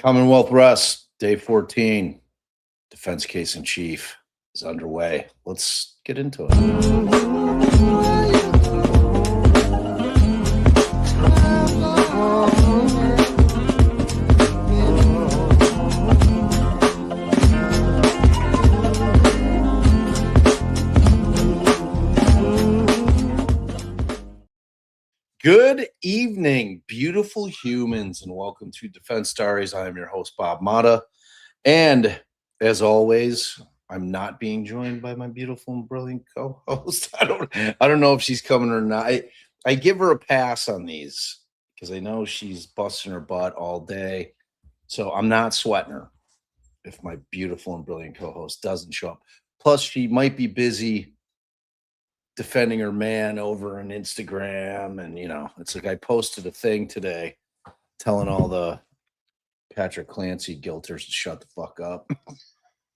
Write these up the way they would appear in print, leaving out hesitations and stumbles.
Commonwealth Rest, day 14. Defense case in chief is underway. Let's get into it. Good evening, beautiful humans, and welcome to Defense Stories. I am your host, Bob Motta. And as always, I'm not being joined by my beautiful and brilliant co-host. I don't know if she's coming or not. I give her a pass on these because I know she's busting her butt all day. So I'm not sweating her if my beautiful and brilliant co-host doesn't show up. Plus, she might be busy defending her man over on Instagram. And, it's like I posted a thing today telling all the Patrick Clancy guilters to shut the fuck up.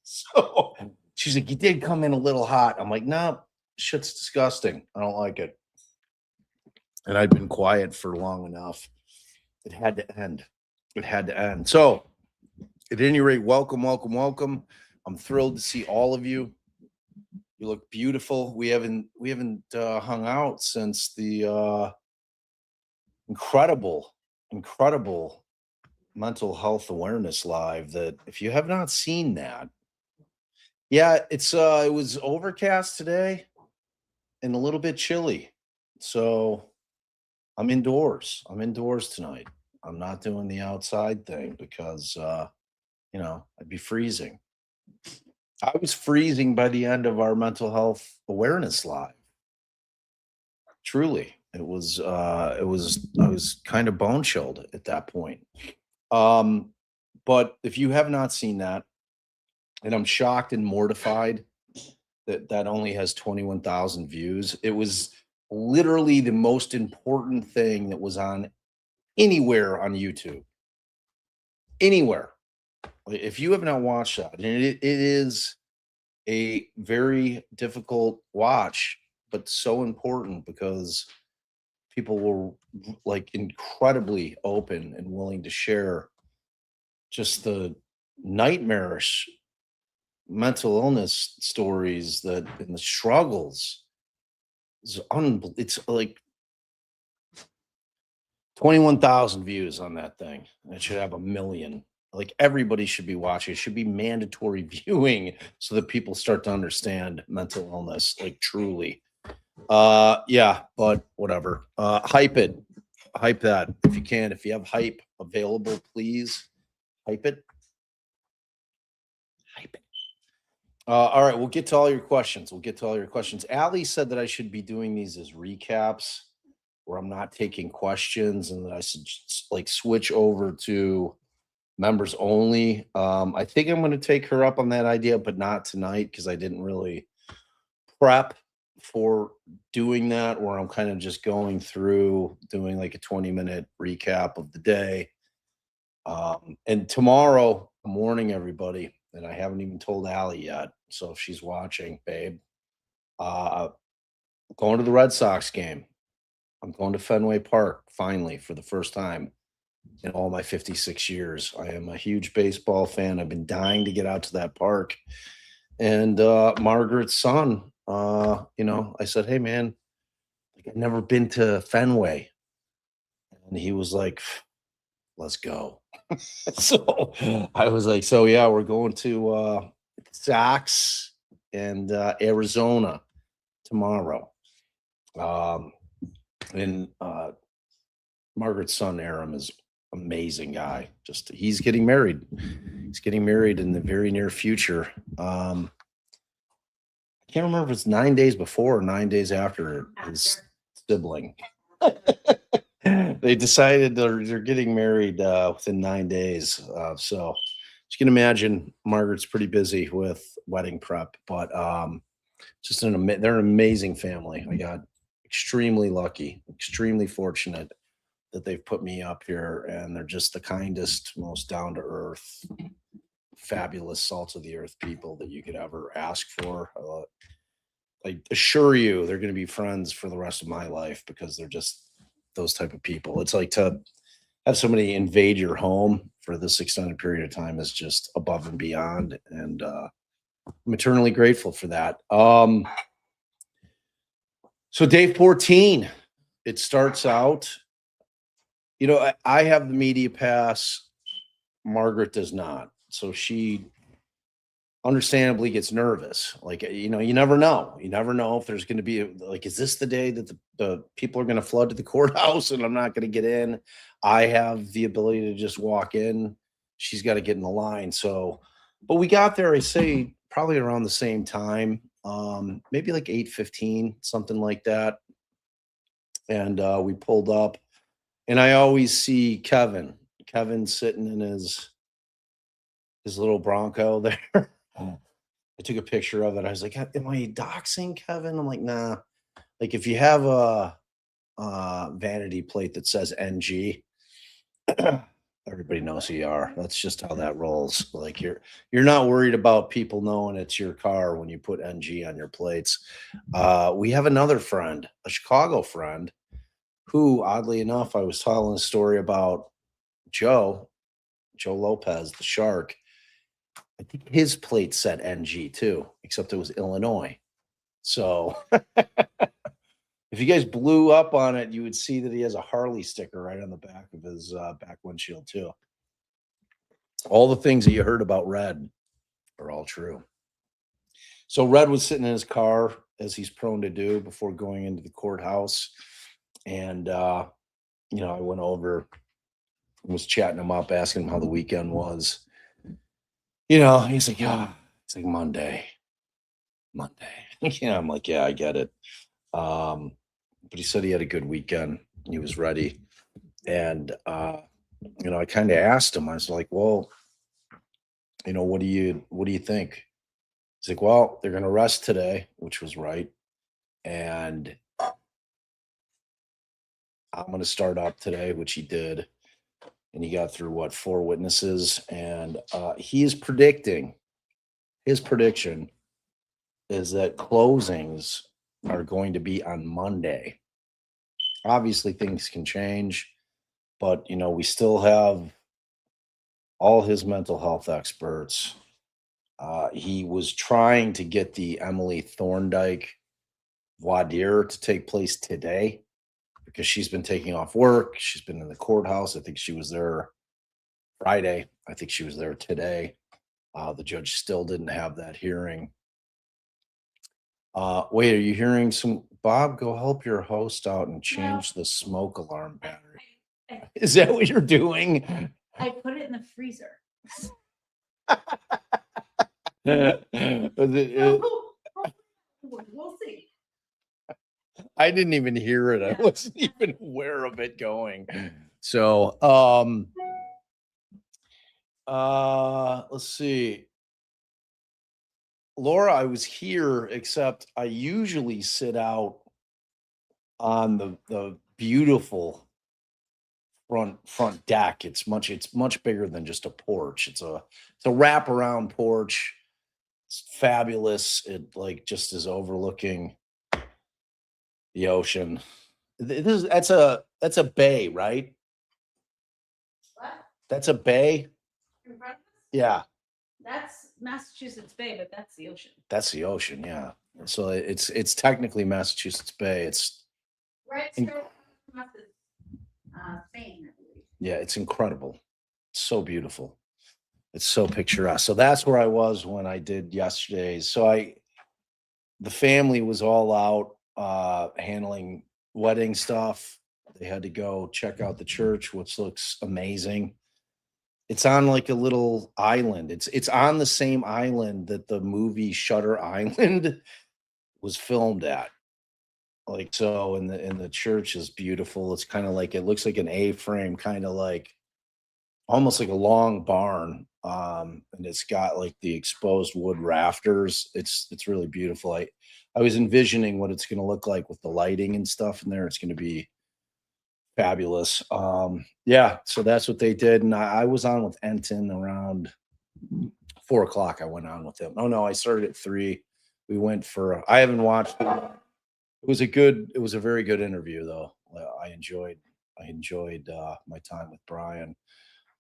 So she's like, you did come in a little hot. I'm like, no, shit's disgusting. I don't like it. And I'd been quiet for long enough. It had to end. It had to end. So at any rate, welcome. I'm thrilled to see all of you. You look beautiful. We haven't hung out since the incredible mental health awareness live. That if you have not seen that, yeah, it was overcast today and a little bit chilly. So I'm indoors. Tonight. I'm not doing the outside thing because I'd be freezing. I was freezing by the end of our mental health awareness live. Truly, I was kind of bone chilled at that point. But if you have not seen that, and I'm shocked and mortified that only has 21,000 views. It was literally the most important thing that was on anywhere on YouTube. Anywhere. If you have not watched that, and it is a very difficult watch, but so important because people were like incredibly open and willing to share just the nightmarish mental illness stories that and the struggles. It's like 21,000 views on that thing. It should have 1 million. Like everybody should be watching. It should be mandatory viewing so that people start to understand mental illness, like truly. Yeah, but whatever. Hype it. Hype that if you can. If you have hype available, please hype it. Hype it. All right, we'll get to all your questions. Allie said that I should be doing these as recaps where I'm not taking questions and that I should like switch over to members only. I think I'm going to take her up on that idea, but not tonight because I didn't really prep for doing that, where I'm kind of just going through doing like a 20-minute recap of the day. And tomorrow morning, everybody, and I haven't even told Allie yet, so if she's watching, babe, going to the Red Sox game. I'm going to Fenway Park finally for the first time in all my 56 years. I am a huge baseball fan. I've been dying to get out to that park. And Margaret's son, I said, hey, man, I've never been to Fenway. And he was like, let's go. So I was like, so yeah, we're going to Sox and Arizona tomorrow. And Margaret's son, Aram, is amazing guy. Just he's getting married. He's getting married in the very near future. I can't remember if it's 9 days before or 9 days after his sibling. They decided they're getting married within 9 days. So you can imagine Margaret's pretty busy with wedding prep, but they're an amazing family. I got extremely lucky, extremely fortunate that they've put me up here, and they're just the kindest, most down to earth, fabulous salt of the earth people that you could ever ask for. I assure you, they're going to be friends for the rest of my life because they're just those type of people. It's like to have somebody invade your home for this extended period of time is just above and beyond. And I'm eternally grateful for that. So day 14, it starts out, I have the media pass. Margaret does not. So she understandably gets nervous. Like, you never know. You never know if there's going to be like, is this the day that the people are going to flood to the courthouse and I'm not going to get in? I have the ability to just walk in. She's got to get in the line. So, but we got there, I say probably around the same time, maybe like 8:15, something like that. And we pulled up and I always see Kevin sitting in his little Bronco there. I took a picture of it. I was like, am I doxing Kevin? I'm like, nah. Like if you have a vanity plate that says NG, everybody knows who you are. That's just how that rolls. Like you're not worried about people knowing it's your car when you put NG on your plates. We have another friend, a Chicago friend, who oddly enough, I was telling a story about Joe Lopez, the shark. I think his plate said NG too, except it was Illinois. So if you guys blew up on it, you would see that he has a Harley sticker right on the back of his back windshield too. All the things that you heard about Red are all true. So Red was sitting in his car, as he's prone to do, before going into the courthouse. And, I went over and was chatting him up, asking him how the weekend was. He's like, yeah, it's like Monday. I'm like, yeah, I get it. But he said he had a good weekend. He was ready. And, I kind of asked him, I was like, well, what do you think? He's like, well, they're going to rest today, which was right. And I'm going to start up today, which he did. And he got through 4 witnesses. And he is predicting, his prediction is that closings are going to be on Monday. Obviously, things can change, but we still have all his mental health experts. He was trying to get the Emily Thorndike voir dire to take place today because she's been taking off work. She's been in the courthouse. I think she was there Friday. I think she was there today. The judge still didn't have that hearing. Wait, are you hearing some? Bob, go help your host out and change the smoke alarm battery. Is that what you're doing? I put it in the freezer. We'll see. I didn't even hear it. I wasn't even aware of it going. So, let's see. Laura, I was here, except I usually sit out on the beautiful front deck. It's much bigger than just a porch. It's a wraparound porch. It's fabulous. It just is overlooking the ocean. That's a bay, right? What? That's a bay. In front of us? Yeah. That's Massachusetts Bay, but that's the ocean. That's the ocean, yeah. So it's technically Massachusetts Bay. It's right straight across Spain, I believe. Yeah, it's incredible. It's so beautiful. It's so picturesque. So that's where I was when I did yesterday's. So the family was all out handling wedding stuff. They had to go check out the church, which looks amazing. It's on like a little island. It's on the same island that the movie Shutter Island was filmed at. So, and the church is beautiful. It's kind of like, it looks like an A-frame, kind of like almost like a long barn. And it's got like the exposed wood rafters. It's really beautiful. I was envisioning what it's going to look like with the lighting and stuff in there. It's going to be fabulous. Yeah, so that's what they did. And I was on with Enton around 4:00. I went on with him. Oh no, I started at 3. We went for, I haven't watched it. It was a very good interview though. I enjoyed my time with Brian.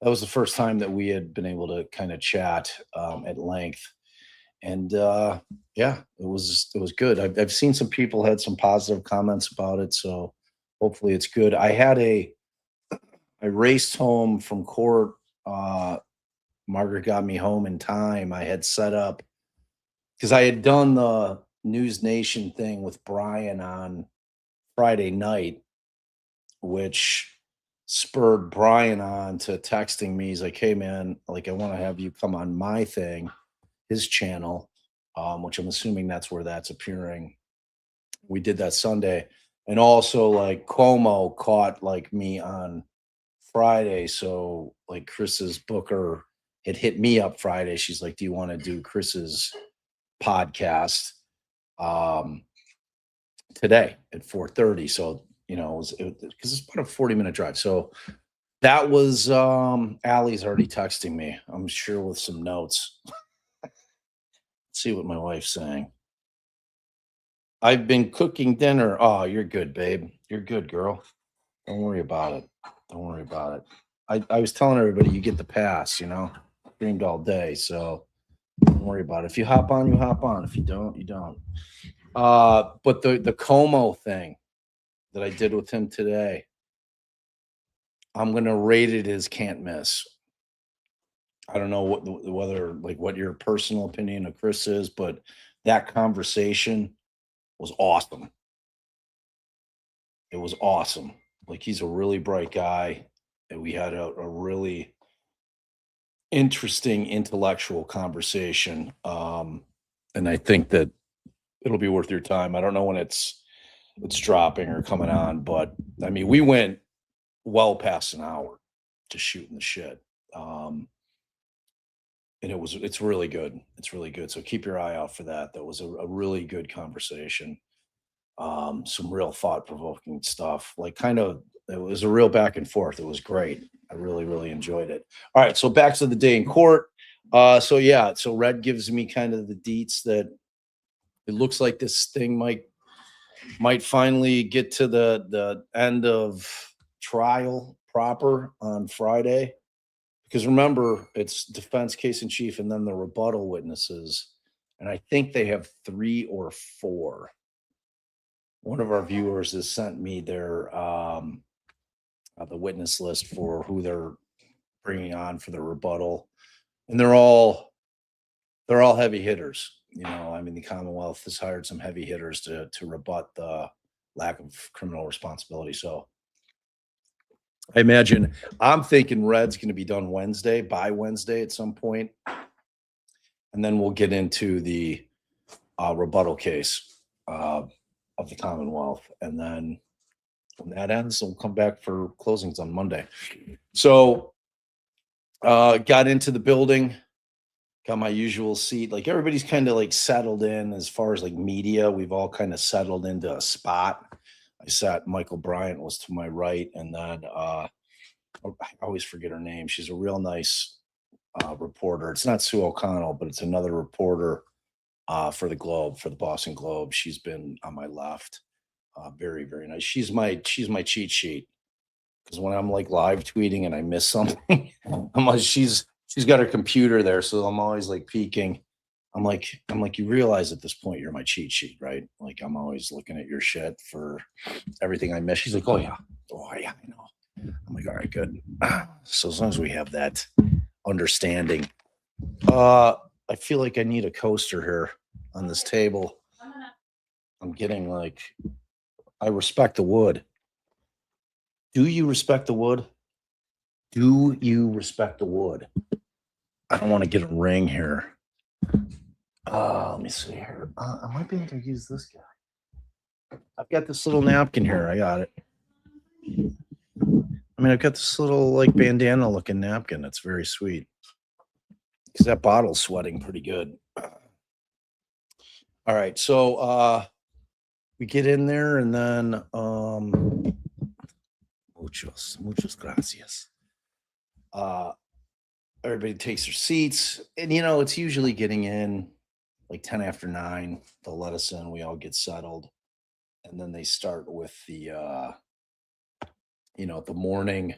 that was the first time that we had been able to kind of chat at length. And yeah, it was good. I've seen some people had some positive comments about it, so hopefully it's good. I raced home from court. Margaret got me home in time. I had set up because I had done the News Nation thing with Brian on Friday night, which spurred Brian on to texting me. He's like, "Hey man, like I want to have you come on my thing, his channel," which I'm assuming that's where that's appearing. We did that Sunday, and also like Cuomo caught like me on Friday, so like Chris's booker had hit me up Friday. She's like, "Do you want to do Chris's podcast today at 4:30?" So because it's about a 40-minute drive. So that was Allie's already texting me, I'm sure, with some notes. Let's see what my wife's saying. "I've been cooking dinner." Oh, you're good, babe. You're good, girl. Don't worry about it. Don't worry about it. I was telling everybody you get the pass, Dreamed all day. So don't worry about it. If you hop on, you hop on. If you don't, you don't. But the Como thing that I did with him today, I'm gonna rate it as can't miss. I don't know whether like what your personal opinion of Chris is, but that conversation was awesome. It was awesome. Like he's a really bright guy, and we had a really interesting intellectual conversation. And I think that it'll be worth your time. I don't know when it's dropping or coming on, but I mean, we went well past an hour just shooting the shit. And it's really good. It's really good. So keep your eye out for that. That was a really good conversation. Some real thought provoking stuff. Like it was a real back and forth. It was great. I really, really enjoyed it. All right. So back to the day in court. So yeah, so Red gives me kind of the deets that it looks like this thing might finally get to the end of trial proper on Friday. Because remember, it's defense case in chief and then the rebuttal witnesses. And I think they have 3 or 4. One of our viewers has sent me their the witness list for who they're bringing on for the rebuttal, and they're all heavy hitters. I mean, the Commonwealth has hired some heavy hitters to rebut the lack of criminal responsibility. So I imagine I'm thinking Red's going to be done by Wednesday at some point, and then we'll get into the rebuttal case of the Commonwealth, and then when that ends, we'll come back for closings on Monday. So got into the building, got my usual seat. Like everybody's kind of like settled in as far as like media. We've all kind of settled into a spot. Michael Bryant was to my right, and then I always forget her name. She's a real nice reporter. It's not Sue O'Connell, but it's another reporter for the Boston Globe. She's been on my left. Very, very nice. She's my cheat sheet, because when I'm like live tweeting and I miss something, she's got her computer there, so I'm always like peeking. I'm like, you realize at this point you're my cheat sheet, right? Like I'm always looking at your shit for everything I miss. She's like, oh yeah, I know. I'm like, all right, good. So as long as we have that understanding, I feel like I need a coaster here on this table. I'm getting like, I respect the wood. Do you respect the wood? Do you respect the wood? I don't want to get a ring here. Let me see here. I might be able to use this guy. I've got this little napkin here. I got it. I mean, I've got this little like bandana looking napkin. That's very sweet. Because that bottle's sweating pretty good. All right. So we get in there, and then muchas gracias. Everybody takes their seats, and it's usually getting in like 10 after 9. They'll let us in, we all get settled, and then they start with the the morning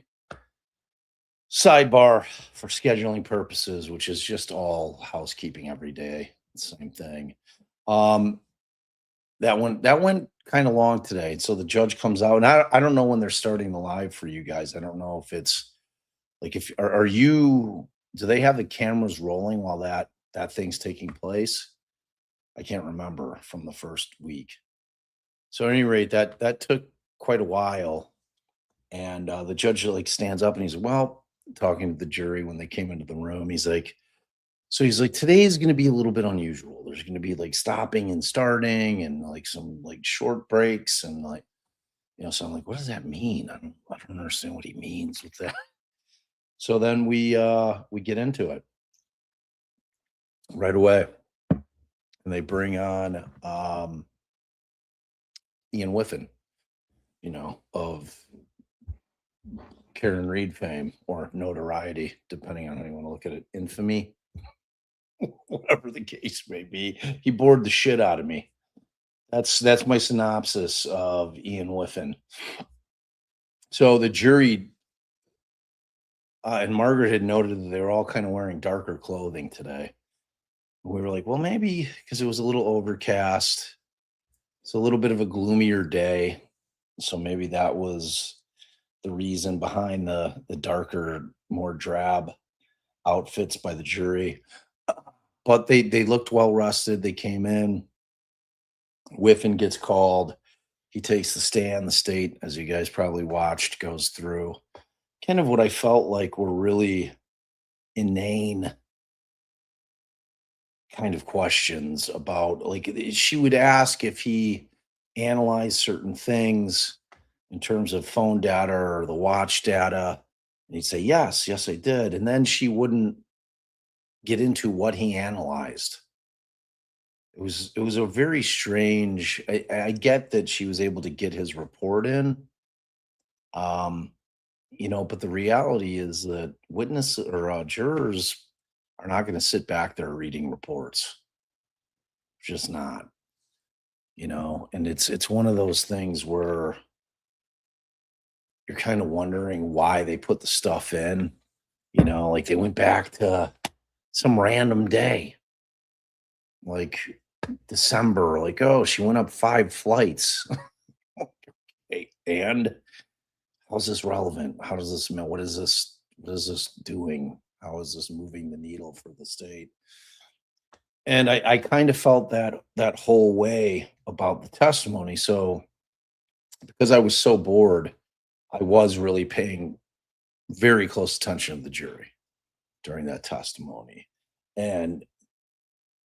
Sidebar for scheduling purposes, which is just all housekeeping every day. Same thing. Um, that went kind of long today. So the judge comes out, and I don't know when they're starting the live for you guys. I don't know if it's like if are you do they have the cameras rolling while that thing's taking place? I can't remember from the first week. So at any rate, that took quite a while. And the judge like stands up and he's well, talking to the jury when they came into the room. He's like, today is going to be a little bit unusual. There's going to be like stopping and starting and like some like short breaks and like, so I'm like, what does that mean? I don't understand what he means with that. So then we get into it right away. And they bring on Ian Whiffen, of Karen Reed fame or notoriety, depending on how you want to look at it, infamy, whatever the case may be. He bored the shit out of me. That's my synopsis of Ian Whiffen. So the jury and Margaret had noted that they were all kind of wearing darker clothing today. We were like, well, maybe because it was a little overcast. It's a little bit of a gloomier day. So maybe that was the reason behind the darker, more drab outfits by the jury. But they looked well rested. They came in. Whiffen gets called. He takes the stand. The state, as you guys probably watched, goes through kind of what I felt like were really inane kind of questions about like she would ask if he analyzed certain things in terms of phone data or the watch data. And he'd say, yes, I did. And then she wouldn't get into what he analyzed. It was a very strange. I get that she was able to get his report in. Um, but the reality is that witness or jurors are not going to sit back there reading reports. Just not, and it's one of those things where you're kind of wondering why they put the stuff in, like they went back to some random day, like December, like, oh, she went up 5 flights. Okay, and how's this relevant? How does this mean? What is this doing? How is this moving the needle for the state? And I kind of felt that whole way about the testimony. So because I was so bored, I was really paying very close attention to the jury during that testimony. And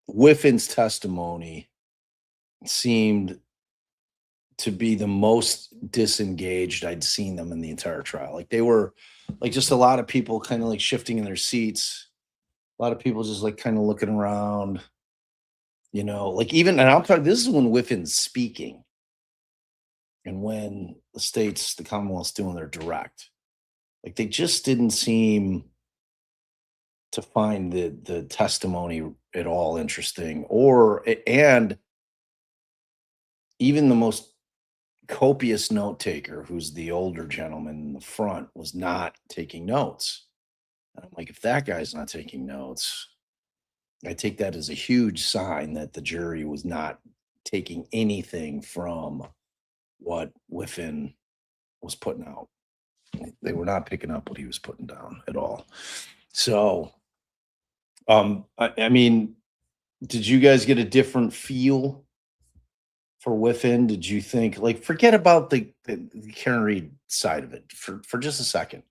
Whiffen's testimony seemed to be the most disengaged I'd seen them in the entire trial. Like they were like just a lot of people kind of like shifting in their seats, a lot of people just like kind of looking around, like even, and I'll talk, this is when Whiffen's speaking and when the Commonwealth's doing their direct. Like they just didn't seem to find the testimony at all interesting and even the most copious note taker, who's the older gentleman in the front, was not taking notes. And I'm like, if that guy's not taking notes, I take that as a huge sign that the jury was not taking anything from what Whiffen was putting out. They were not picking up what he was putting down at all. So, I mean, did you guys get a different feel for Whiffen? Did you think like forget about the Karen Reed side of it for just a second?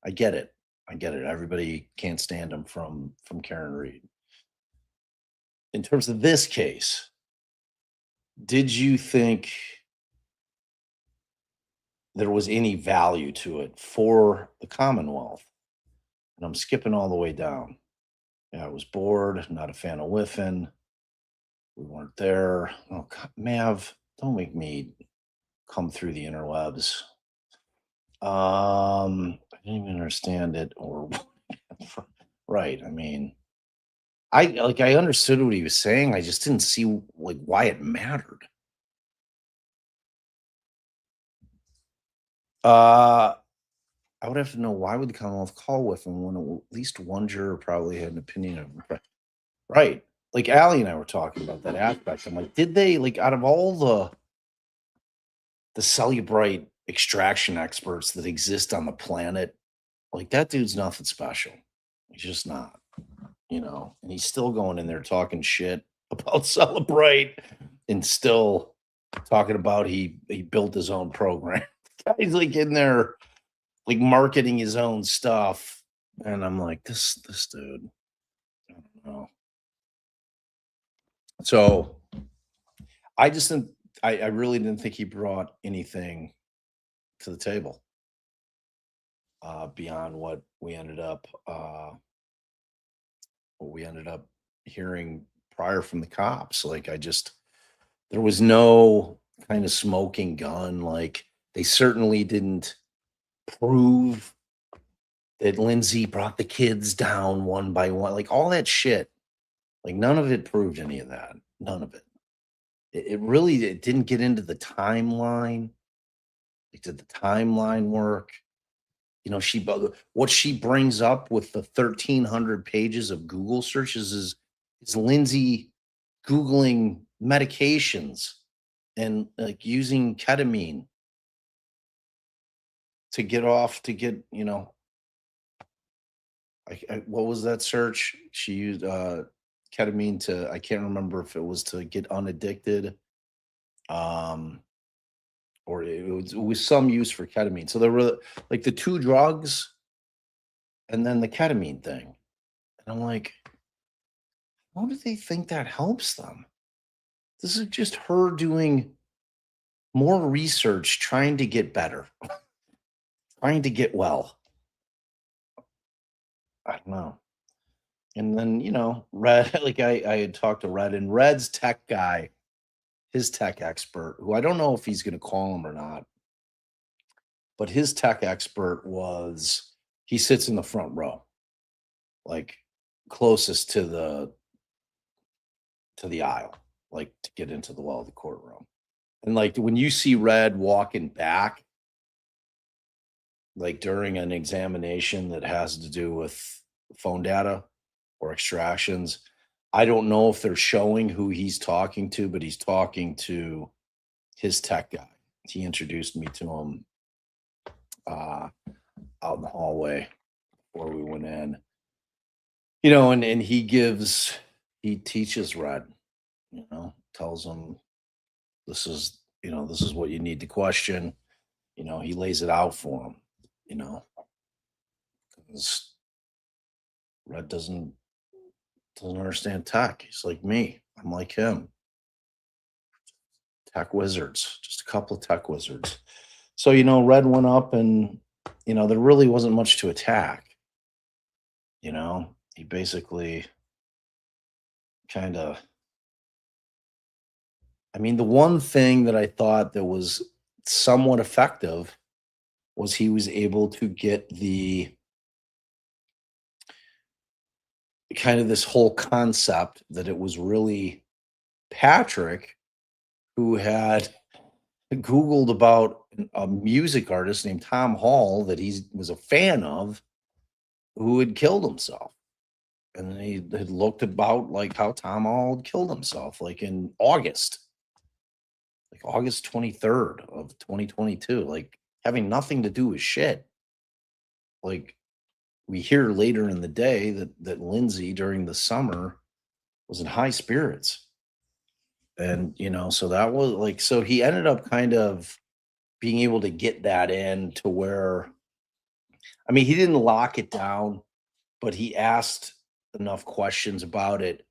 I get it. Everybody can't stand him from Karen Reed. In terms of this case, did you think there was any value to it for the Commonwealth? And I'm skipping all the way down. Yeah, I was bored, not a fan of Whiffen. We weren't there. Oh, Mav, don't make me come through the interwebs. I didn't even understand it or right. I mean, I understood what he was saying. I just didn't see like why it mattered. Uh I would have to know why would the Commonwealth call with him when at least one juror probably had an opinion of him. Right. Like Allie and I were talking about that aspect. I'm like, did they like out of all the Cellubrite extraction experts that exist on the planet, like that dude's nothing special. He's just not, and he's still going in there talking shit about Celebrate and still talking about he built his own program. He's like in there like marketing his own stuff. And I'm like, this dude, I don't know. So I just didn't I really didn't think he brought anything to the table beyond what we ended up hearing prior from the cops. Like there was no kind of smoking gun. Like they certainly didn't prove that Lindsay brought the kids down one by one. Like all that shit. Like none of it proved any of that. None of it. It really it didn't get into the timeline. Like did the timeline work? What she brings up with the 1,300 pages of Google searches is Lindsay Googling medications and like using ketamine to get off to get, what was that search? She used ketamine to, I can't remember if it was to get unaddicted. Or it was some use for ketamine. So there were like the two drugs and then the ketamine thing. And I'm like, how do they think that helps them? This is just her doing more research, trying to get better, trying to get well. I don't know. And then, Red, like I had talked to Red, and Red's tech guy, his tech expert, who I don't know if he's going to call him or not, but his tech expert he sits in the front row, like closest to the aisle, like to get into the well of the courtroom. And like when you see Red walking back, like during an examination that has to do with phone data or extractions, I don't know if they're showing who he's talking to, but he's talking to his tech guy. He introduced me to him out in the hallway before we went in. And he teaches Red, tells him this is what you need to question. He lays it out for him, 'cause Red doesn't understand tech. He's like me. I'm like him. Tech wizards, just a couple of tech wizards. So, Red went up and, there really wasn't much to attack. He basically kind of, the one thing that I thought that was somewhat effective was he was able to get the kind of this whole concept that it was really Patrick who had Googled about a music artist named Tom Hall that he was a fan of who had killed himself. And then he had looked about like how Tom Hall had killed himself, like in August, like August 23rd of 2022, like having nothing to do with shit. Like we hear later in the day that Lindsay during the summer was in high spirits. And, so that was like, so he ended up kind of being able to get that in to where, he didn't lock it down, but he asked enough questions about it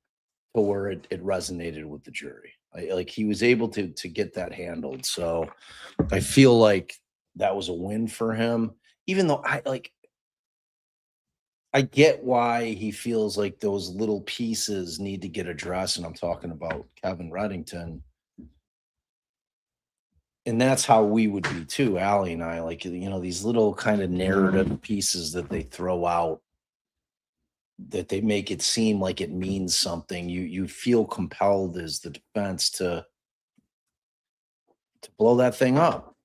to where it resonated with the jury. Like he was able to get that handled. So I feel like that was a win for him, even though I get why he feels like those little pieces need to get addressed. And I'm talking about Kevin Reddington. And that's how we would be too, Allie and I, like, these little kind of narrative pieces that they throw out that they make it seem like it means something. You feel compelled as the defense to blow that thing up,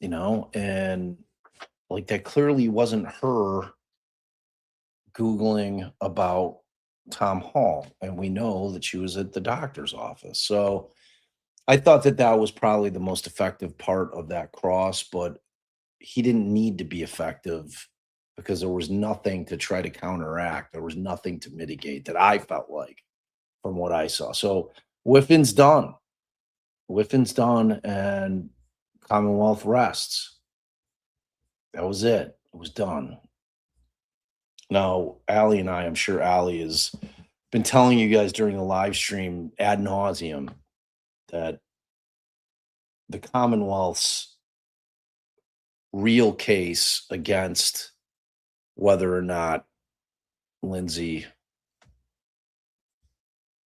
and Like that clearly wasn't her Googling about Tom Hall. And we know that she was at the doctor's office. So I thought that that was probably the most effective part of that cross, but he didn't need to be effective because there was nothing to try to counteract. There was nothing to mitigate that I felt like from what I saw. So Whiffin's done. Whiffin's done and Commonwealth rests. That was it. It was done. Now, Allie and I'm sure Allie has been telling you guys during the live stream ad nauseum that the Commonwealth's real case against whether or not Lindsay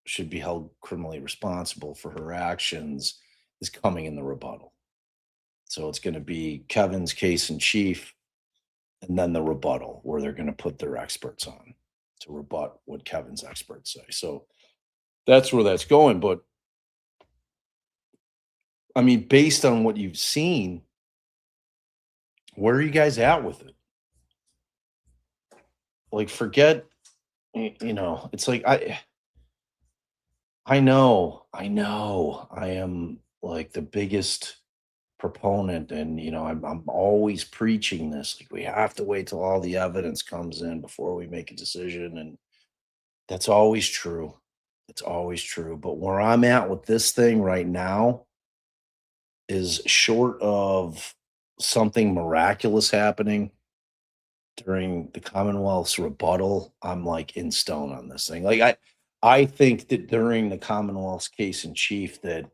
should be held criminally responsible for her actions is coming in the rebuttal. So it's going to be Kevin's case in chief and then the rebuttal where they're going to put their experts on to rebut what Kevin's experts say. So that's where that's going. But I mean, based on what you've seen, where are you guys at with it? Like, forget, it's like I know, I am like the biggest proponent, and I'm always preaching this. Like, we have to wait till all the evidence comes in before we make a decision, and that's always true. It's always true. But where I'm at with this thing right now is short of something miraculous happening during the Commonwealth's rebuttal. I'm like in stone on this thing. Like I think that during the Commonwealth's case in chief that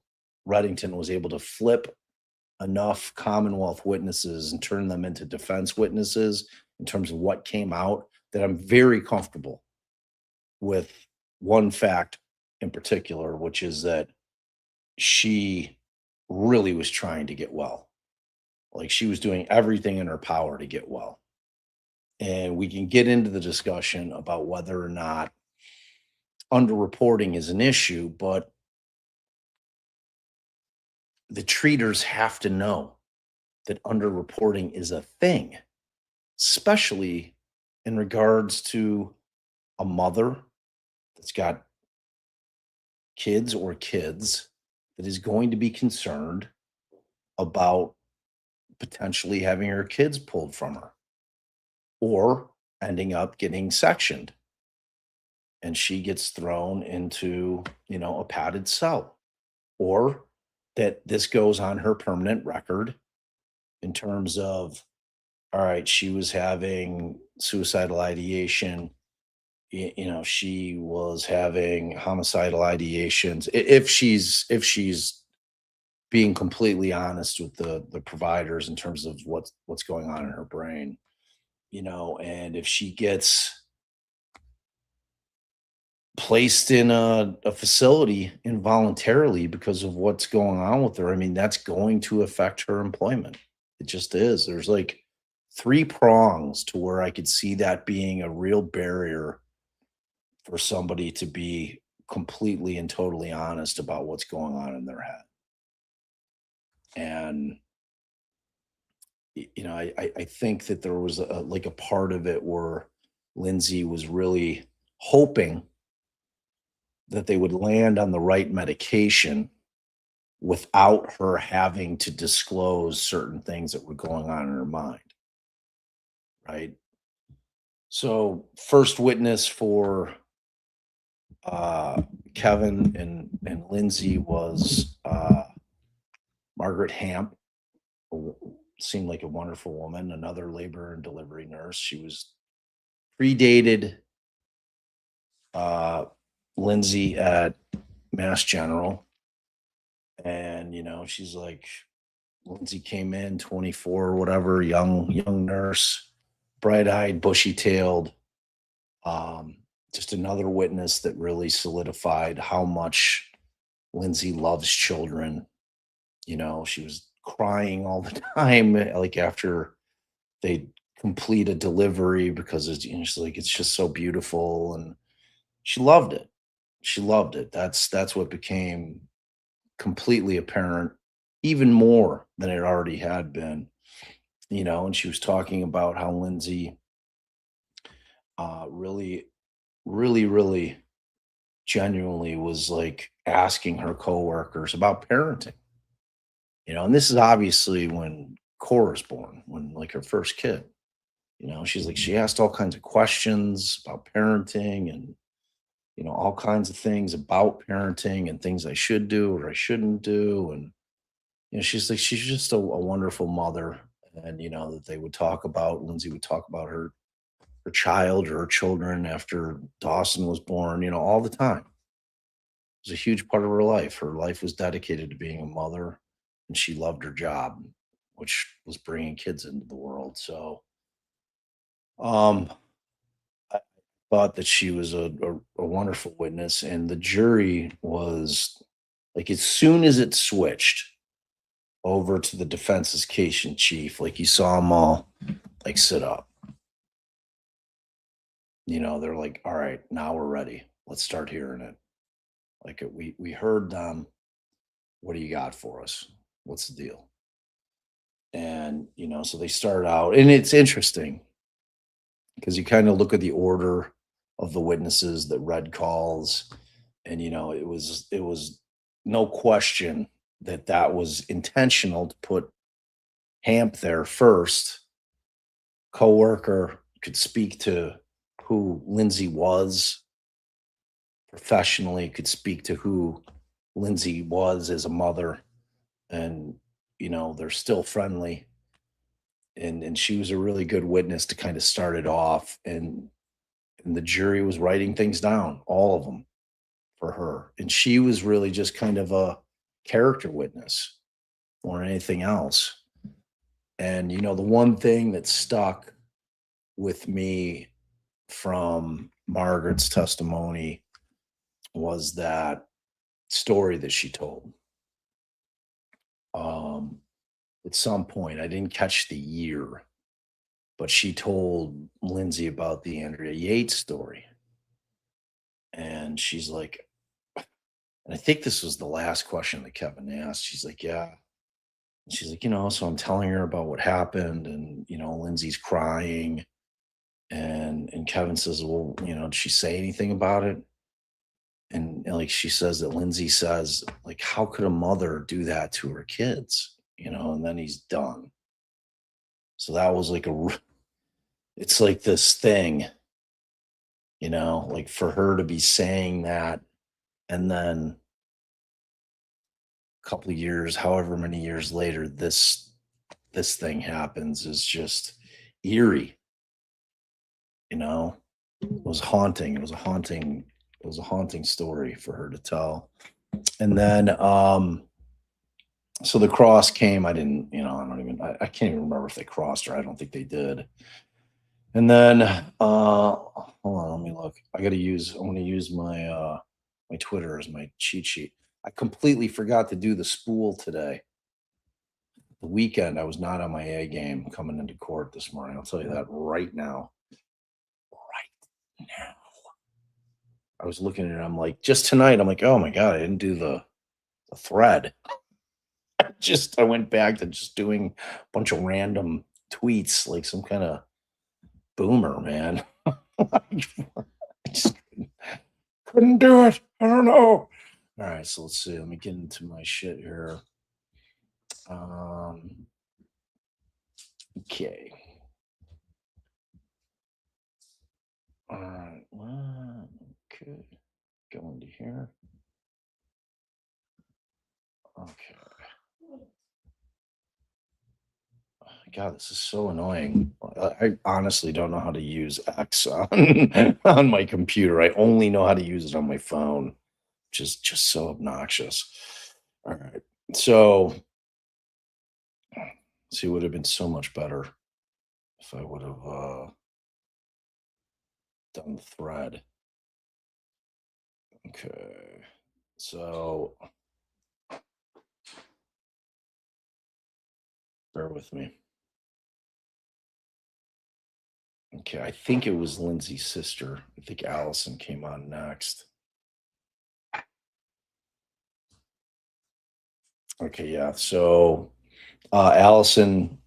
Reddington was able to flip enough Commonwealth witnesses and turn them into defense witnesses in terms of what came out that I'm very comfortable with one fact in particular, which is that she really was trying to get well. Like she was doing everything in her power to get well. And we can get into the discussion about whether or not underreporting is an issue, but the treaters have to know that underreporting is a thing, especially in regards to a mother that's got kids that is going to be concerned about potentially having her kids pulled from her or ending up getting sectioned and she gets thrown into, a padded cell, or that this goes on her permanent record in terms of, all right, she was having suicidal ideation, she was having homicidal ideations. If she's being completely honest with the providers in terms of what's going on in her brain, and if she gets placed in a facility involuntarily because of what's going on with her, I mean, that's going to affect her employment. It just is. There's like three prongs to where I could see that being a real barrier for somebody to be completely and totally honest about what's going on in their head. And I think that there was a part of it where Lindsay was really hoping that they would land on the right medication without her having to disclose certain things that were going on in her mind. Right. So, first witness for Kevin and Lindsay was Margaret Hamp, seemed like a wonderful woman, another labor and delivery nurse. She was predated Lindsay at Mass General. And, she's like, Lindsay came in 24 or whatever, young nurse, bright-eyed, bushy-tailed. Just another witness that really solidified how much Lindsay loves children. She was crying all the time, like after they complete a delivery because she's like, it's just so beautiful, and she loved it. She loved it. That's what became completely apparent, even more than it already had been. and she was talking about how Lindsay really, really, really genuinely was like asking her coworkers about parenting. And this is obviously when Cora's born, when like her first kid. She's like she asked all kinds of questions about parenting and all kinds of things about parenting and things I should do or I shouldn't do. And she's like she's just a wonderful mother. And that they would talk about Lindsay would talk about her child or her children after Dawson was born, all the time. It was a huge part of her life. Her life was dedicated to being a mother, and she loved her job, which was bringing kids into the world. So, um, I thought that she was a wonderful witness, and the jury was like, as soon as it switched over to the defense's case in chief, like you saw them all like sit up. They're like, all right, now we're ready. Let's start hearing it. Like we heard them. What do you got for us? What's the deal? And so they start out, and it's interesting because you kind of look at the order of the witnesses that read calls, and it was no question that that was intentional to put Hamp there first. Coworker could speak to who Lindsay was professionally, could speak to who Lindsay was as a mother, and they're still friendly. And she was a really good witness to kind of start it off. And the jury was writing things down, all of them, for her, and she was really just kind of a character witness or anything else. And the one thing that stuck with me from Margaret's testimony was that story that she told. um at some point, I didn't catch the year, but she told Lindsay about the Andrea Yates story. And she's like, and I think this was the last question that Kevin asked. She's like, yeah. And she's like, so I'm telling her about what happened, and Lindsay's crying. And Kevin says, well, did she say anything about it? And like she says that Lindsay says, like, how could a mother do that to her kids? And then he's done. So that was like it's like this thing, like for her to be saying that, and then a couple of years, however many years later, this thing happens is just eerie. It was haunting. It was a haunting story for her to tell. And then so the cross came. I didn't, I can't even remember if they crossed her. I don't think they did. And then hold on, let me look. I want to use my Twitter as my cheat sheet. I completely forgot to do the spool today. The weekend I was not on my A game coming into court this morning. I'll tell you that right now. Right now. I was looking at it, I'm like, just tonight, I'm like, oh my God, I didn't do the thread. I went back to just doing a bunch of random tweets like some kind of boomer, man. I just couldn't do it. I don't know. All right, so let's see. Let me get into my shit here. Okay. All right. Okay. Go into here. Okay. God, this is so annoying. I honestly don't know how to use X on, on my computer. I only know how to use it on my phone, which is just so obnoxious. All right. So, see, it would have been so much better if I would have done the thread. Okay. So, bear with me. Okay. I think it was Lindsay's sister. I think Allison came on next. Okay. Yeah. So, Allison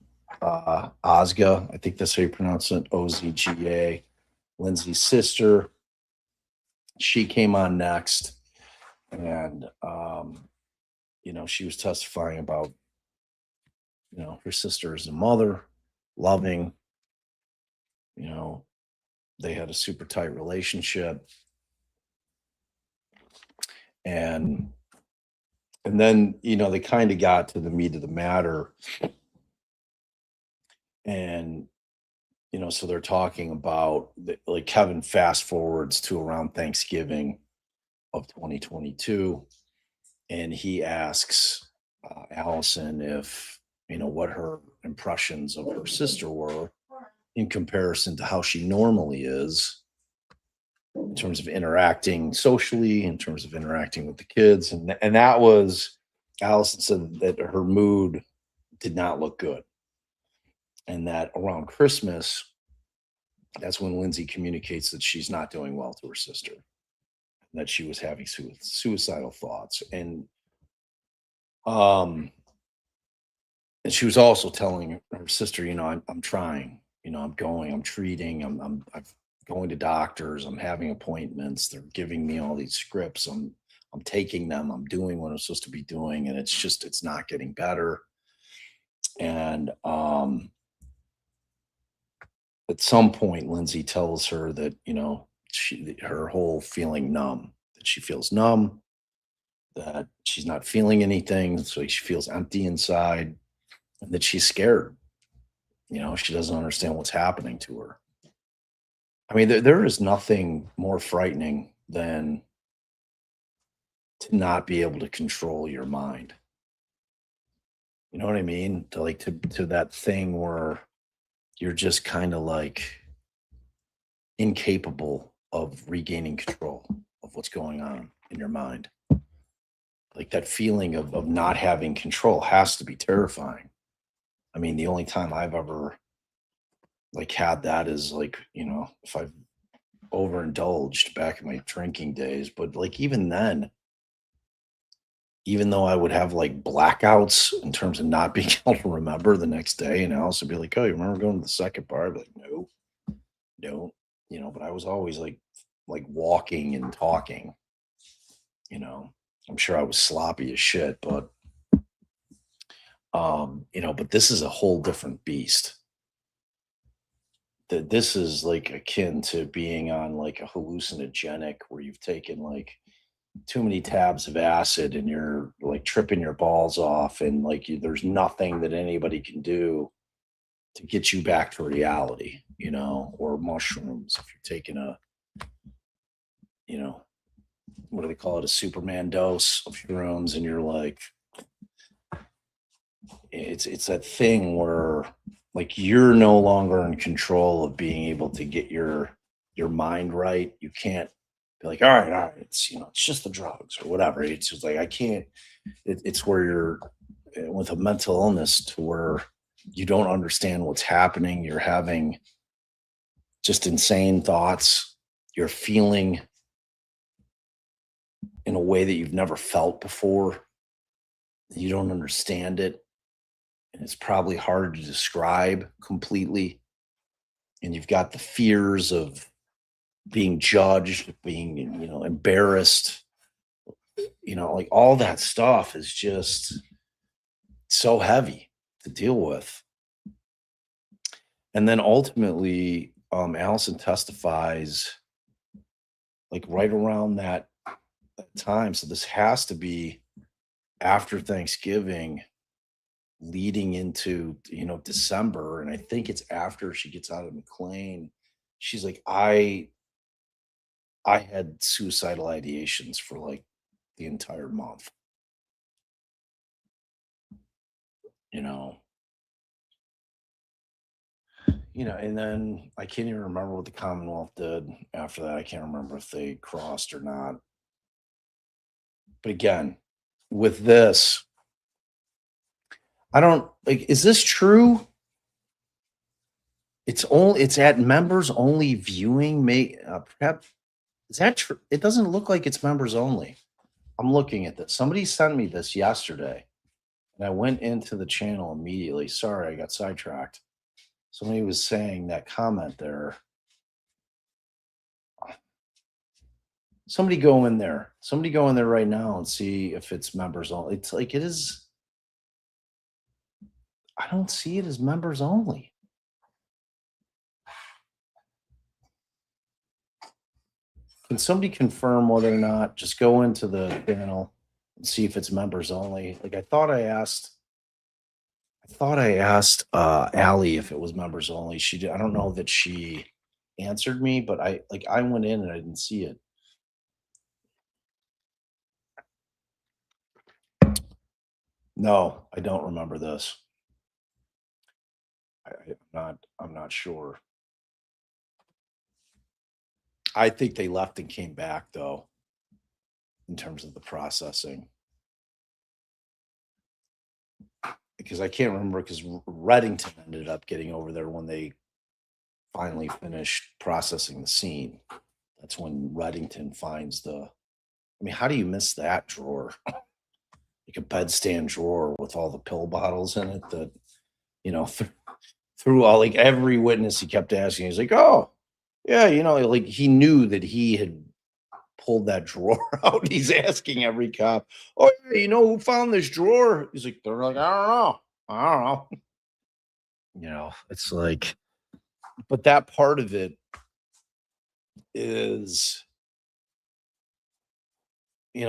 Ozga, I think that's how you pronounce it, Ozga, Lindsay's sister. She came on next, and she was testifying about, her sister as a mother, loving, you know, they had a super tight relationship. And then, they kind of got to the meat of the matter. And, so they're talking about like Kevin fast forwards to around Thanksgiving of 2022. And he asks Allison if, what her impressions of her sister were in comparison to how she normally is in terms of interacting socially, in terms of interacting with the kids. And that was, Allison said that her mood did not look good. And that around Christmas, that's when Lindsay communicates that she's not doing well to her sister, that she was having suicidal thoughts. Um, and she was also telling her sister, I'm trying, I'm treating, I'm going to doctors, I'm having appointments, they're giving me all these scripts, I'm taking them, I'm doing what I'm supposed to be doing, and it's not getting better. And at some point, Lindsay tells her that, her whole feeling numb, that she feels numb, that she's not feeling anything, so she feels empty inside, and that she's scared. She doesn't understand what's happening to her. I mean, there is nothing more frightening than to not be able to control your mind. You know what I mean? To that thing where you're just kind of like incapable of regaining control of what's going on in your mind. Like that feeling of not having control has to be terrifying. I mean, the only time I've ever like had that is like, if I've overindulged back in my drinking days. But like even then, even though I would have like blackouts in terms of not being able to remember the next day, and Alice would be like, "Oh, you remember going to the second bar?" I'd be like, "No, no," But I was always like walking and talking. I'm sure I was sloppy as shit, but but this is a whole different beast. That this is like akin to being on like a hallucinogenic where you've taken like too many tabs of acid and you're like tripping your balls off, and like there's nothing that anybody can do to get you back to reality, or mushrooms if you're taking a, what do they call it, a Superman dose of shrooms, and you're like, it's that thing where like you're no longer in control of being able to get your mind right. You can't be like, all right, it's it's just the drugs or whatever. It's just like I can't. It's where you're with a mental illness to where you don't understand what's happening. You're having just insane thoughts. You're feeling in a way that you've never felt before. You don't understand it. And it's probably hard to describe completely. And you've got the fears of being judged, being, embarrassed, like all that stuff is just so heavy to deal with. And then ultimately, Allison testifies like right around that time. So this has to be after Thanksgiving, leading into December, and I think it's after she gets out of McLean. She's like, I had suicidal ideations for like the entire month. you know and then I can't even remember what the Commonwealth did after that. I can't remember if they crossed or not. But again, with this, I don't like, is this true? It's at members only viewing. May perhaps, is that true? It doesn't look like it's members only. I'm looking at this. Somebody sent me this yesterday. And I went into the channel immediately. Sorry, I got sidetracked. Somebody was saying that comment there. Somebody go in there. Somebody go in there right now and see if it's members only. It's like it is. I don't see it as members only. Can somebody confirm whether or not just go into the channel and see if it's members only? Like I thought I asked Allie if it was members only. She did. I don't know that she answered me, but I went in and I didn't see it. No, I don't remember this. I'm not sure. I think they left and came back though, in terms of the processing. Because I can't remember because Reddington ended up getting over there when they finally finished processing the scene. That's when Reddington finds the. I mean, how do you miss that drawer? Like a bedstand drawer with all the pill bottles in it that, through all like every witness he kept asking. He's like, oh, yeah, like he knew that he had pulled that drawer out. He's asking every cop, oh, yeah, who found this drawer? He's like, they're like, I don't know. It's like, but that part of it is,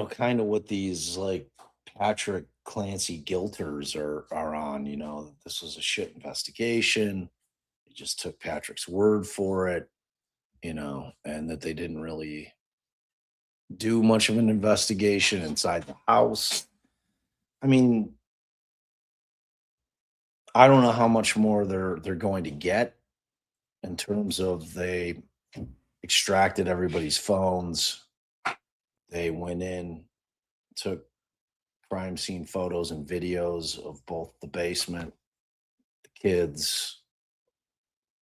kind of what these like Patrick Clancy guilters are on, that this was a shit investigation. They just took Patrick's word for it, and that they didn't really do much of an investigation inside the house. I mean, I don't know how much more they're going to get in terms of they extracted everybody's phones. They went in, took crime scene photos and videos of both the basement, the kids.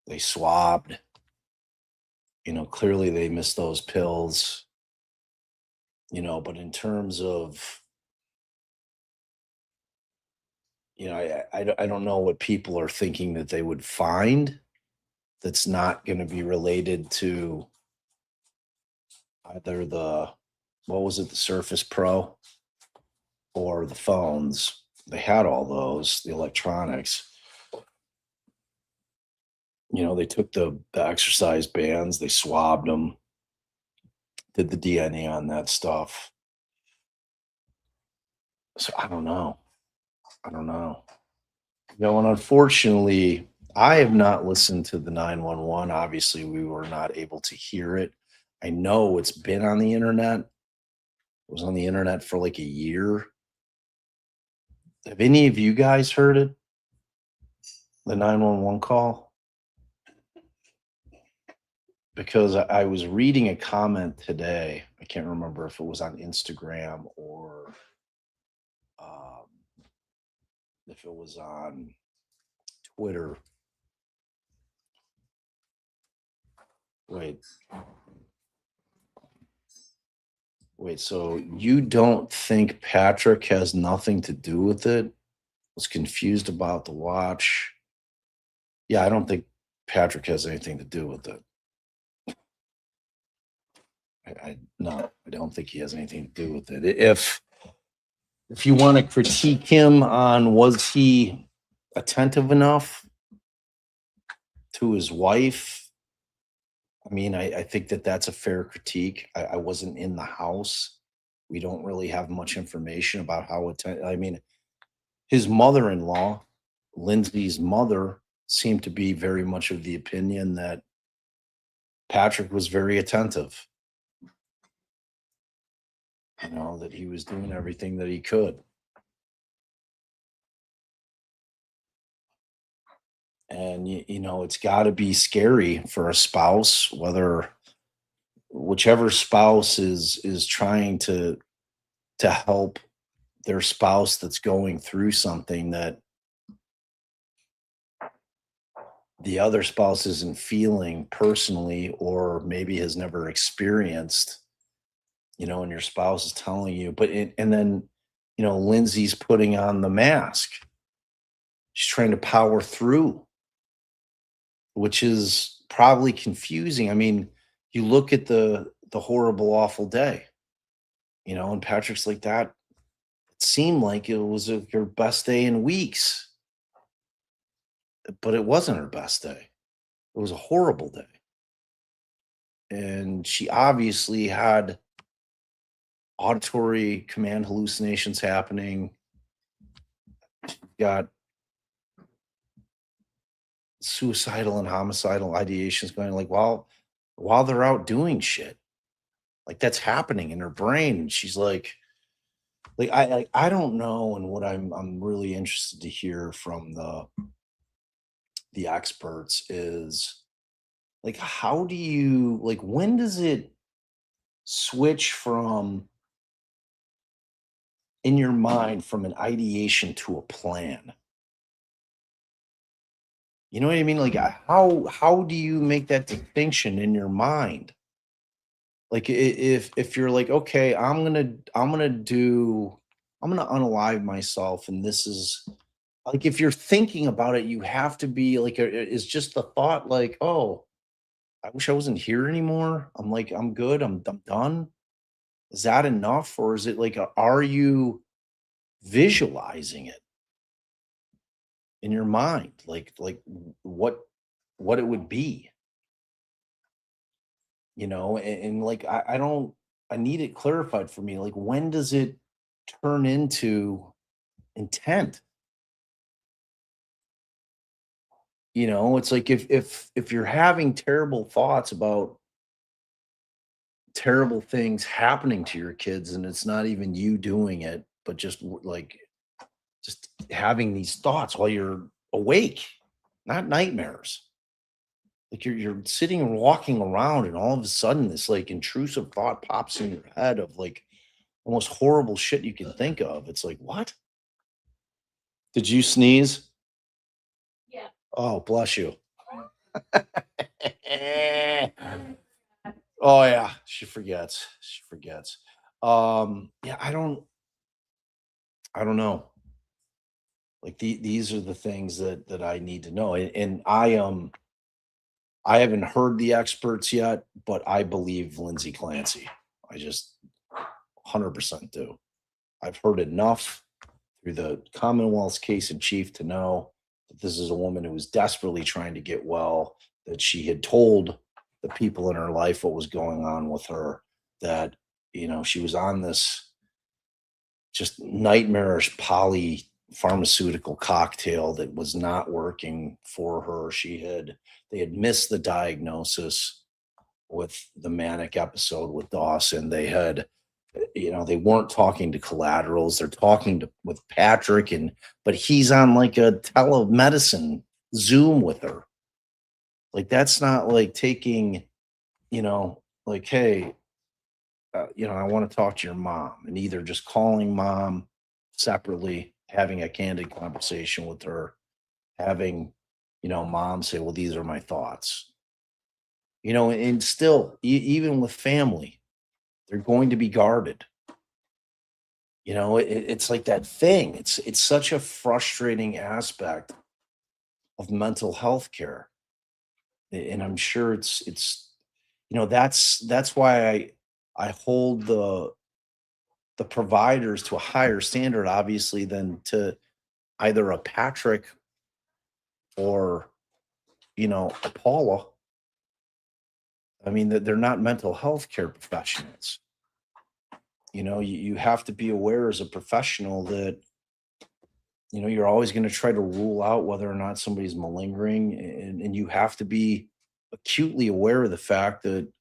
They swabbed. Clearly they missed those pills. But in terms of, I don't know what people are thinking that they would find that's not going to be related to either the Surface Pro or the phones. They had all those, the electronics. They took the exercise bands, they swabbed them, did the DNA on that stuff. So I don't know. And unfortunately, I have not listened to the 911. Obviously, we were not able to hear it. I know it's been on the internet. It was on the internet for like a year. Have any of you guys heard it? The 911 call? Because I was reading a comment today. I can't remember if it was on Instagram or if it was on Twitter. Wait, so you don't think Patrick has nothing to do with it? Was confused about the watch. Yeah, I don't think Patrick has anything to do with it. No, I don't think he has anything to do with it. If you want to critique him on was he attentive enough to his wife, I mean, I think that's a fair critique. I wasn't in the house. We don't really have much information about how attentive. I mean, his mother-in-law, Lindsay's mother, seemed to be very much of the opinion that Patrick was very attentive. That he was doing everything that he could. And, it's got to be scary for a spouse, whichever spouse is trying to help their spouse that's going through something that the other spouse isn't feeling personally or maybe has never experienced, and your spouse is telling you, and then Lindsay's putting on the mask. She's trying to power through, which is probably confusing. I mean, you look at the horrible, awful day, and Patrick's like that. It seemed like it was her best day in weeks, but it wasn't her best day. It was a horrible day. And she obviously had auditory command hallucinations happening. Got suicidal and homicidal ideations going, like, while they're out doing shit. Like, that's happening in her brain. And she's I don't know. And what I'm really interested to hear from the experts is, like, how do you, like, when does it switch from, in your mind, from an ideation to a plan? You know what I mean? Like, how do you make that distinction in your mind? Like, if you're like, okay, I'm gonna unalive myself, and this is, like, if you're thinking about it, you have to be like, is just the thought like, oh, I wish I wasn't here anymore. I'm good. I'm done. Is that enough, or is it like, are you visualizing it in your mind, what it would be, and like, I don't, I need it clarified for me. Like, when does it turn into intent? It's like, if you're having terrible thoughts about terrible things happening to your kids, and it's not even you doing it, but just having these thoughts while you're awake, not nightmares. Like, you're sitting and walking around, and all of a sudden this, like, intrusive thought pops in your head of, like, the most horrible shit you can think of. It's like, what? Did you sneeze? Yeah. Oh, bless you. Oh yeah, she forgets. She forgets. Yeah, I don't know. Like, these are the things that I need to know. And I haven't heard the experts yet, but I believe Lindsay Clancy. I just 100% do. I've heard enough through the Commonwealth's case in chief to know that this is a woman who was desperately trying to get well, that she had told the people in her life what was going on with her, that, she was on this just nightmarish polypharmaceutical cocktail that was not working for her. They had missed the diagnosis with the manic episode with Dawson. They had, they weren't talking to collaterals. They're talking with Patrick, but he's on like a telemedicine Zoom with her. Like, that's not like taking, like, hey, I want to talk to your mom, and either just calling mom separately, having a candid conversation with her, having, mom say, well, these are my thoughts, and still, even with family, they're going to be guarded. It's like that thing. It's such a frustrating aspect of mental health care. And I'm sure that's why I hold the providers to a higher standard, obviously, than to either a Patrick or, a Paula. I mean, that they're not mental health care professionals. You have to be aware as a professional that, you're always going to try to rule out whether or not somebody's malingering, and you have to be acutely aware of the fact that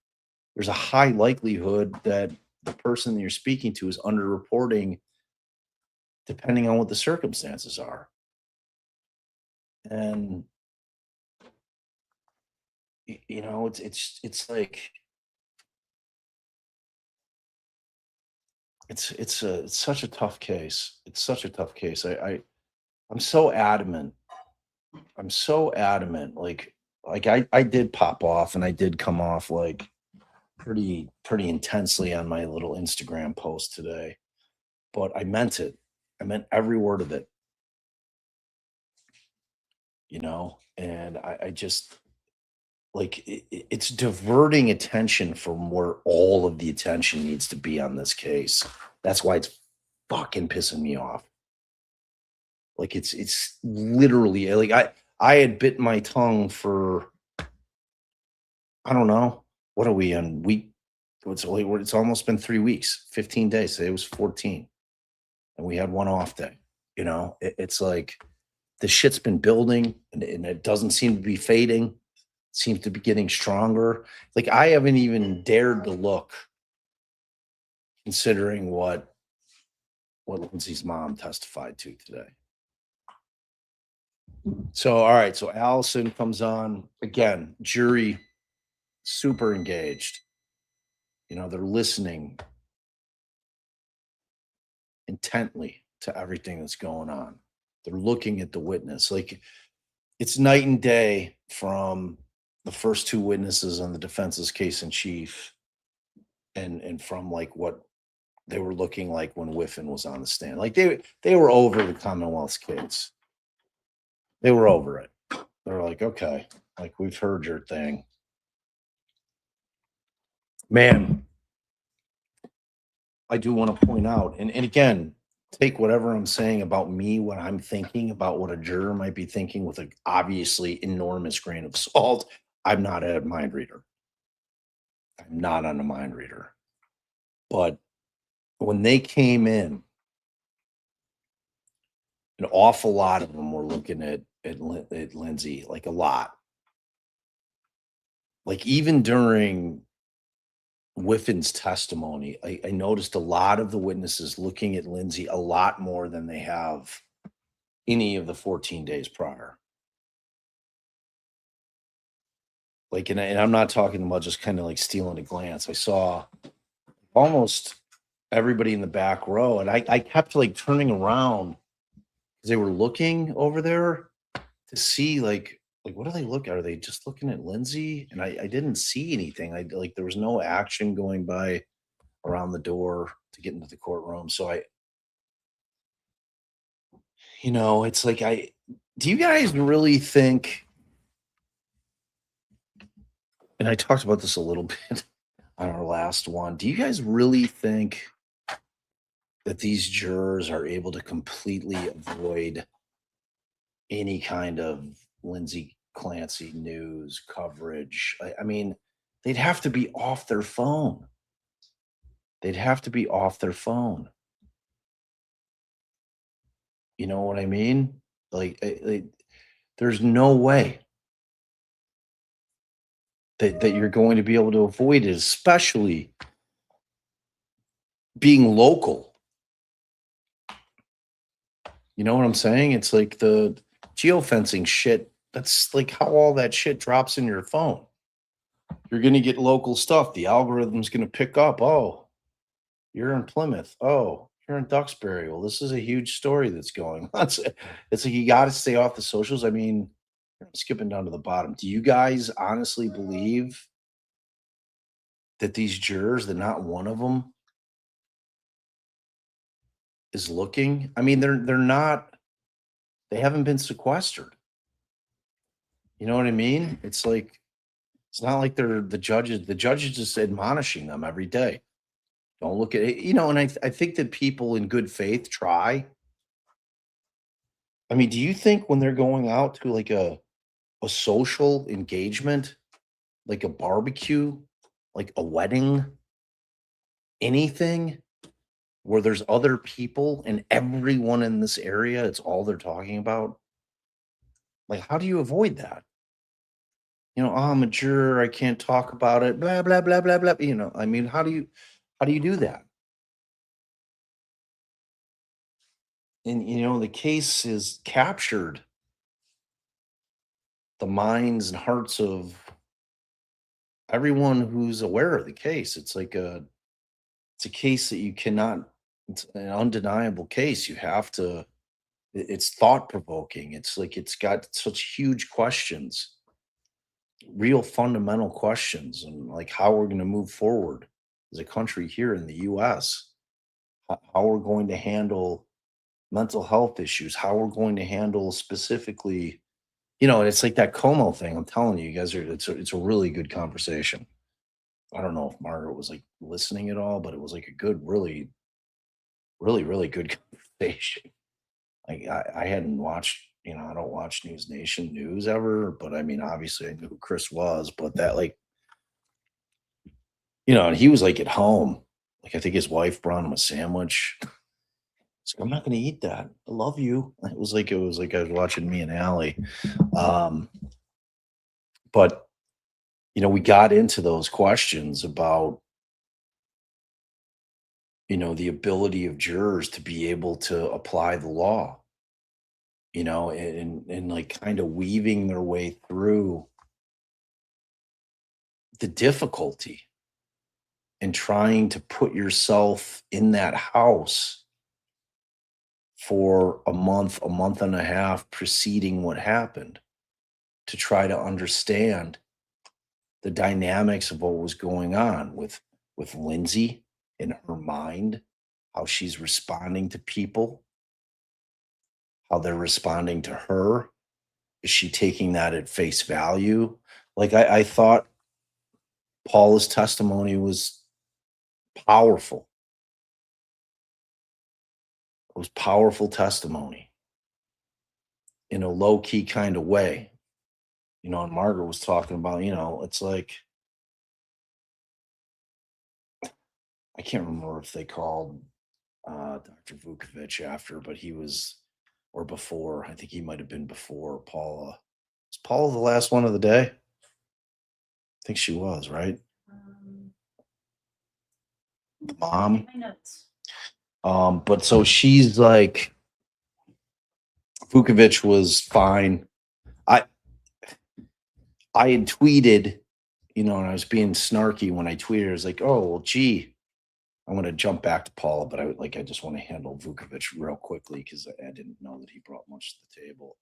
there's a high likelihood that the person that you're speaking to is underreporting, depending on what the circumstances are. And it's like, it's such a tough case. It's such a tough case. I'm so adamant. I'm so adamant. Like, I did pop off, and I did come off like pretty intensely on my little Instagram post today, but I meant it. I meant every word of it. And I just like it's diverting attention from where all of the attention needs to be on this case. That's why it's fucking pissing me off. Like it's literally like I had bit my tongue for I don't know. What are we on week? It's almost been 3 weeks, 15 days. Today was 14. And we had one off day. It's like the shit's been building and it doesn't seem to be fading. It seems to be getting stronger. Like I haven't even dared to look considering what Lindsay's mom testified to today. So, all right. So Allison comes on again, jury super engaged. They're listening intently to everything that's going on. They're looking at the witness. Like it's night and day from the first two witnesses on the defense's case in chief and from like what they were looking like when Whiffen was on the stand. Like they were over the Commonwealth's case. They were over it. They're like, okay, like we've heard your thing. Man, I do want to point out, and again, take whatever I'm saying about me, what I'm thinking about what a juror might be thinking with an obviously enormous grain of salt. I'm not a mind reader. I'm not on a mind reader. But when they came in, an awful lot of them were looking at Lindsay, like a lot. Like even during Whiffen's testimony, I noticed a lot of the witnesses looking at Lindsay a lot more than they have any of the 14 days prior. Like, and I'm not talking about just kind of like stealing a glance. I saw almost everybody in the back row, and I kept like turning around because they were looking over there to see like what do they look at? Are they just looking at Lindsay? And I didn't see anything. There was no action going by around the door to get into the courtroom. So it's like do you guys really think, and I talked about this a little bit on our last one, do you guys really think that these jurors are able to completely avoid any kind of Lindsay Clancy news coverage? I mean, they'd have to be off their phone. They'd have to be off their phone. You know what I mean? There's no way that you're going to be able to avoid it, especially being local. You know what I'm saying? It's like the geofencing shit. That's like how all that shit drops in your phone. You're going to get local stuff. The algorithm's going to pick up. Oh, you're in Plymouth. Oh, you're in Duxbury. Well, this is a huge story that's going on. It's like you got to stay off the socials. I mean, skipping down to the bottom. Do you guys honestly believe that these jurors, that not one of them is looking? I mean, they're not. They haven't been sequestered. You know what I mean? It's like it's not like they're the judges. The judges just admonishing them every day. Don't look at it, and I think that people in good faith try. I mean, do you think when they're going out to like a social engagement, like a barbecue, like a wedding, anything where there's other people and everyone in this area, it's all they're talking about? Like, how do you avoid that? Oh, I'm a juror, I can't talk about it, blah, blah, blah, blah, blah. I mean, how do you do that? And the case is captured the minds and hearts of everyone who's aware of the case. It's a case that you cannot, it's an undeniable case. You have to, it's thought provoking. It's like, it's got such huge questions, real fundamental questions, and like how we're going to move forward as a country here in the US, how we're going to handle mental health issues, how we're going to handle specifically, and it's like that Como thing. I'm telling you, you guys it's a really good conversation. I don't know if Margaret was like listening at all, but it was like a good, really, really, really good conversation. Like I hadn't watched, I don't watch News Nation news ever, but I mean, obviously I knew who Chris was, but that like, and he was like at home. Like I think his wife brought him a sandwich. It's like, I'm not gonna eat that. I love you. It was like I was watching me and Allie. Um, but we got into those questions about, the ability of jurors to be able to apply the law, and like kind of weaving their way through the difficulty and trying to put yourself in that house for a month and a half preceding what happened to try to understand the dynamics of what was going on with Lindsay in her mind, how she's responding to people, how they're responding to her. Is she taking that at face value? Like I thought Paula's testimony was powerful. It was powerful testimony in a low key kind of way. And Margaret was talking about, it's like I can't remember if they called Dr. Vukovic after, but he was, or before. I think he might have been before Paula. Was Paula the last one of the day? I think she was, right? Um, The mom. my notes. But so she's like, Vukovic was fine. I I had tweeted, and I was being snarky when I tweeted. I was like, oh well, gee, I'm gonna jump back to Paula, but I just want to handle Vukovic real quickly because I didn't know that he brought much to the table.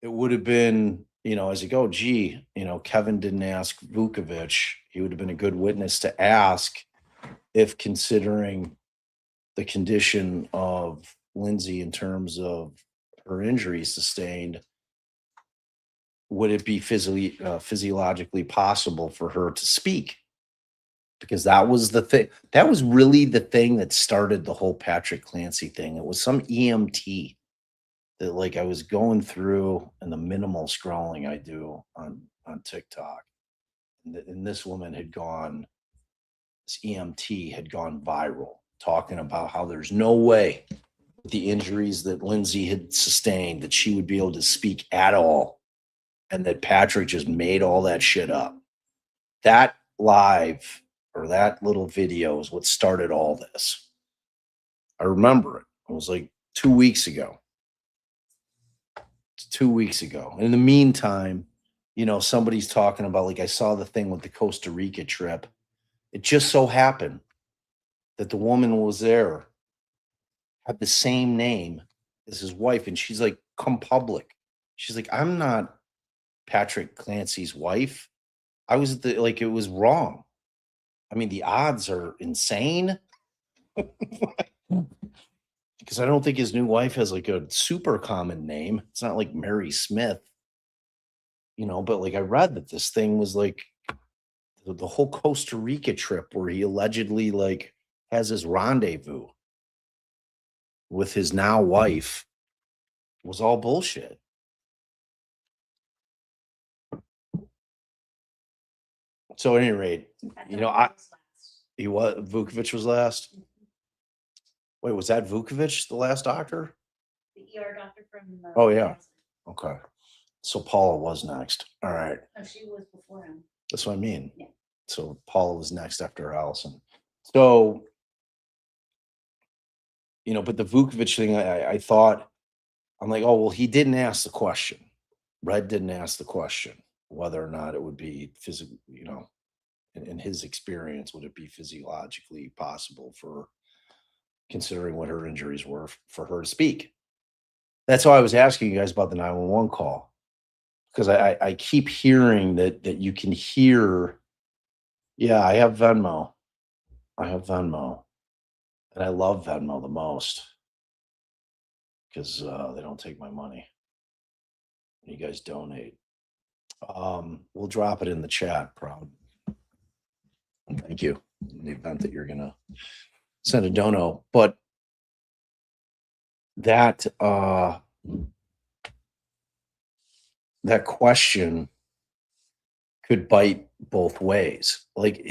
It would have been, as you go, gee, Kevin didn't ask Vukovic. He would have been a good witness to ask if considering the condition of Lindsay in terms of her injuries sustained, would it be physiologically possible for her to speak? Because that was the thing. That was really the thing that started the whole Patrick Clancy thing. It was some EMT that like I was going through and the minimal scrolling I do on TikTok. And this woman had gone, this EMT had gone viral talking about how there's no way with the injuries that Lindsay had sustained that she would be able to speak at all. And that Patrick just made all that shit up. That live or that little video is what started all this. I remember it. It was like 2 weeks ago. It's 2 weeks ago. In the meantime, somebody's talking about, like, I saw the thing with the Costa Rica trip. It just so happened that the woman was there, had the same name as his wife, and she's like, come public. She's like, I'm not Patrick Clancy's wife. I was it was wrong. I mean, the odds are insane because I don't think his new wife has like a super common name. It's not like Mary Smith, but like I read that this thing was like the whole Costa Rica trip where he allegedly like has his rendezvous with his now wife was all bullshit. So at any rate, he was Vukovic was last. Wait, was that Vukovic the last doctor? The ER doctor from. Oh, yeah. Okay. So Paula was next. All right. No, she was before him. That's what I mean. Yeah. So Paula was next after Allison. So, but the Vukovic thing, I thought, I'm like, oh, well, he didn't ask the question. Red didn't ask the question whether or not it would be physical, in his experience, would it be physiologically possible for considering what her injuries were for her to speak? That's why I was asking you guys about the 911 call. Because I keep hearing that you can hear, yeah, I have Venmo. I have Venmo. And I love Venmo the most. because they don't take my money. You guys donate. We'll drop it in the chat, proud. Thank you. In the event that you're gonna send a dono. But that that question could bite both ways. Like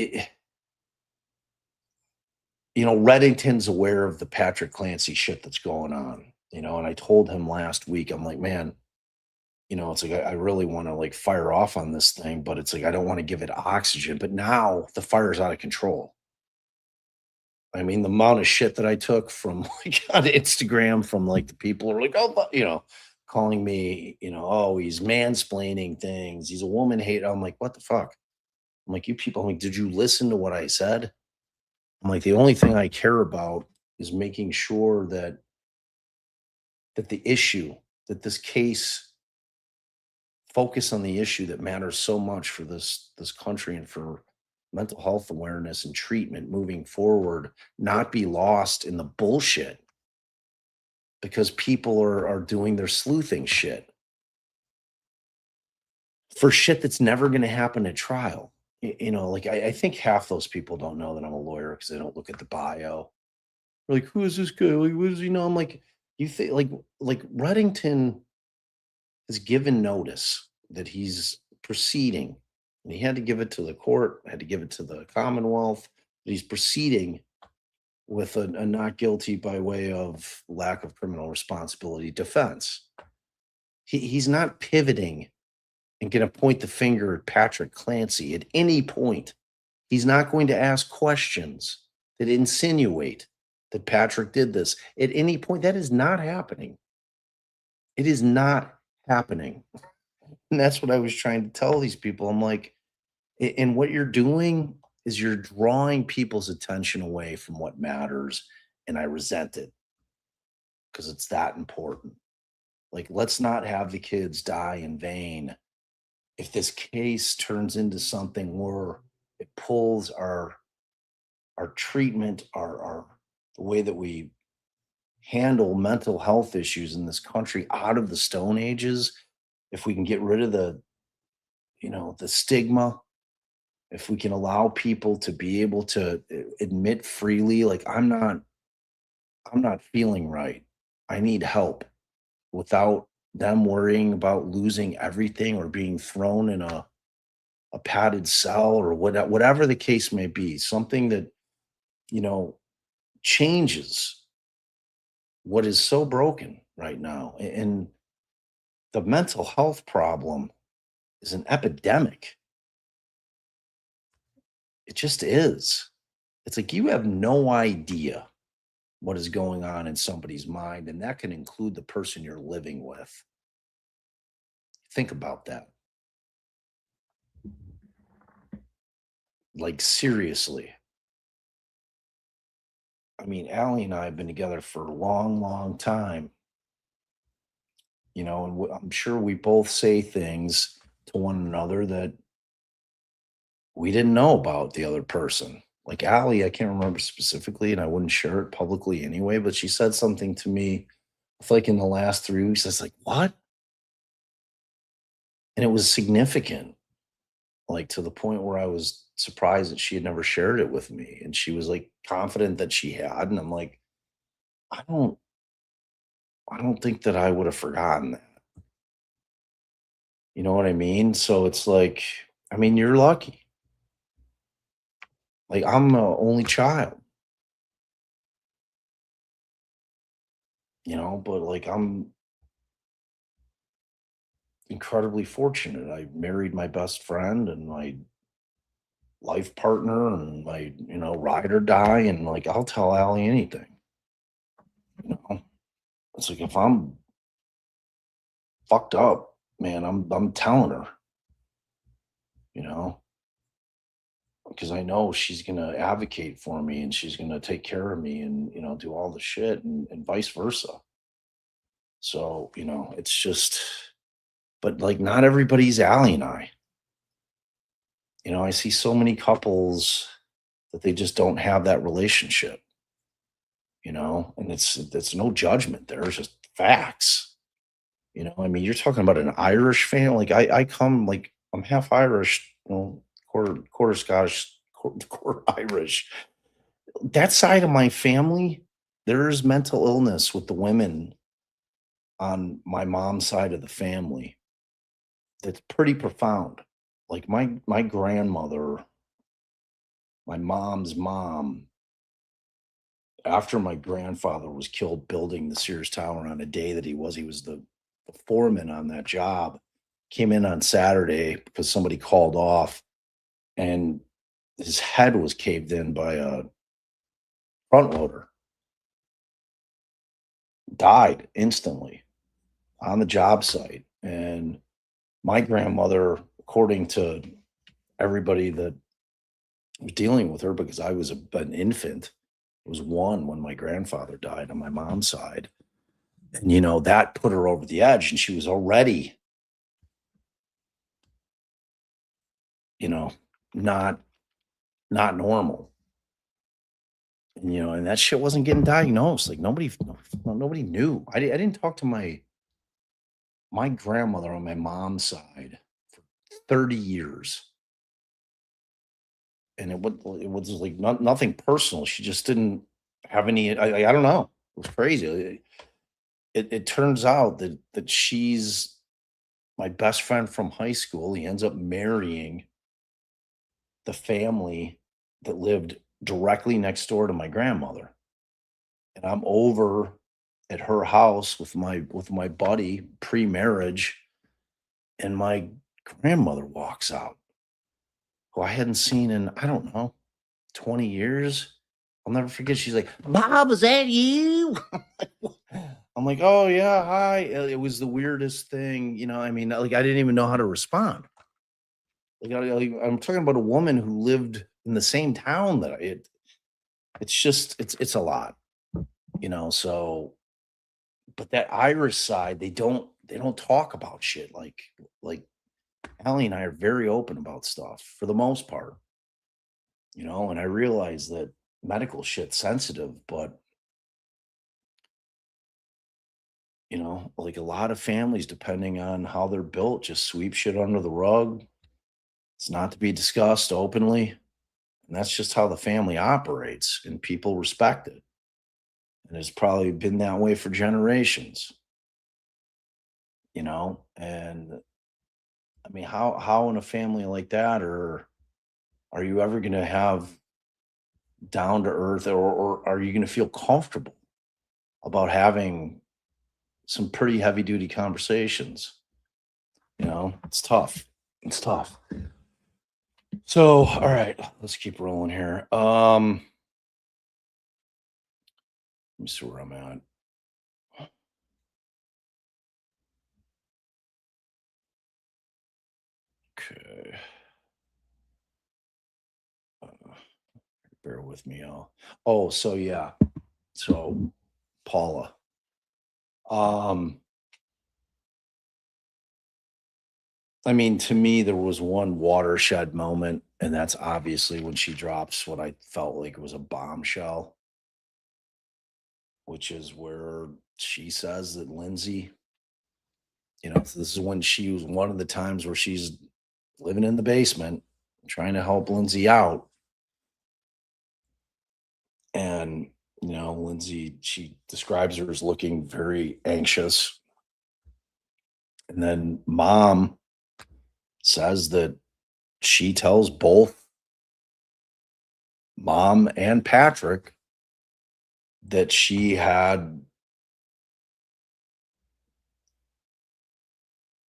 Reddington's aware of the Patrick Clancy shit that's going on, and I told him last week, I'm like, man, it's like I really want to like fire off on this thing, but it's like I don't want to give it oxygen. But now the fire's out of control. I mean, the amount of shit that I took from like on Instagram from like the people are like, oh, calling me, oh, he's mansplaining things. He's a woman hater. I'm like, what the fuck? I'm like, you people, I'm like, did you listen to what I said? I'm like, the only thing I care about is making sure that the issue, that this case focus on the issue that matters so much for this country and for mental health awareness and treatment moving forward, not be lost in the bullshit because people are doing their sleuthing shit for shit that's never going to happen at trial. Like I think half those people don't know that I'm a lawyer because they don't look at the bio. They're like, who is this guy? Like, what does he know? I'm like, you think like Reddington has given notice that he's proceeding, and he had to give it to the court, had to give it to the Commonwealth, but he's proceeding with a not guilty by way of lack of criminal responsibility defense. He's not pivoting and going to point the finger at Patrick Clancy at any point. He's not going to ask questions that insinuate that Patrick did this at any point. That is not happening. It is not happening. And that's what I was trying to tell these people. I'm like, and what you're doing is you're drawing people's attention away from what matters. And I resent it because it's that important. Like, let's not have the kids die in vain. If this case turns into something where it pulls our treatment, our the way that we handle mental health issues in this country out of the Stone Ages, if we can get rid of the stigma, if we can allow people to be able to admit freely, like I'm not feeling right, I need help, without them worrying about losing everything or being thrown in a padded cell or whatever the case may be, something that changes what is so broken right now. And the mental health problem is an epidemic. It just is. It's like you have no idea what is going on in somebody's mind, and that can include the person you're living with. Think about that. Like, seriously. I mean, Allie and I have been together for a long, long time. And I'm sure we both say things to one another that we didn't know about the other person. Like Allie, I can't remember specifically, and I wouldn't share it publicly anyway, but she said something to me, I feel like in the last 3 weeks. I was like, what? And it was significant, like to the point where I was surprised that she had never shared it with me. And she was like confident that she had. And I'm like, I don't think that I would have forgotten that. You know what I mean? So it's like, I mean, you're lucky. Like, I'm the only child, but like I'm incredibly fortunate. I married my best friend and my life partner and my, ride or die. And like, I'll tell Allie anything. It's like, if I'm fucked up, man, I'm telling her, you know, because I know she's gonna advocate for me and she's gonna take care of me and do all the shit and vice versa. So, it's just, but like not everybody's Allie and I. I see so many couples that they just don't have that relationship, and it's no judgment there. It's just facts. You know, I mean, you're talking about an Irish family. Like I come like I'm half Irish, quarter Scottish, quarter Irish. That side of my family, there's mental illness with the women on my mom's side of the family that's pretty profound. Like my grandmother, my mom's mom, after my grandfather was killed building the Sears Tower on a day that he was the foreman on that job, came in on Saturday because somebody called off and his head was caved in by a front loader. Died instantly on the job site. And my grandmother, according to everybody that was dealing with her, because I was an infant, was one when my grandfather died on my mom's side. And, you know, that put her over the edge. And she was already, you know, not normal. And, you know, and that shit wasn't getting diagnosed. Like nobody knew. I didn't talk to my grandmother on my mom's side for 30 years. And it was like nothing personal. She just didn't have any. I don't know. It was crazy. It turns out that she's my best friend from high school. He ends up marrying the family that lived directly next door to my grandmother, and I'm over at her house with my buddy pre-marriage, and my grandmother walks out, who I hadn't seen in I don't know 20 years. I'll never forget. She's like, "Bob, is that you?" I'm like, "Oh yeah, hi." It was the weirdest thing, you know. I mean, like I didn't even know how to respond. Like I'm talking about a woman who lived in the same town that it's just it's a lot, you know. So, but that Irish side, they don't talk about shit like Allie and I are very open about stuff for the most part, you know. And I realize that medical shit's sensitive, but you know, like a lot of families, depending on how they're built, just sweep shit under the rug. It's not to be discussed openly. And that's just how the family operates, and people respect it. And it's probably been that way for generations, you know? And I mean, how in a family like that, or are you ever gonna have down to earth, or are you gonna feel comfortable about having some pretty heavy duty conversations? You know, it's tough. It's tough. So, all right, let's keep rolling here. Let me see where I'm at. Okay. Uh, bear with me, y'all. Oh, so yeah. So Paula. Um, I mean, to me, there was one watershed moment, and that's obviously when she drops what I felt like was a bombshell, which is where she says that Lindsay, you know, so this is when she was one of the times where she's living in the basement, trying to help Lindsay out. And, you know, Lindsay, she describes her as looking very anxious. And then mom says that she tells both mom and Patrick that she had,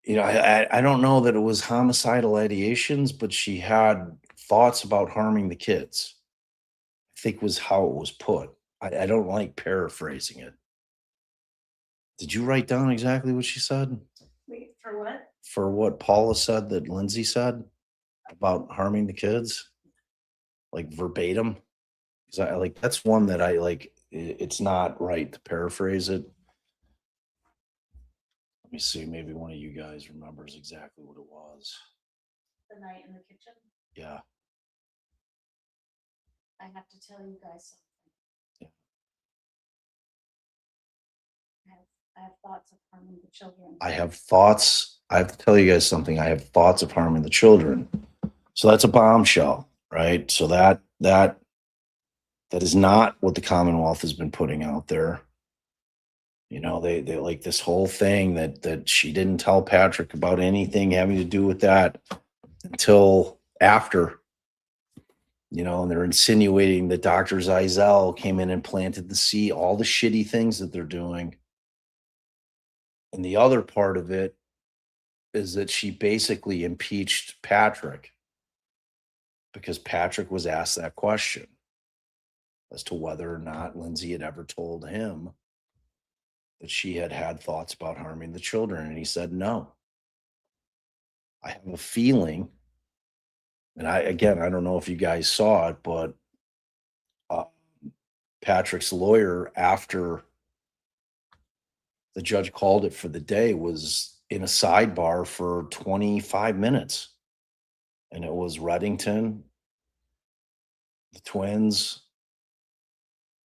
you know, I don't know that it was homicidal ideations, but she had thoughts about harming the kids, I think was how it was put. I don't like paraphrasing it. Did you write down exactly what she said? Wait, for what? For what Paula said that Lindsay said about harming the kids? Like verbatim? Because I like that's one that I like. It's not right to paraphrase it. Let me see. Maybe one of you guys remembers exactly what it was. The night in the kitchen? Yeah. I have to tell you guys something. Yeah. I have thoughts of harming the children. I have thoughts. I have to tell you guys something. I have thoughts of harming the children. So that's a bombshell, right? So that is not what the Commonwealth has been putting out there. You know, they like this whole thing that she didn't tell Patrick about anything having to do with that until after. You know, and they're insinuating that Dr. Zeisel came in and planted the seed, all the shitty things that they're doing. And the other part of it is that she basically impeached Patrick because Patrick was asked that question as to whether or not Lindsay had ever told him that she had had thoughts about harming the children. And he said, no. I have a feeling, and I don't know if you guys saw it, but Patrick's lawyer, after the judge called it for the day, was in a sidebar for 25 minutes. And it was Reddington, the twins,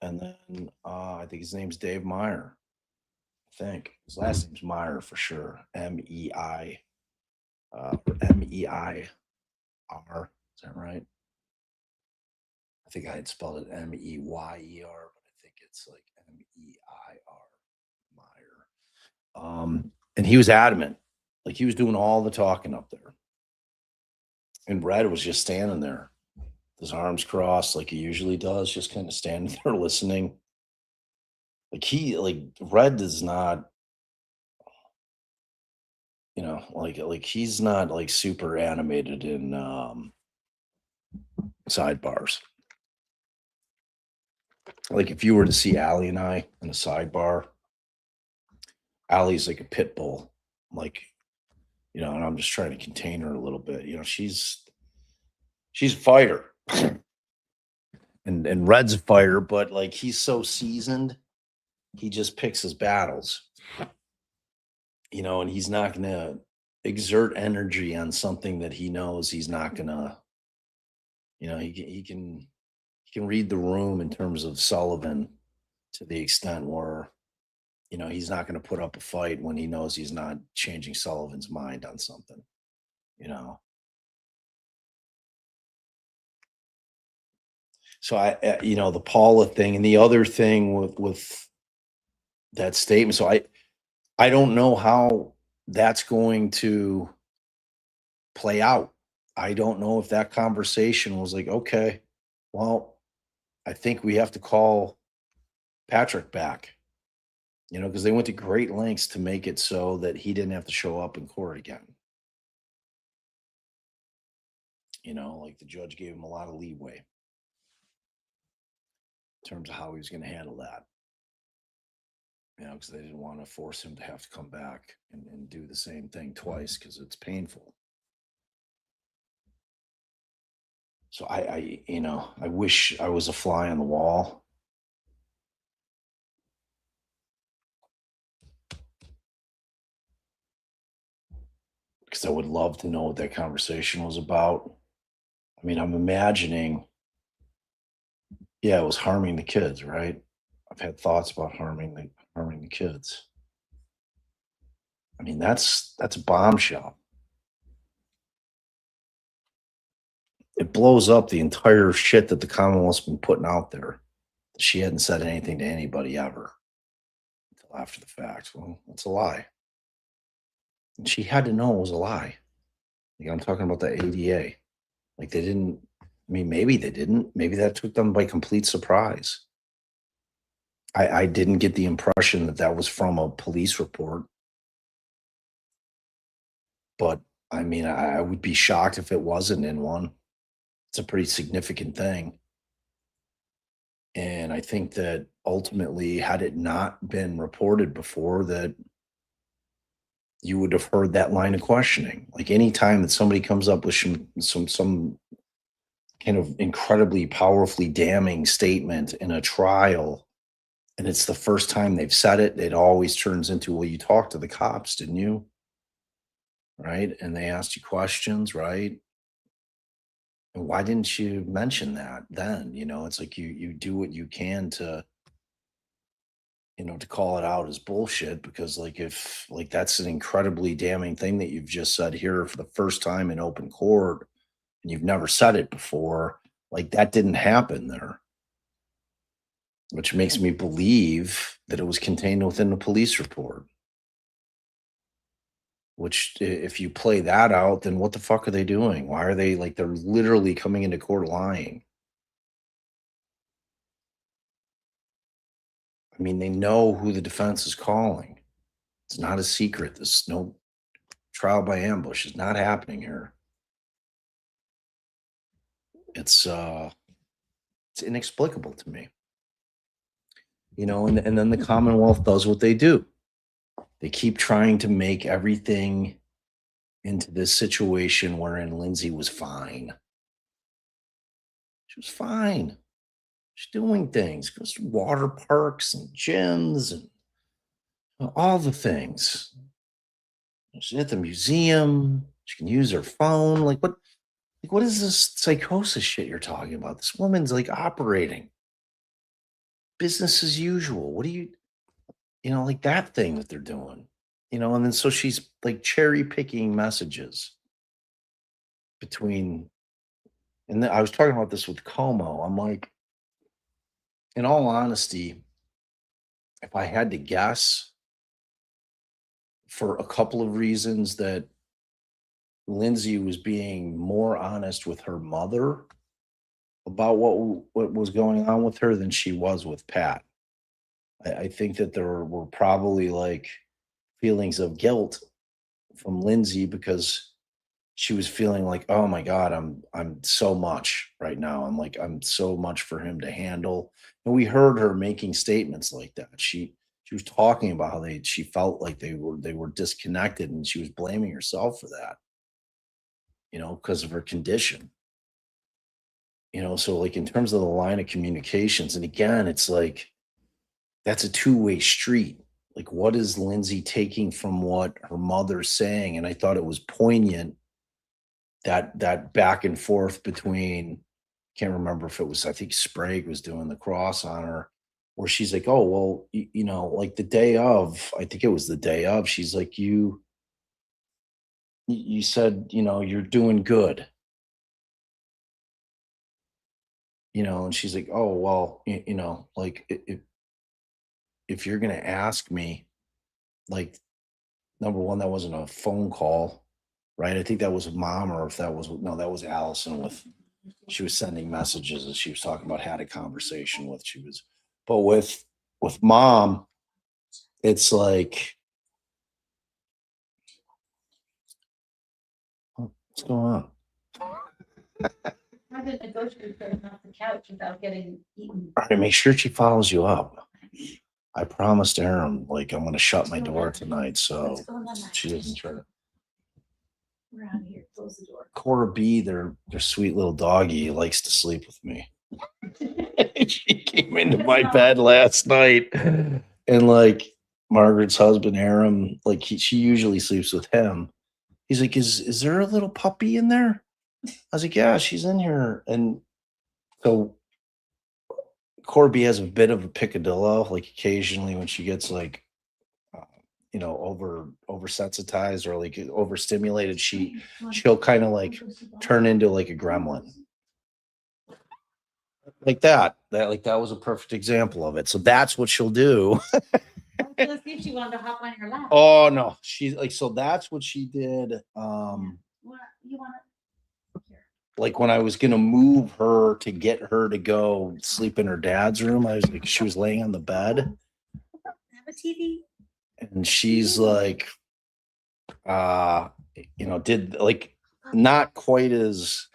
and then I think his name's Dave Meyer. I think his last name's Meyer for sure. M-E-I. M-E-I-R. Is that right? I think I had spelled it M-E-Y-E-R, but I think it's like M-E-I-R. Meyer. And he was adamant. Like, he was doing all the talking up there. And Red was just standing there, his arms crossed like he usually does, just kind of standing there listening. Like Red does not, you know, like he's not like super animated in sidebars. Like, if you were to see Allie and I in a sidebar, Allie's like a pit bull, like, you know, and I'm just trying to contain her a little bit. You know, she's a fighter. And Red's a fighter, but like, he's so seasoned, he just picks his battles. You know, and he's not gonna exert energy on something that he knows he's not gonna, you know, he can read the room in terms of Sullivan to the extent where, you know, he's not going to put up a fight when he knows he's not changing Sullivan's mind on something, you know. So you know, the Paula thing and the other thing with that statement. So I don't know how that's going to play out. I don't know if that conversation was like, okay, well, I think we have to call Patrick back, you know, because they went to great lengths to make it so that he didn't have to show up in court again. You know, like, the judge gave him a lot of leeway in terms of how he was going to handle that. You know, because they didn't want to force him to have to come back and do the same thing twice because it's painful. So you know, I wish I was a fly on the wall. Because I would love to know what that conversation was about. I mean, I'm imagining, yeah, it was harming the kids, right? I've had thoughts about harming the kids. I mean, that's a bombshell. It blows up the entire shit that the Commonwealth's been putting out there. She hadn't said anything to anybody ever until after the fact. Well, that's a lie. And she had to know it was a lie. Like, I'm talking about the ADA. Like, they didn't, I mean, maybe they didn't. Maybe that took them by complete surprise. I didn't get the impression that that was from a police report. But I mean, I would be shocked if it wasn't in one. It's a pretty significant thing. And I think that ultimately, had it not been reported before, that you would have heard that line of questioning. Like, any time that somebody comes up with some kind of incredibly powerfully damning statement in a trial, and it's the first time they've said it, it always turns into, well, you talked to the cops, didn't you? Right? And they asked you questions, right? And why didn't you mention that then? You know, it's like, you do what you can to to call it out as bullshit, because like if like that's an incredibly damning thing that you've just said here for the first time in open court and you've never said it before, like that didn't happen there, which makes me believe that it was contained within the police report. Which if you play that out, then what the fuck are they doing? Why are they like they're literally coming into court lying? I mean, they know who the defense is calling. It's not a secret. There's no trial by ambush. It's not happening here. It's inexplicable to me. And then the Commonwealth does what they do. They keep trying to make everything into this situation wherein Lindsay was fine. She was fine. She's doing things, goes to water parks and gyms and all the things. She's at the museum. She can use her phone. Like what is this psychosis shit you're talking about? This woman's like operating business as usual. What do you like that thing that they're doing, and then so she's like cherry picking messages between, and then I was talking about this with Como. I'm like, in all honesty, if I had to guess, for a couple of reasons, that Lindsay was being more honest with her mother about what was going on with her than she was with Pat. I think that there were probably like feelings of guilt from Lindsay because she was feeling like, oh my God, I'm so much right now. I'm so much for him to handle. And we heard her making statements like that. She was talking about how she felt like they were disconnected, and she was blaming herself for that, because of her condition. So like in terms of the line of communications, and again, it's like that's a two-way street. Like, what is Lindsay taking from what her mother's saying? And I thought it was poignant that back and forth between, can't remember if it was, I think Sprague was doing the cross on her, where she's like, oh, well, like the day of, I think it was the day of, she's like, you said, you're doing good. And she's like, oh, well, like if you're going to ask me, like, number one, that wasn't a phone call, right? I think that was mom, or if that was, no, that was Allison she was sending messages as she was talking about, had a conversation but with mom, it's like, what's going on? How to negotiate getting off the couch without getting eaten? All right, make sure she follows you up. I promised Aaron, like, I'm going to shut my door tonight, so she doesn't try to. We're out of here. Close the door. Cora B, their sweet little doggy, likes to sleep with me. She came into my bed last night, and like Margaret's husband, Aaron, like she usually sleeps with him. He's like, is there a little puppy in there? I was like, yeah, she's in here. And so Corby has a bit of a picadillo, like occasionally when she gets like, oversensitized or like overstimulated, she'll kind of like turn into like a gremlin. Like that was a perfect example of it. So that's what she'll do. Let's see if she wanted to hop on your lap. Oh no, she's like, so that's what she did. You want Like when I was gonna move her to get her to go sleep in her dad's room, I was like, she was laying on the bed. Have a TV. And she's like, did like not quite as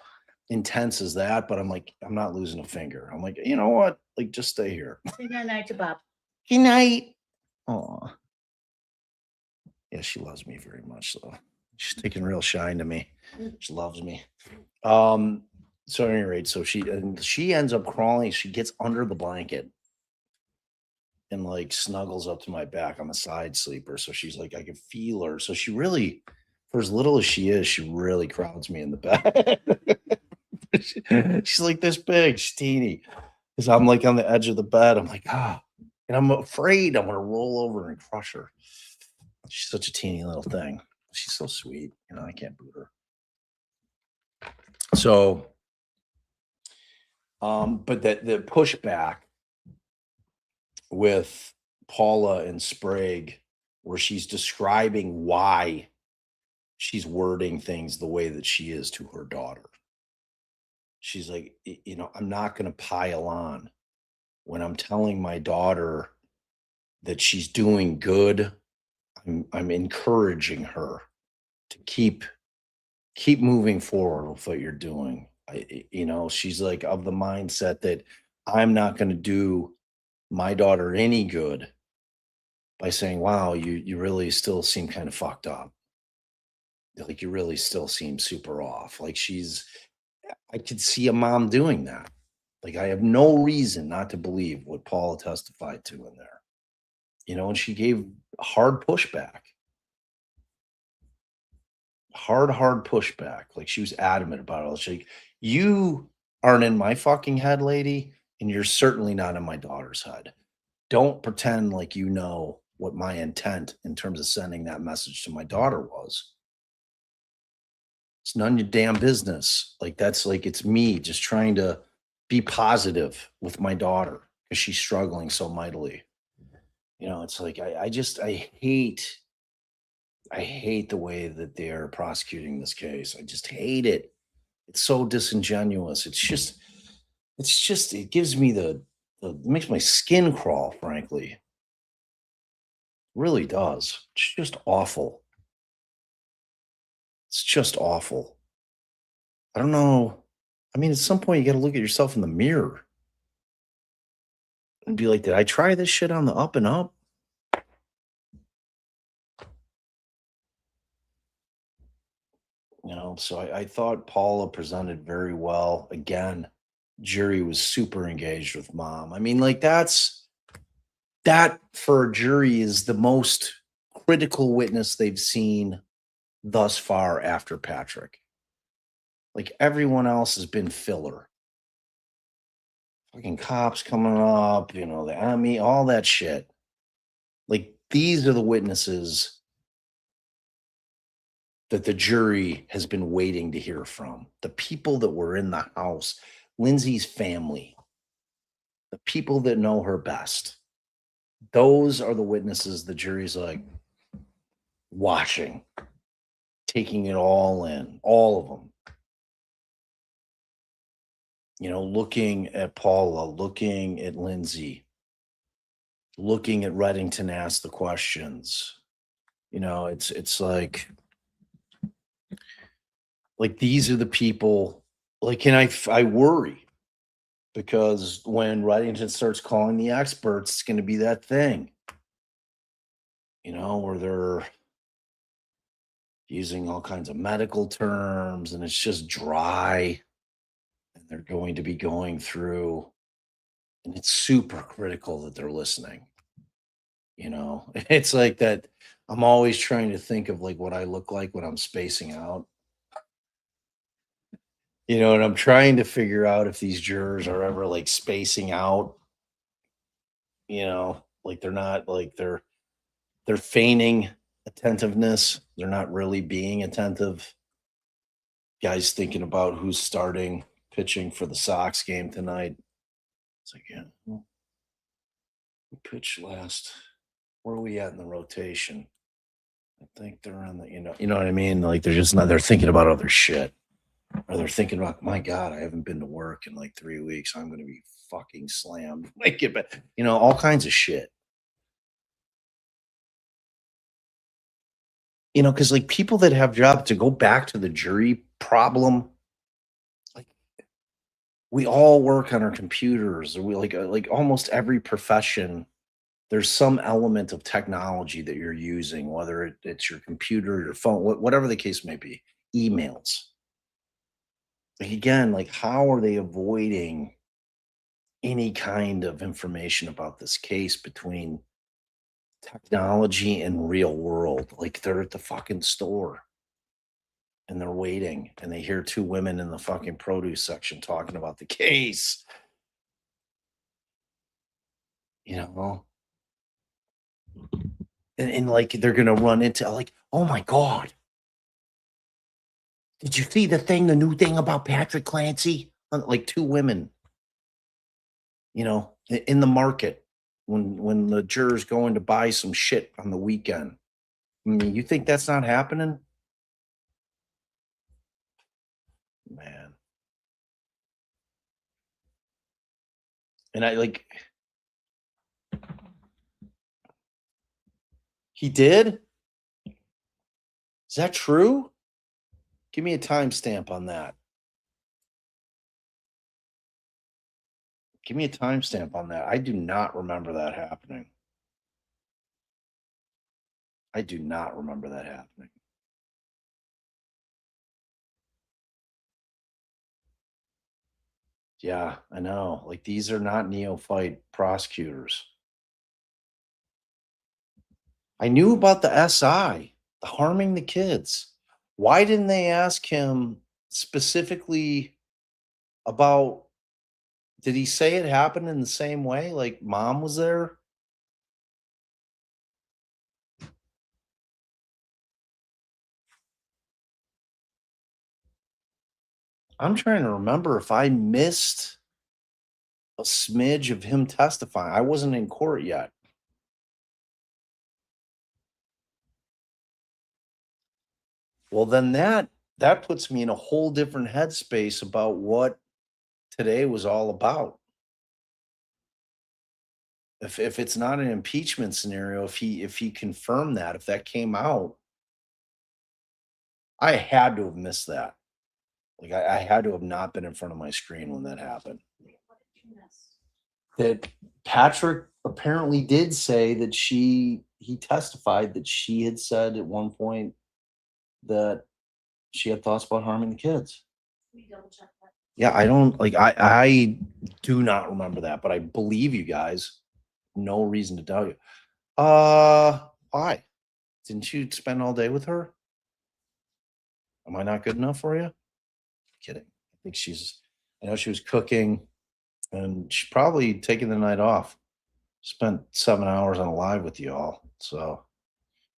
intense as that, but I'm like, I'm not losing a finger. I'm like, you know what? Like, just stay here. Say good night to Bob. Good night. Oh, yeah, she loves me very much. So she's taking real shine to me. She loves me. So at any rate, so she ends up crawling. She gets under the blanket and like snuggles up to my back. I'm a side sleeper, so she's like, I can feel her. So she really, for as little as she is, she really crowds me in the bed. She's like this big, she's teeny. Because I'm like on the edge of the bed. I'm like, And I'm afraid I'm going to roll over and crush her. She's such a teeny little thing. She's so sweet. I can't boot her. So, but the pushback with Paula and Sprague, where she's describing why she's wording things the way that she is to her daughter. She's like, I'm not going to pile on when I'm telling my daughter that she's doing good. I'm encouraging her to keep moving forward with what you're doing. She's like of the mindset that I'm not going to do my daughter any good by saying, wow, you really still seem kind of fucked up. Like you really still seem super off. Like I could see a mom doing that. Like I have no reason not to believe what Paula testified to in there. And she gave hard pushback. Hard pushback. Like she was adamant about it. She's like, you aren't in my fucking head, lady, and you're certainly not in my daughter's head. Don't pretend like you know what my intent in terms of sending that message to my daughter was. It's none of your damn business. Like that's like it's me just trying to be positive with my daughter because she's struggling so mightily. It's like I hate the way that they're prosecuting this case. I just hate it. It's so disingenuous. It gives me it makes my skin crawl, frankly. It really does. It's just awful. It's just awful. I don't know. I mean, at some point you got to look at yourself in the mirror and be like, did I try this shit on the up and up? So I thought Paula presented very well. Again, jury was super engaged with mom. I mean, like that for a jury is the most critical witness they've seen thus far after Patrick. Like everyone else has been filler. Fucking cops coming up, the army, all that shit. Like these are the witnesses that the jury has been waiting to hear from. The people that were in the house, Lindsay's family, the people that know her best. Those are the witnesses the jury's like watching, taking it all in, all of them. Looking at Paula, looking at Lindsay, looking at Reddington ask the questions. It's like these are the people, and I worry because when Reddington starts calling the experts, it's going to be that thing, where they're using all kinds of medical terms and it's just dry and they're going to be going through, and it's super critical that they're listening. It's like that. I'm always trying to think of like what I look like when I'm spacing out. And I'm trying to figure out if these jurors are ever like spacing out, like they're not like they're feigning attentiveness. They're not really being attentive. Guys thinking about who's starting pitching for the Sox game tonight. It's like, yeah, well, who pitched last? Where are we at in the rotation? I think they're on the, you know what I mean? Like they're just not, they're thinking about other shit. Or they're thinking about, my God, I haven't been to work in like 3 weeks. I'm going to be fucking slammed when I get back. All kinds of shit. Because like people that have jobs, to go back to the jury problem, like we all work on our computers. Or we like almost every profession, there's some element of technology that you're using, whether it's your computer, your phone, whatever the case may be, emails. Like again, like how are they avoiding any kind of information about this case between technology and real world? Like they're at the fucking store and they're waiting and they hear two women in the fucking produce section talking about the case. And like they're gonna run into like, oh my God. Did you see the new thing about Patrick Clancy? Like two women, in the market when the jurors going to buy some shit on the weekend. I mean, you think that's not happening? Man. And I like he did? Is that true? Give me a timestamp on that. Give me a timestamp on that. I do not remember that happening. I do not remember that happening. Yeah, I know. Like these are not neophyte prosecutors. I knew about the SI, the harming the kids. Why didn't they ask him specifically about did he say it happened in the same way? Like mom was there? I'm trying to remember if I missed a smidge of him testifying. I wasn't in court yet. Well, then that puts me in a whole different headspace about what today was all about. If it's not an impeachment scenario, if he confirmed that, if that came out, I had to have missed that. Like I had to have not been in front of my screen when that happened. What did you miss? That Patrick apparently did say that he testified that she had said at one point that she had thoughts about harming the kids. We double check that. Yeah, I don't like I do not remember that, but I believe you guys. No reason to doubt you. Why? Didn't you spend all day with her? Am I not good enough for you? Kidding. I know she was cooking and she's probably taking the night off. Spent 7 hours on a live with you all. So I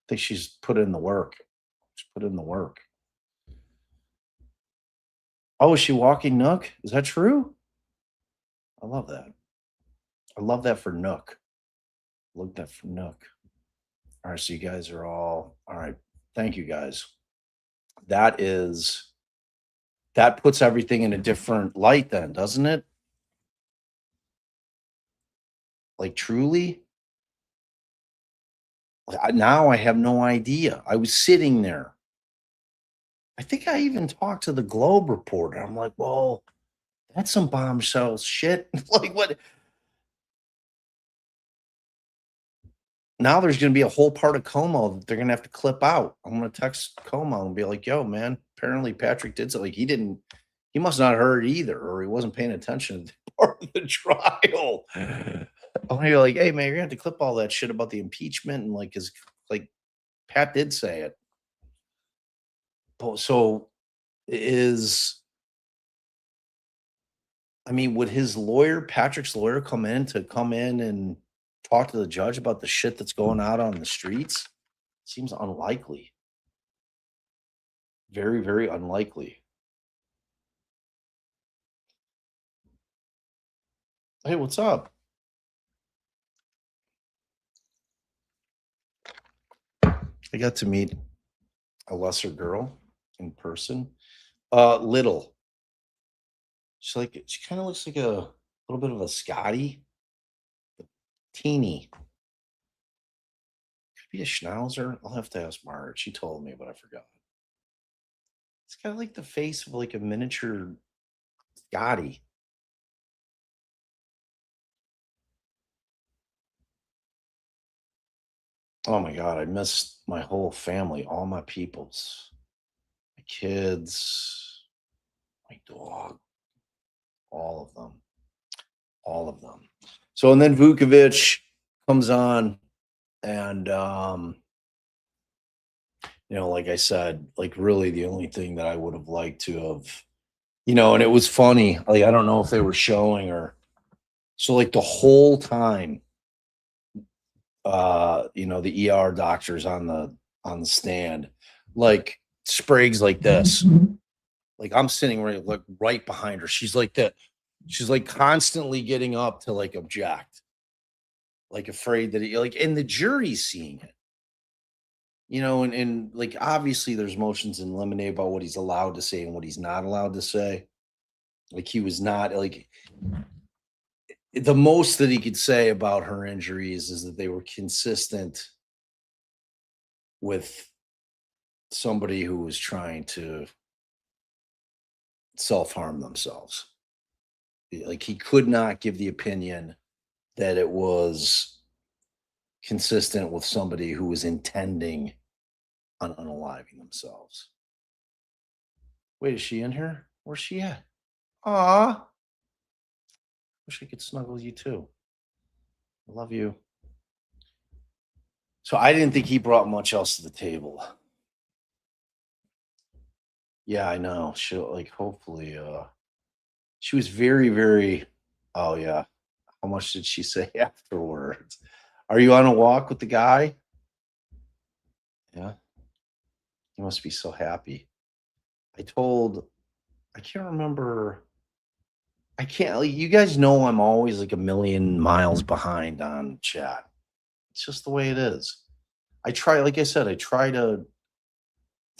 think she's put in the work. She's put in the work. Oh, is she walking Nook? Is that true? I love that. I love that for Nook. Look that for Nook. All right, so you guys are all right. Thank you guys. That puts everything in a different light then, doesn't it? Like truly? Now I have no idea. I was sitting there. I think I even talked to the Globe reporter. I'm like, well, that's some bombshell shit. Like what? Now there's going to be a whole part of Como that they're going to have to clip out. I'm going to text Como and be like, yo, man, apparently Patrick did something. He must not heard either, or he wasn't paying attention to part of the trial. I'm going to be like, hey, man, you're going to have to clip all that shit about the impeachment. And like Pat did say it. So would his lawyer, Patrick's lawyer, come in and talk to the judge about the shit that's going out on the streets? Seems unlikely. Very, very unlikely. Hey, what's up? I got to meet a lesser girl in person. Little. She kind of looks like a little bit of a Scotty. Teeny. Could be a Schnauzer. I'll have to ask Margaret. She told me, but I forgot. It's got like the face of like a miniature Scotty. Oh my God, I missed my whole family, all my peoples, my kids, my dog, all of them, all of them. So, and then Vukovic comes on and, like I said, like really the only thing that I would have liked to have, and it was funny. Like, I don't know if they were showing or so like the whole time the ER doctors on the stand, like Sprague's like this. Like I'm sitting right behind her. She's like that. She's like constantly getting up to like object, like afraid that and the jury's seeing it. And like obviously there's motions in limine about what he's allowed to say and what he's not allowed to say. Like he was not like the most that he could say about her injuries is that they were consistent with somebody who was trying to self-harm themselves. Like he could not give the opinion that it was consistent with somebody who was intending on unaliving themselves. Wait, is she in here? Where's she at? Aw. Wish I could snuggle you too. I love you. So I didn't think he brought much else to the table. Yeah, I know. She'll hopefully she was very, very oh yeah. How much did she say afterwards? Are you on a walk with the guy? Yeah. He must be so happy. I can't remember. I can't, you guys know I'm always like a million miles behind on chat. It's just the way it is. Like I said, it's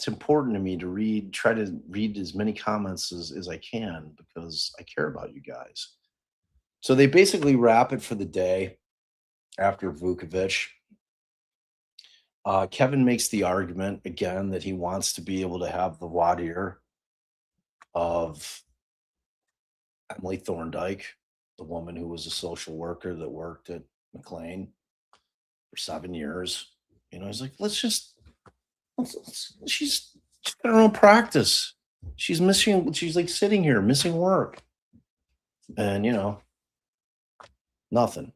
important to me to try to read as many comments as I can because I care about you guys. So they basically wrap it for the day after Vukovic. Kevin makes the argument again that he wants to be able to have the voir dire of Emily Thorndike, the woman who was a social worker that worked at McLean for 7 years. He's like, she's got her own practice. She's like sitting here missing work. And, nothing.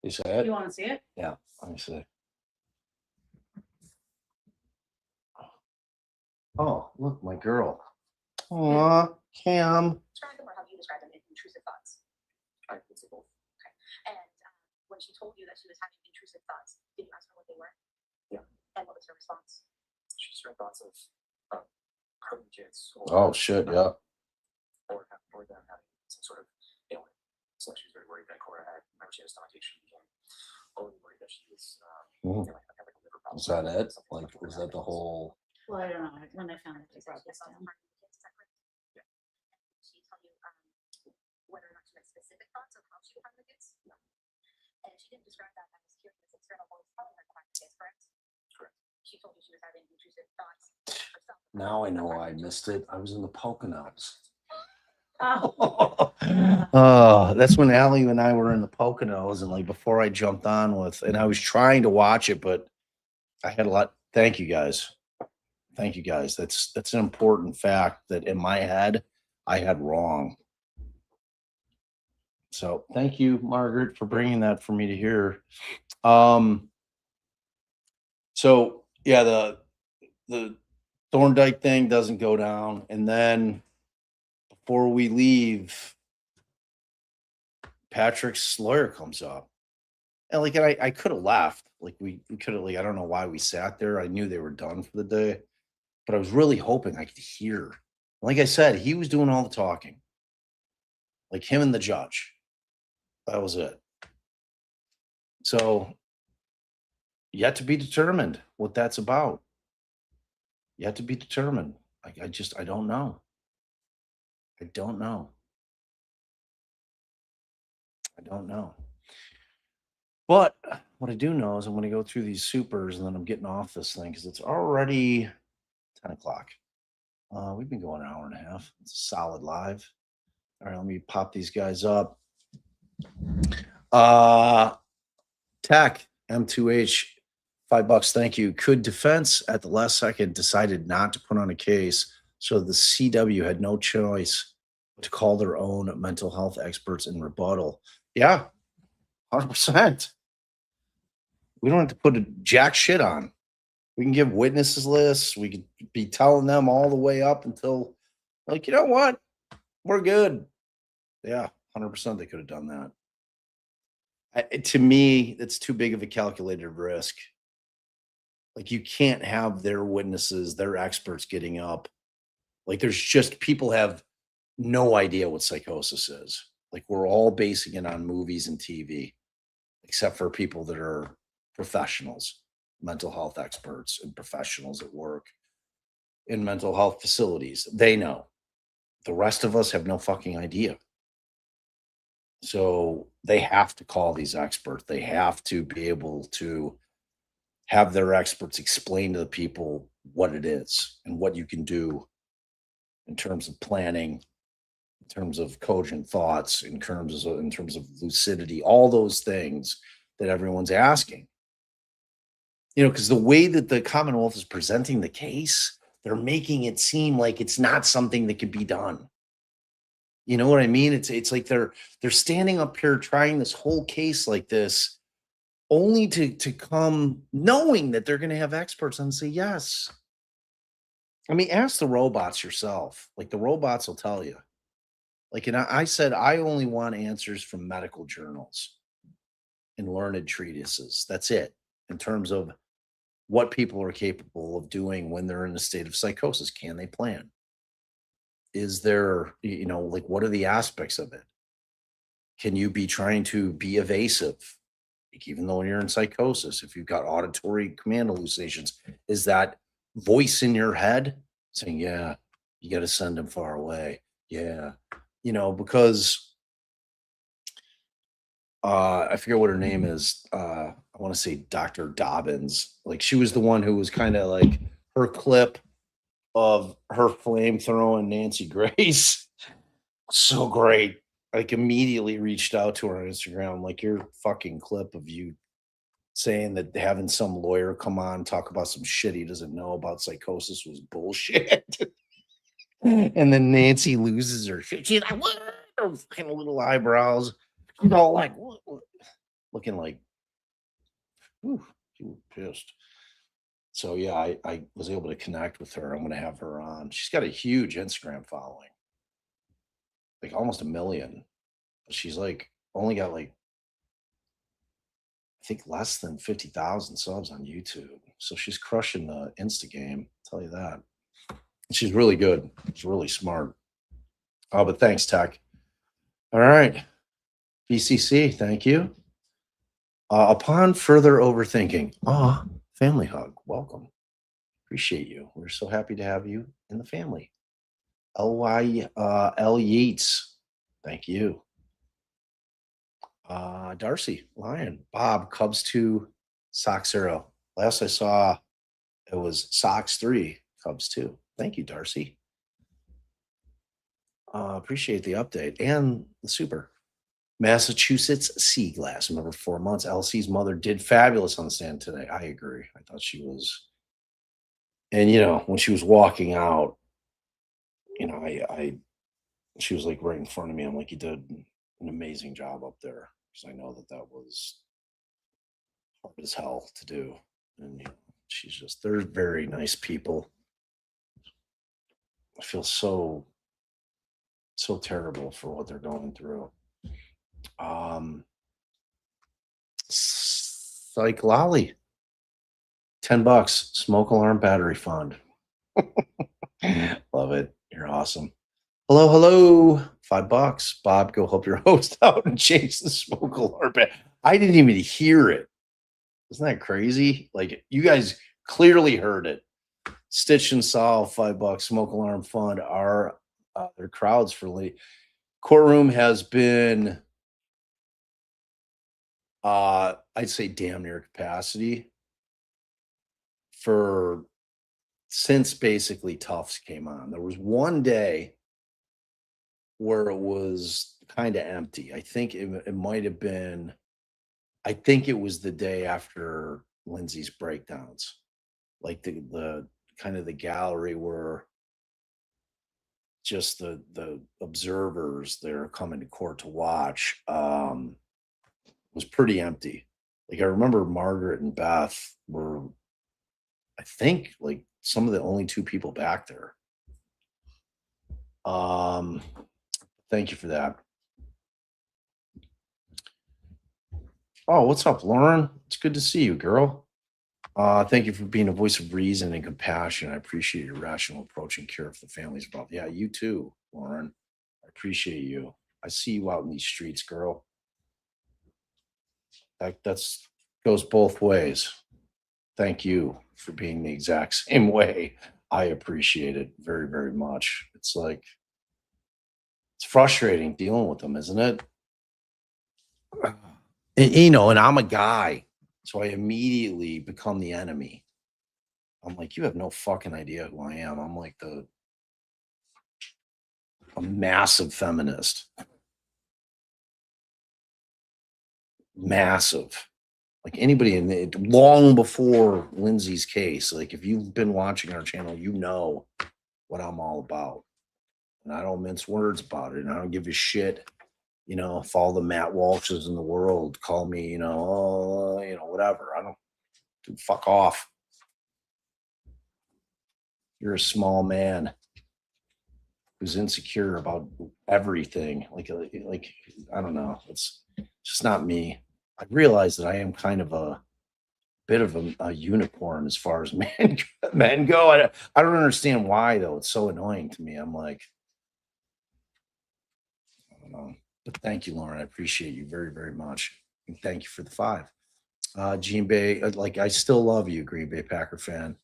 You say it? You want to see it? Yeah, let me see. Oh, look, my girl. Aw, Cam. Describe them or how you describe them in intrusive thoughts. I would say both. Okay. And when she told you that she was having intrusive thoughts, did you ask her what they were? Yeah. And what was her response? She just had thoughts of hurting kids. Oh shit, yeah. Or them having some sort of ailment. So she was very worried that Cora had. Remember, she had a stomach ache. She became overly worried that she was Mhm. had like a liver problem. Was that it? Something Like, that was that the whole? Well, I don't know. When I found it, I brought this down. Is that correct? Yeah. And did she tell you whether or not she had specific thoughts of how she would have the kids? No. And she didn't describe that as hearing this external voice telling her to have the kids, correct? Correct. She told you she was having intrusive thoughts herself. Now I know why I missed it. I was in the Poconos. Oh, That's when Allie and I were in the Poconos, and like before I jumped on and I was trying to watch it, but I had a lot. Thank you guys. That's an important fact that in my head I had wrong. So thank you, Margaret, for bringing that for me to hear. So yeah, the Thorndike thing doesn't go down, and then before we leave, Patrick's lawyer comes up. And I could have left. Like we could have I don't know why we sat there. I knew they were done for the day, but I was really hoping I could hear. Like I said, he was doing all the talking. Like him and the judge. That was it. So yet to be determined what that's about. Yet to be determined. I don't know. I don't know. But what I do know is I'm going to go through these supers and then I'm getting off this thing because it's already 10 o'clock. We've been going an hour and a half. It's a solid live. All right, let me pop these guys up. Tech M2H, $5. Thank you. Could defense at the last second decided not to put on a case, so the CW had no choice but to call their own mental health experts in rebuttal? Yeah, 100%. We don't have to put a jack shit on. We can give witnesses lists. We could be telling them all the way up until, like, you know what? We're good. Yeah, 100% they could have done that. To me, it's too big of a calculated risk. Like you can't have their witnesses, their experts getting up. Like there's just people have no idea what psychosis is. Like we're all basing it on movies and TV, except for people that are professionals, mental health experts and professionals at work in mental health facilities. They know. The rest of us have no fucking idea. So they have to call these experts. They have to be able to have their experts explain to the people what it is and what you can do in terms of planning, in terms of cogent thoughts, in terms of lucidity, all those things that everyone's asking. You know, because the way that the Commonwealth is presenting the case, they're making it seem like it's not something that could be done. You know what I mean? It's like they're standing up here trying this whole case like this, only to come knowing that they're going to have experts and say yes. I mean, ask the robots yourself. Like the robots will tell you. Like, and I said I only want answers from medical journals and learned treatises. That's it. In terms of what people are capable of doing when they're in a state of psychosis. Can they plan? Is there, you know, like what are the aspects of it? Can you be trying to be evasive? Like even though you're in psychosis, if you've got auditory command hallucinations, is that voice in your head saying, yeah, you got to send them far away? Yeah. You know, because I forget what her name is. I want to say Dr. Dobbins. Like she was the one who was kind of like her clip of her flame throwing Nancy Grace. So great. Like immediately reached out to her on Instagram. Like your fucking clip of you saying that having some lawyer come on talk about some shit he doesn't know about psychosis was bullshit. And then Nancy loses her shit. She's like, what? Her fucking little eyebrows. She's all like, what? Looking like, whew, she was pissed. So yeah, I was able to connect with her. I'm going to have her on. She's got a huge Instagram following, like almost 1 million. She's like only got like I think less than 50,000 subs on YouTube. So she's crushing the Insta game. I'll tell you that. She's really good. She's really smart. Oh, but thanks, Tech. All right. BCC, thank you. Upon further overthinking, family hug. Welcome. Appreciate you. We're so happy to have you in the family. L Yeats. Thank you. Darcy, Lion, Bob, Cubs 2, Sox 0. Last I saw, it was Sox 3, Cubs 2. Thank you, Darcy. Appreciate the update and the super. Massachusetts Sea Glass, remember 4 months. LC's mother did fabulous on the stand today. I agree. I thought she was, and you know, when she was walking out, you know, she was like right in front of me. I'm like, you did an amazing job up there. Because I know that was hard as hell to do. And you know, they're very nice people. I feel so terrible for what they're going through. Psych Lolly, $10, smoke alarm battery fund. Love it. You're awesome. Hello. $5. Bob, go help your host out and change the smoke alarm. I didn't even hear it. Isn't that crazy? Like you guys clearly heard it. Stitch and Solve, $5. Smoke alarm fund are their crowds for late. Courtroom has been I'd say damn near capacity since basically Tufts came on. There was one day where it was kind of empty. I think it might have been, I think it was the day after Lindsay's breakdowns. Like the kind of the gallery were just the observers that are coming to court to watch was pretty empty. Like I remember Margaret and Beth were, I think, like some of the only two people back there. Thank you for that. Oh, what's up, Lauren? It's good to see you, girl. Thank you for being a voice of reason and compassion. I appreciate your rational approach and care for the families involved. Yeah, you too, Lauren. I appreciate you. I see you out in these streets, girl. That's goes both ways. Thank you for being the exact same way. I appreciate it very, very much. It's like it's frustrating dealing with them, isn't it? And I'm a guy, so I immediately become the enemy. I'm like, you have no fucking idea who I am. I'm like a massive feminist, massive. Like anybody in it, long before Lindsay's case. Like if you've been watching our channel, you know what I'm all about, and I don't mince words about it. And I don't give a shit. If all the Matt Walshes in the world call me, whatever. I don't do fuck off. You're a small man who's insecure about everything. Like I don't know. It's just not me. I realize that I am kind of a bit of a unicorn as far as men go. I don't understand why though. It's so annoying to me. I'm like, I don't know. But thank you, Lauren. I appreciate you very, very much. And thank you for the 5. Green Bay, like I still love you, Green Bay Packer fan.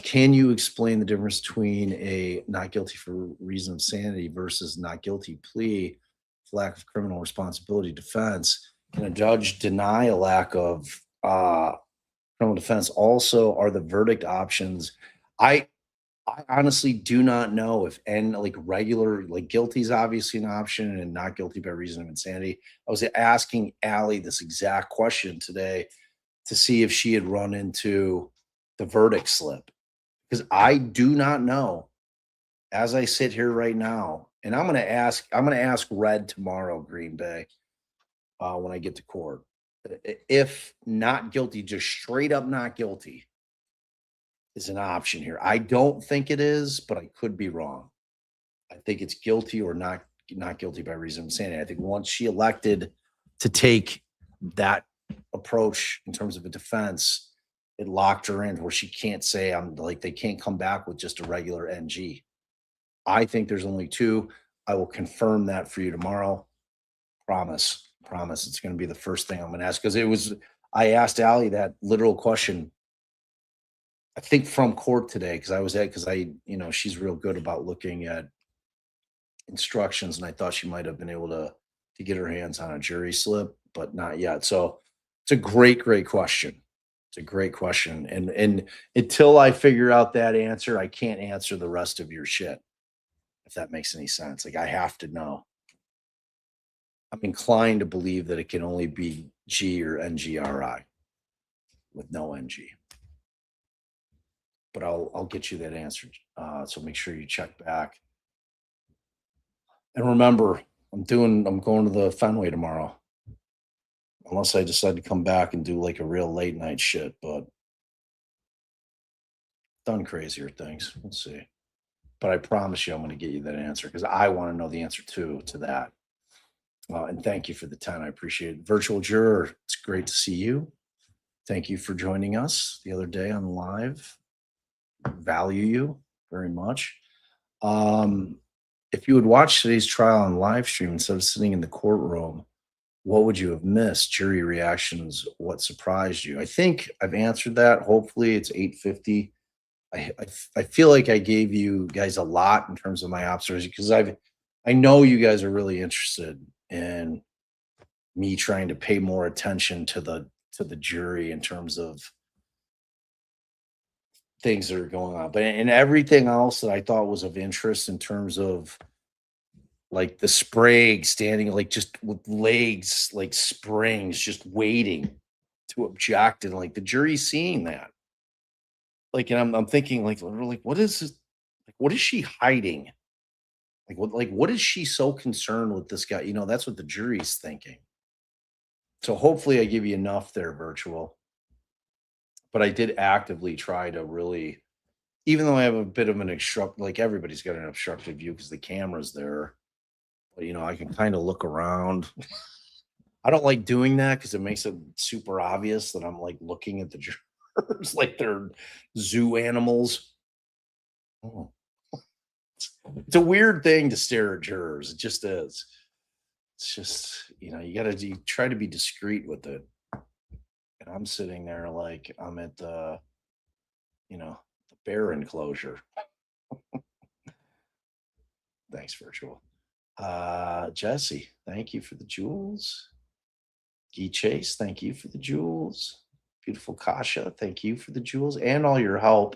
Can you explain the difference between a not guilty for reason of sanity versus not guilty plea for lack of criminal responsibility defense? Can a judge deny a lack of criminal defense? Also, are the verdict options? I I honestly do not know if like regular, like guilty is obviously an option and not guilty by reason of insanity. I was asking Allie this exact question today to see if she had run into the verdict slip because I do not know as I sit here right now. And I'm going to ask Red tomorrow, Green Bay, when I get to court. If not guilty, just straight up not guilty is an option here. I don't think it is, but I could be wrong. I think it's guilty or not guilty by reason of insanity. I think once she elected to take that approach in terms of a defense, it locked her in where she can't say I'm like they can't come back with just a regular NG. I think there's only 2. I will confirm that for you tomorrow. Promise. Promise. It's going to be the first thing I'm going to ask because I asked Allie that literal question I think from court today because she's real good about looking at instructions and I thought she might have been able to get her hands on a jury slip, but not yet. So it's a great, great question. It's a great question. And until I figure out that answer, I can't answer the rest of your shit, if that makes any sense. Like I have to know. I'm inclined to believe that it can only be G or NGRI with no NG. But I'll get you that answer. So make sure you check back. And remember, I'm going to the Fenway tomorrow. Unless I decide to come back and do like a real late night shit, but done crazier things. We'll see. But I promise you I'm going to get you that answer because I want to know the answer to that. And thank you for the 10. I appreciate it. Virtual juror, it's great to see you. Thank you for joining us the other day on live. Value you very much. If you would watch today's trial on live stream instead of sitting in the courtroom, what would you have missed? Jury reactions, what surprised you? I think I've answered that. Hopefully it's 8:50. I feel like I gave you guys a lot in terms of my observations because I know you guys are really interested in me trying to pay more attention to the jury in terms of things that are going on. But and everything else that I thought was of interest in terms of like the Sprague standing like just with legs like springs, just waiting to object, and like the jury seeing that. Like, and I'm thinking like what is this? Like, what is she hiding? What is she so concerned with this guy? That's what the jury's thinking. So hopefully I give you enough there, virtual. But I did actively try to really, even though I have a bit of an like everybody's got an obstructive view because the camera's there. But I can kind of look around. I don't like doing that because it makes it super obvious that I'm like looking at the jurors like they're zoo animals. Oh. It's a weird thing to stare at jurors. It just is. It's just, you try to be discreet with it. And I'm sitting there like I'm at the bear enclosure. Thanks, virtual. Jesse, thank you for the jewels. Gee Chase, thank you for the jewels. Beautiful Kasha, thank you for the jewels and all your help.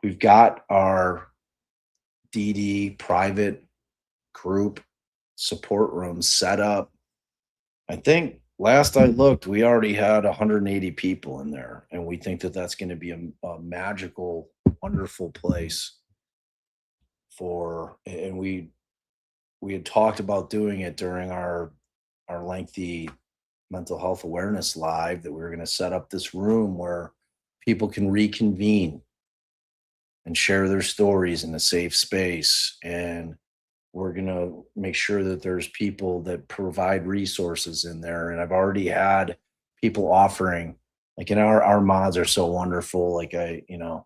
We've got our DD private group support room set up. I think last I looked, we already had 180 people in there, and we think that that's going to be a magical, wonderful place and we had talked about doing it during our lengthy mental health awareness live, that we were going to set up this room where people can reconvene and share their stories in a safe space. And we're going to make sure that there's people that provide resources in there. And I've already had people offering, like, our mods are so wonderful. Like, we're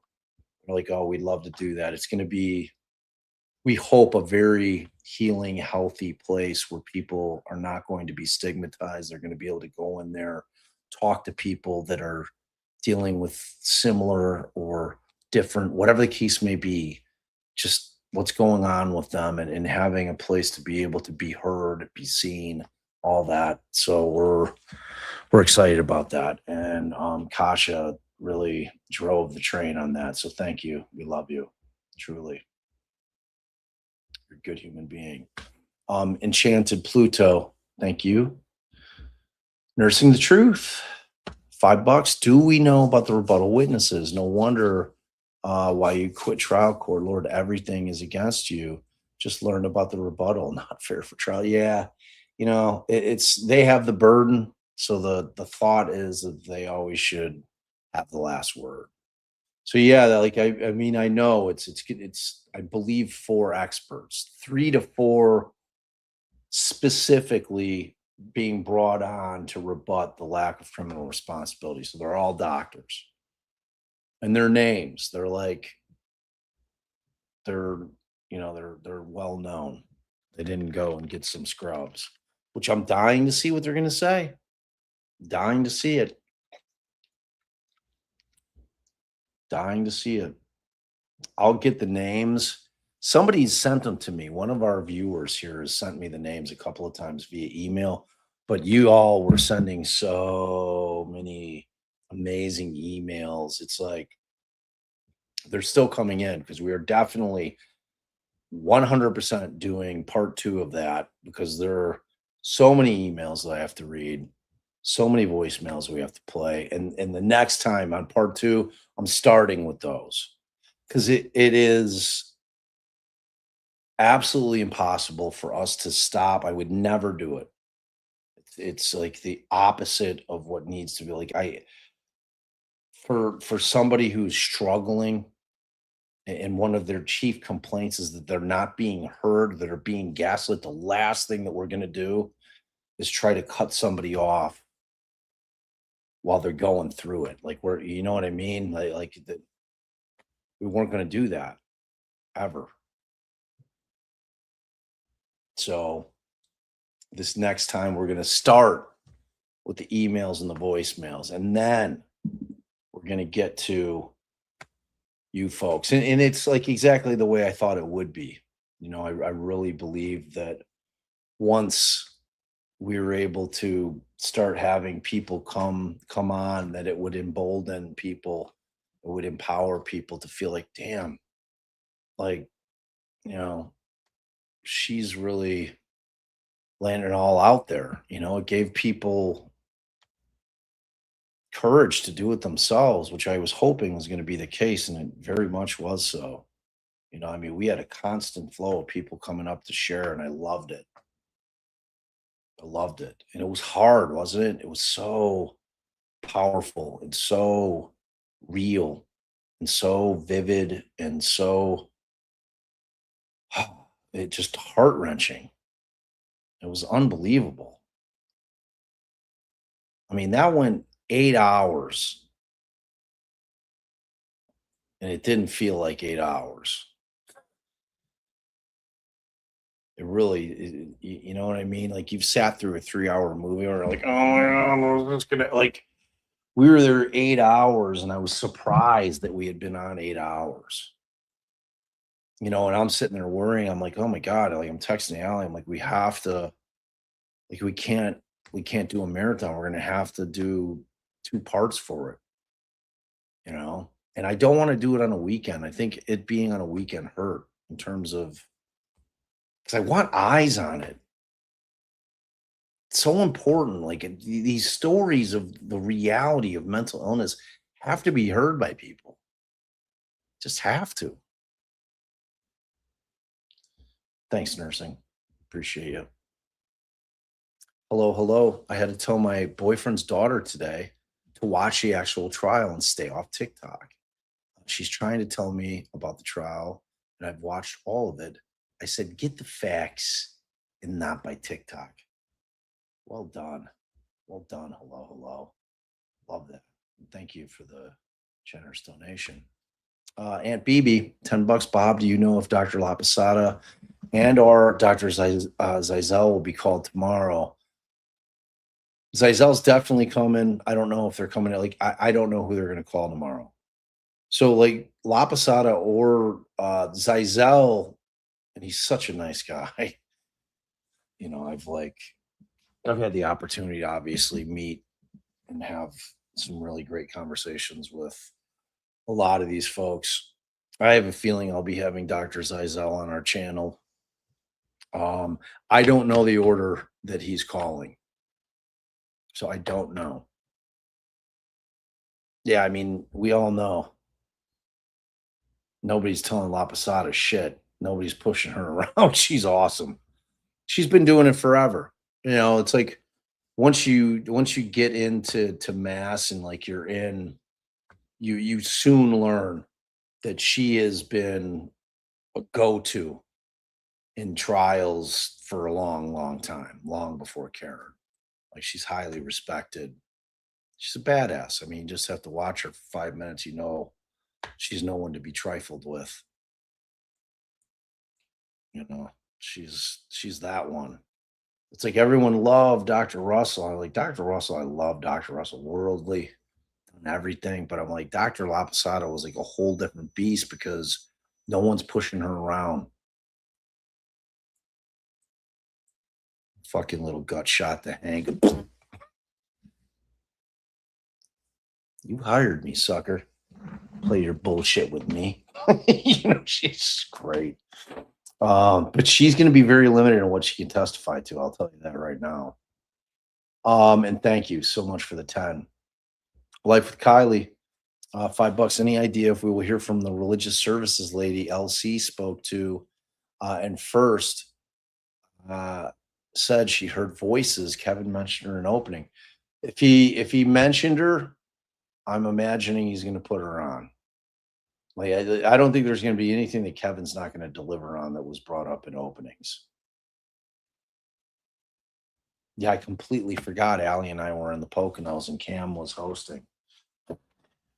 like, oh, we'd love to do that. It's going to be, we hope, a very healing, healthy place where people are not going to be stigmatized. They're going to be able to go in there, talk to people that are dealing with similar or different, whatever the case may be, just what's going on with them, and having a place to be able to be heard, be seen, all that. So we're excited about that. And Kasha really drove the train on that. So thank you. We love you, truly. You're a good human being. Enchanted Pluto, thank you. Nursing the Truth, $5. Do we know about the rebuttal witnesses? No wonder why you quit trial court. Lord, everything is against you. Just learn about the rebuttal. Not fair for trial. Yeah, it's they have the burden. So the thought is that they always should have the last word. So yeah, like I mean, I know it's I believe 4 experts, 3 to 4 specifically being brought on to rebut the lack of criminal responsibility. So they're all doctors, and their names, they're like, they're they're well known. They didn't go and get some scrubs, which I'm dying to see what they're going to say. Dying to see it. Dying to see it. I'll get the names. Somebody's sent them to me. One of our viewers here has sent me the names a couple of times via email, but you all were sending so many amazing emails. It's like they're still coming in, because we are definitely 100% doing part 2 of that, because there are so many emails that I have to read, so many voicemails we have to play. And the next time on part 2, I'm starting with those, because it is absolutely impossible for us to stop. I would never do it. It's like the opposite of what needs to be. Like, for somebody who's struggling, and one of their chief complaints is that they're not being heard, that are being gaslit, the last thing that we're going to do is try to cut somebody off while they're going through it. Like, you know what I mean? Like that, we weren't going to do that ever. So this next time we're going to start with the emails and the voicemails, and then we're going to get to you folks. And it's like exactly the way I thought it would be. I really believe that once we were able to start having people come on, that it would embolden people, it would empower people to feel like, damn, like, she's really laying it all out there. It gave people courage to do it themselves, which I was hoping was going to be the case, and it very much was so. I mean, we had a constant flow of people coming up to share, and I loved it. I loved it. And it was hard, wasn't it? It was so powerful and so real and so vivid and so it just heart-wrenching. It was unbelievable. I mean, that went 8 hours and it didn't feel like 8 hours. It really, you know what I mean? Like you've sat through a 3-hour movie or like, oh my God, it's gonna like we were there 8 hours and I was surprised that we had been on 8 hours. You know, and I'm sitting there worrying. I'm like, oh my God, like I'm texting Allie. I'm like, we have to, like, we can't do a marathon. We're gonna have to do 2 parts for it, you know. And I don't want to do it on a weekend. I think it being on a weekend hurt in terms of because I want eyes on it. It's so important. Like these stories of the reality of mental illness have to be heard by people. Just have to. Thanks, nursing. Appreciate you. Hello, hello. I had to tell my boyfriend's daughter today to watch the actual trial and stay off TikTok. She's trying to tell me about the trial, and I've watched all of it. I said, get the facts and not by TikTok. Well done. Well done. Hello, hello. Love that. Thank you for the generous donation. Aunt BB, $10. Bob, do you know if Dr. Laposada and or Dr. Zizel will be called tomorrow? Zizel's definitely coming. I don't know if they're coming. I don't know who they're going to call tomorrow. So like Laposada or Zizel, and he's such a nice guy. You know, I've had the opportunity to obviously meet and have some really great conversations with a lot of these folks. I have a feeling I'll be having Dr. Zizel on our channel. I don't know the order that he's calling. So I don't know. Yeah, I mean, we all know. Nobody's telling Laposada shit. Nobody's pushing her around. She's awesome. She's been doing it forever. You know, it's like once you get into mass and like you're in, you soon learn that she has been a go-to in trials for a long, long time, long before Karen. Like she's highly respected. She's a badass. I mean, you just have to watch her for 5 minutes. You know, she's no one to be trifled with. You know, she's that one. It's like everyone loved Dr. Russell. I'm like, Dr. Russell, I love Dr. Russell, worldly and everything. But I'm like, Dr. Laposada was like a whole different beast because no one's pushing her around. Fucking little gut shot to hang. You hired me, sucker. Play your bullshit with me. You know, she's great. But she's going to be very limited in what she can testify to. I'll tell you that right now. And thank you so much for the 10. Life with Kylie, $5. Any idea if we will hear from the religious services lady LC spoke to and first said she heard voices? Kevin mentioned her in opening. If he mentioned her, I'm imagining he's going to put her on. Like I don't think there's going to be anything that Kevin's not going to deliver on that was brought up in openings. Yeah, I completely forgot Allie and I were in the Poconos and Cam was hosting.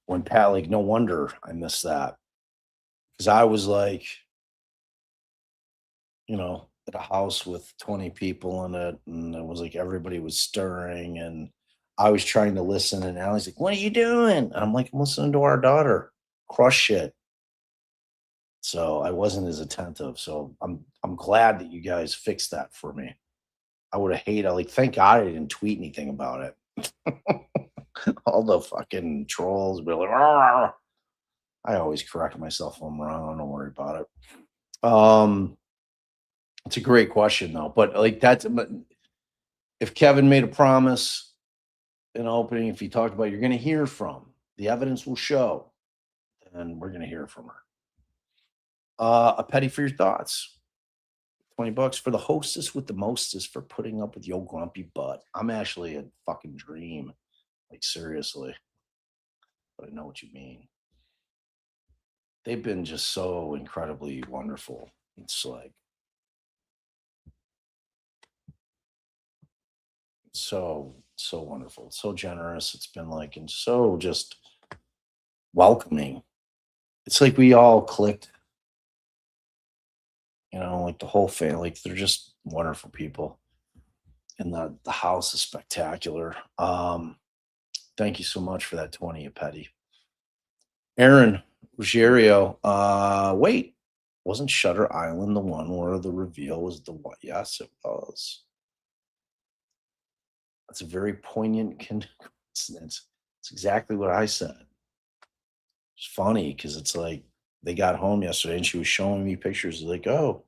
When Pat, like, no wonder I missed that. Because I was like, you know, at a house with 20 people in it, and it was like everybody was stirring, and I was trying to listen, and Allie's like, "What are you doing?" And I'm like, "I'm listening to our daughter crush shit." So I wasn't as attentive. So I'm glad that you guys fixed that for me. I would have hated, like, thank God I didn't tweet anything about it. All the fucking trolls be like, "Arr." I always correct myself when I'm wrong. Don't worry about it. It's a great question though, but like but if Kevin made a promise in opening, if he talked about you're going to hear from, the evidence will show, and we're going to hear from her. A penny for your thoughts. $20 for the hostess with the mostest for putting up with your grumpy butt. I'm actually a fucking dream. Like seriously. But I know what you mean. They've been just so incredibly wonderful. It's like so So wonderful, so generous. It's been like, and so just welcoming. It's like we all clicked, like the whole family. Like they're just wonderful people. And the house is spectacular. Thank you so much for that 20, Petty. Aaron Ruggiero. Wait, wasn't Shutter Island the one where the reveal was the one? Yes, it was. That's a very poignant coincidence. It's exactly what I said. It's funny because it's like they got home yesterday and she was showing me pictures. Like, oh,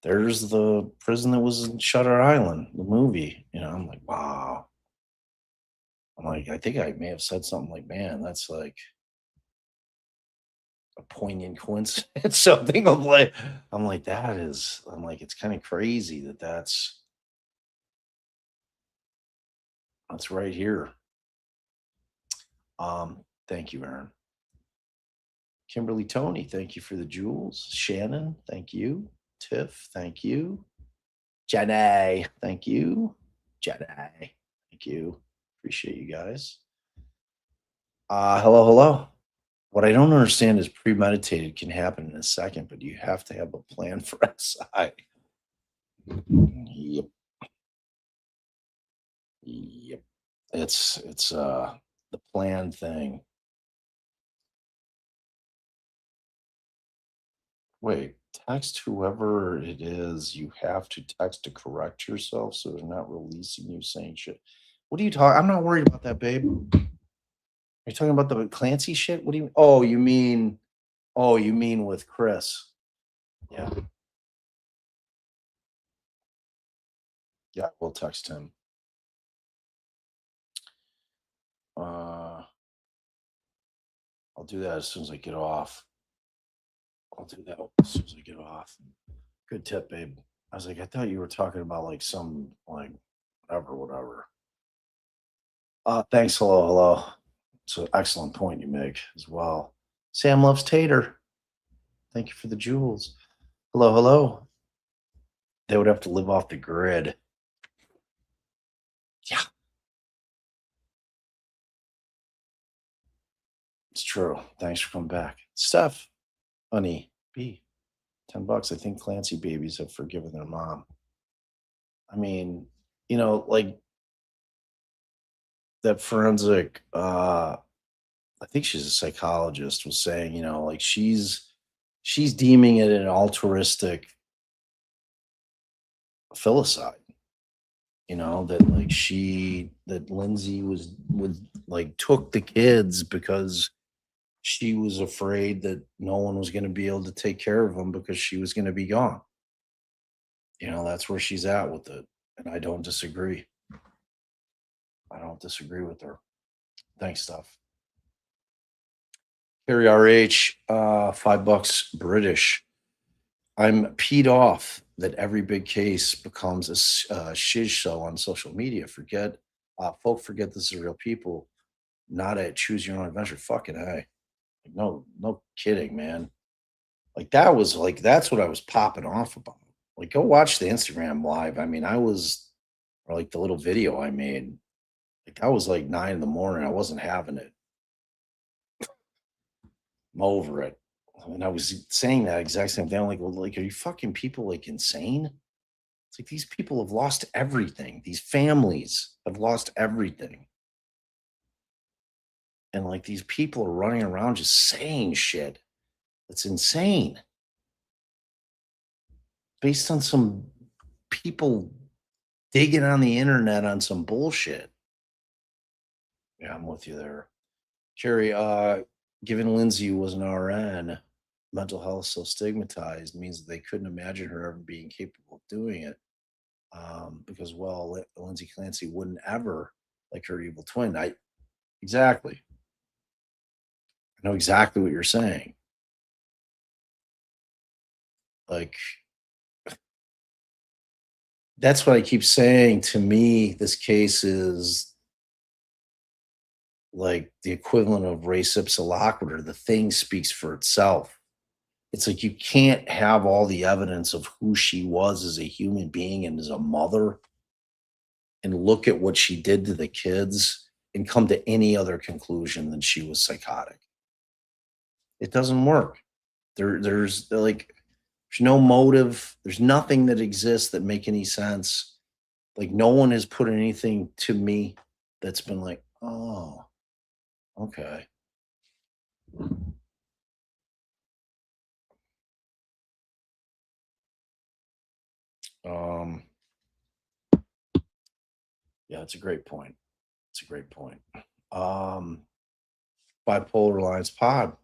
there's the prison that was in Shutter Island, the movie. I'm like, wow. I'm like, I think I may have said something like, man, that's like a poignant coincidence. Something I'm like, it's kind of crazy that's right here. Thank you, Aaron. Kimberly Tony, thank you for the jewels. Shannon, thank you. Tiff, thank you. Jenny, thank you. Jenny, thank you. Appreciate you guys. Hello. What I don't understand is premeditated can happen in a second, but you have to have a plan for SI. Yep. It's the plan thing. Wait, text whoever it is you have to text to correct yourself so they're not releasing you saying shit. What are you talking? I'm not worried about that, babe. Are you talking about the Clancy shit? What do you? Oh, you mean with Chris? Yeah. Yeah, we'll text him. I'll do that as soon as I get off. Good tip, babe. I was like, I thought you were talking about like some like whatever. Thanks. Hello. It's an excellent point you make as well. Sam loves tater. Thank you for the jewels. Hello. They would have to live off the grid. Yeah. It's true. Thanks for coming back. Steph, honey, B, $10. I think Clancy babies have forgiven their mom. I mean, like that forensic, I think she's a psychologist, was saying, like she's deeming it an altruistic filicide. That Lindsay would like took the kids because she was afraid that no one was going to be able to take care of them because she was going to be gone. That's where she's at with it. And I don't disagree. With her. Thanks, Steph. Carrie RH, $5 British. I'm peed off that every big case becomes a shiz show on social media. Forget this is real people, not a choose your own adventure. Fucking A. Like, no kidding, man. Like that's what I was popping off about. Like, go watch the Instagram live. I mean, or like the little video I made. Like, I was like 9 a.m. I wasn't having it. I'm over it. And I was saying that exact same thing. I'm like, well, like, are you fucking people like insane? It's like these people have lost everything. These families have lost everything. And like these people are running around just saying shit. It's insane. Based on some people digging on the internet on some bullshit. Yeah, I'm with you there. Jerry, given Lindsay was an RN, mental health so stigmatized means that they couldn't imagine her ever being capable of doing it. Because, well, Lindsay Clancy wouldn't ever like her evil twin. Exactly. I know exactly what you're saying. Like, that's what I keep saying. To me, this case is like the equivalent of res ipsa loquitur. The thing speaks for itself. It's like you can't have all the evidence of who she was as a human being and as a mother and look at what she did to the kids and come to any other conclusion than she was psychotic. It doesn't work. There's like there's no motive. There's nothing that exists that make any sense. Like no one has put anything to me that's been like, oh, okay. Um, yeah, it's a great point. It's a great point. Um, Bipolar Alliance Pod.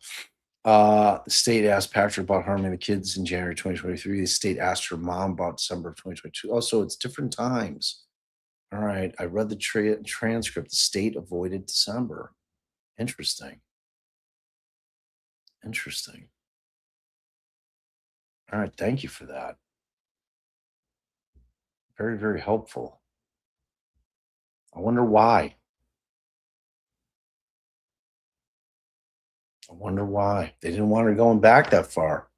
The state asked Patrick about harming the kids in January 2023. The state asked her mom about December of 2022. Oh, so it's different times. All right. I read the transcript. The state avoided December. Interesting. Interesting. All right. Thank you for that. Very, very helpful. I wonder why. I wonder why. They didn't want her going back that far.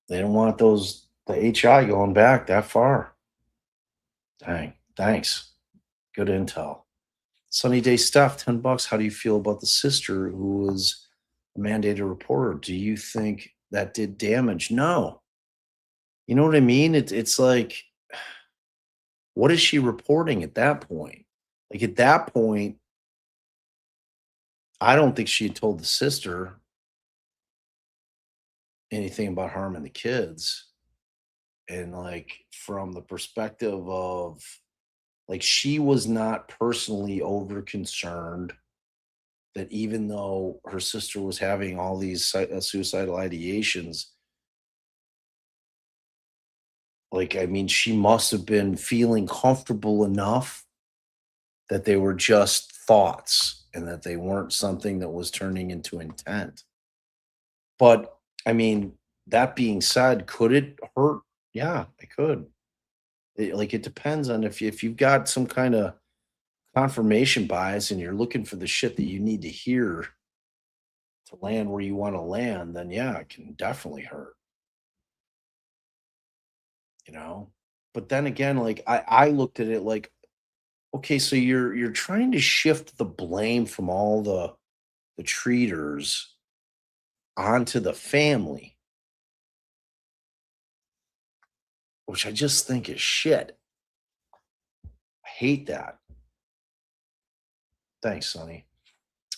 They didn't want the HI going back that far. Dang. Thanks. Good intel. Sunny Day Steph, $10. How do you feel about the sister who was a mandated reporter? Do you think that did damage? No. You know what I mean? It's like, what is she reporting at that point? Like at that point, I don't think she had told the sister anything about harming the kids. And like from the perspective of like she was not personally over concerned that even though her sister was having all these suicidal ideations, like, I mean, she must have been feeling comfortable enough that they were just thoughts and that they weren't something that was turning into intent. But I mean, that being said, could it hurt? Yeah, it could. It depends on if you've got some kind of confirmation bias and you're looking for the shit that you need to hear to land where you want to land, then yeah, it can definitely hurt, you know? But then again, like I looked at it like, okay, so you're trying to shift the blame from all the treaters onto the family, which I just think is shit. I hate that. Thanks, Sonny.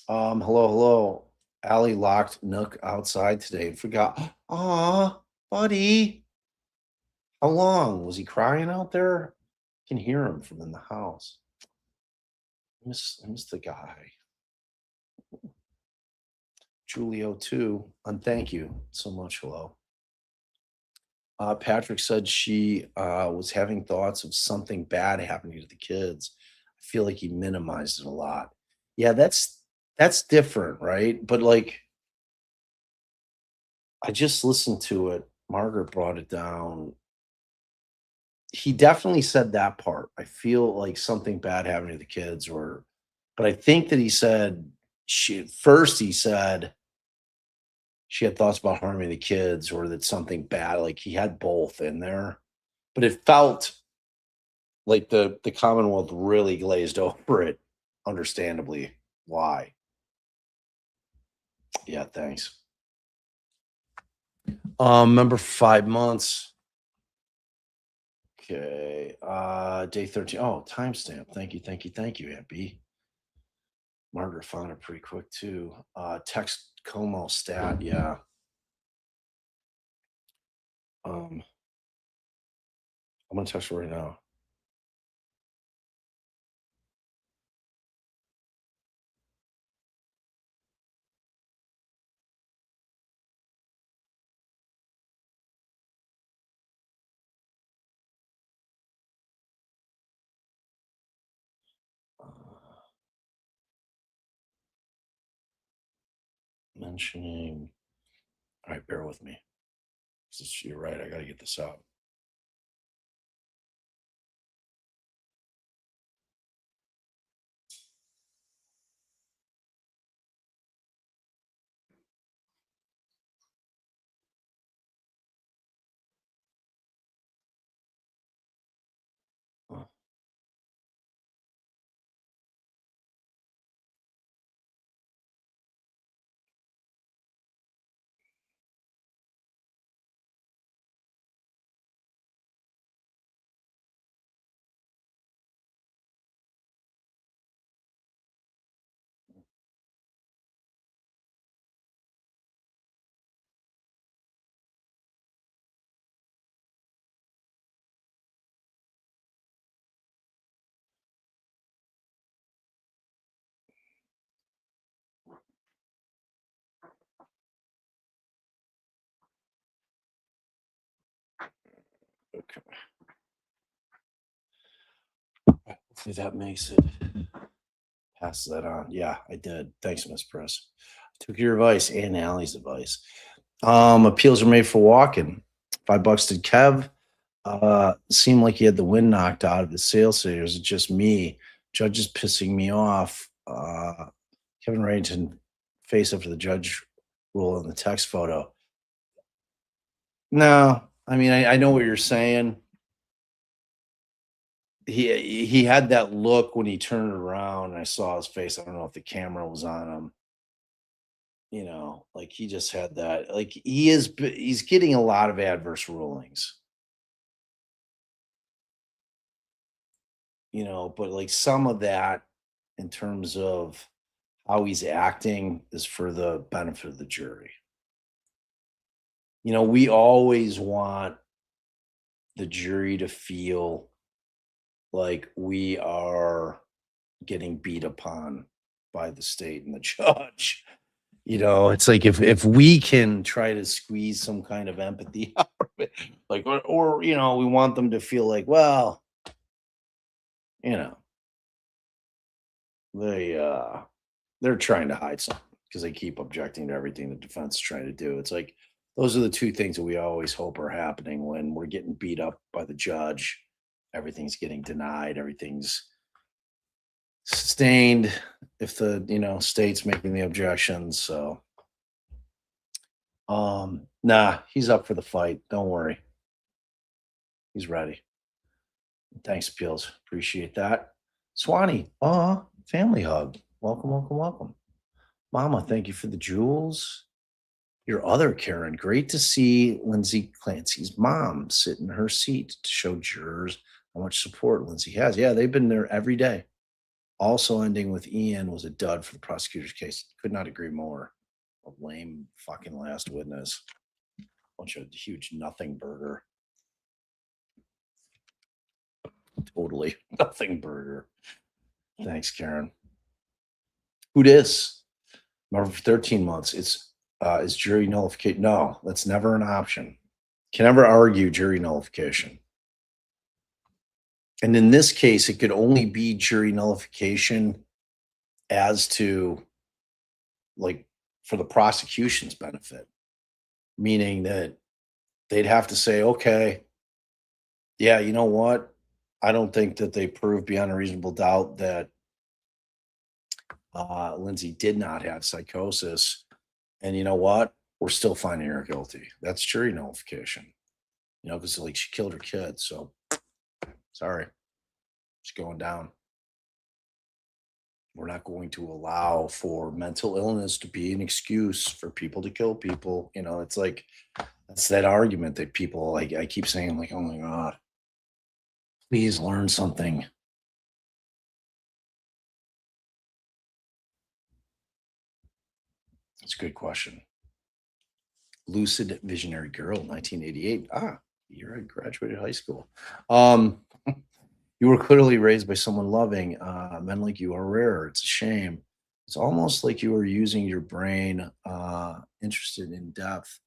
Hello, hello. Allie locked Nook outside today and forgot. Aw, buddy. How long? Was he crying out there? I can hear him from in the house. I miss the guy. Julio too. And thank you so much. Hello. Patrick said she was having thoughts of something bad happening to the kids. I feel like he minimized it a lot. Yeah, that's different, right? But like I just listened to it. Margaret brought it down. He definitely said that part. I feel like something bad happened to the kids, or but I think that he said he said she had thoughts about harming the kids or that something bad, like he had both in there. But it felt like the Commonwealth really glazed over it, understandably. Why? Yeah, thanks. Member for 5 months. Okay. Day 13. Oh, timestamp. Thank you, thank you, thank you, Aunt B. Margaret found it pretty quick too. Text Como stat, yeah. I'm gonna text her right now. Uh, mentioning. All right, bear with me. You're right. I gotta get this out. Okay. Hopefully that makes it. Pass that on. Yeah, I did. Thanks, Miss Press. I took your advice and Allie's advice. Appeals are made for walking. $5 to Kev. Seemed like he had the wind knocked out of his sails. Is it just me? Judge is pissing me off. Kevin Reddington face up to the judge rule in the text photo. No, I mean I know what you're saying. He had that look when he turned around and I saw his face. I don't know if the camera was on him. You know, like he just had that. Like he's getting a lot of adverse rulings. You know, but like some of that in terms of how he's acting is for the benefit of the jury. You know, we always want the jury to feel like we are getting beat upon by the state and the judge. You know, it's like if we can try to squeeze some kind of empathy out of it, like or you know, we want them to feel like, well, you know, they're trying to hide something because they keep objecting to everything the defense is trying to do. It's like those are the two things that we always hope are happening when we're getting beat up by the judge. Everything's getting denied, everything's sustained if the state's making the objections. So nah, he's up for the fight. Don't worry. He's ready. Thanks, Appeals. Appreciate that. Swanee, family hug. Welcome, welcome, welcome. Mama, thank you for the jewels. Your other Karen, great to see Lindsay Clancy's mom sit in her seat to show jurors how much support Lindsay has. Yeah, they've been there every day. Also ending with Ian was a dud for the prosecutor's case. Could not agree more. A lame fucking last witness. Bunch of huge nothing burger. Totally nothing burger. Thanks, Karen. Who dis? Remember for 13 months. Is jury nullification? No, that's never an option. Can never argue jury nullification. And in this case, it could only be jury nullification as to, like, for the prosecution's benefit, meaning that they'd have to say, okay, yeah, you know what? I don't think that they proved beyond a reasonable doubt that Lindsay did not have psychosis. And you know what? We're still finding her guilty. That's jury nullification. You know, because like she killed her kid. So sorry. It's going down. We're not going to allow for mental illness to be an excuse for people to kill people. You know, it's like that's that argument that people like I keep saying, like, oh my God, please learn something. That's a good question. Lucid Visionary Girl, 1988. Year I graduated high school. You were clearly raised by someone loving. Men like you are rare. It's a shame. It's almost like you were using your brain, interested in depth.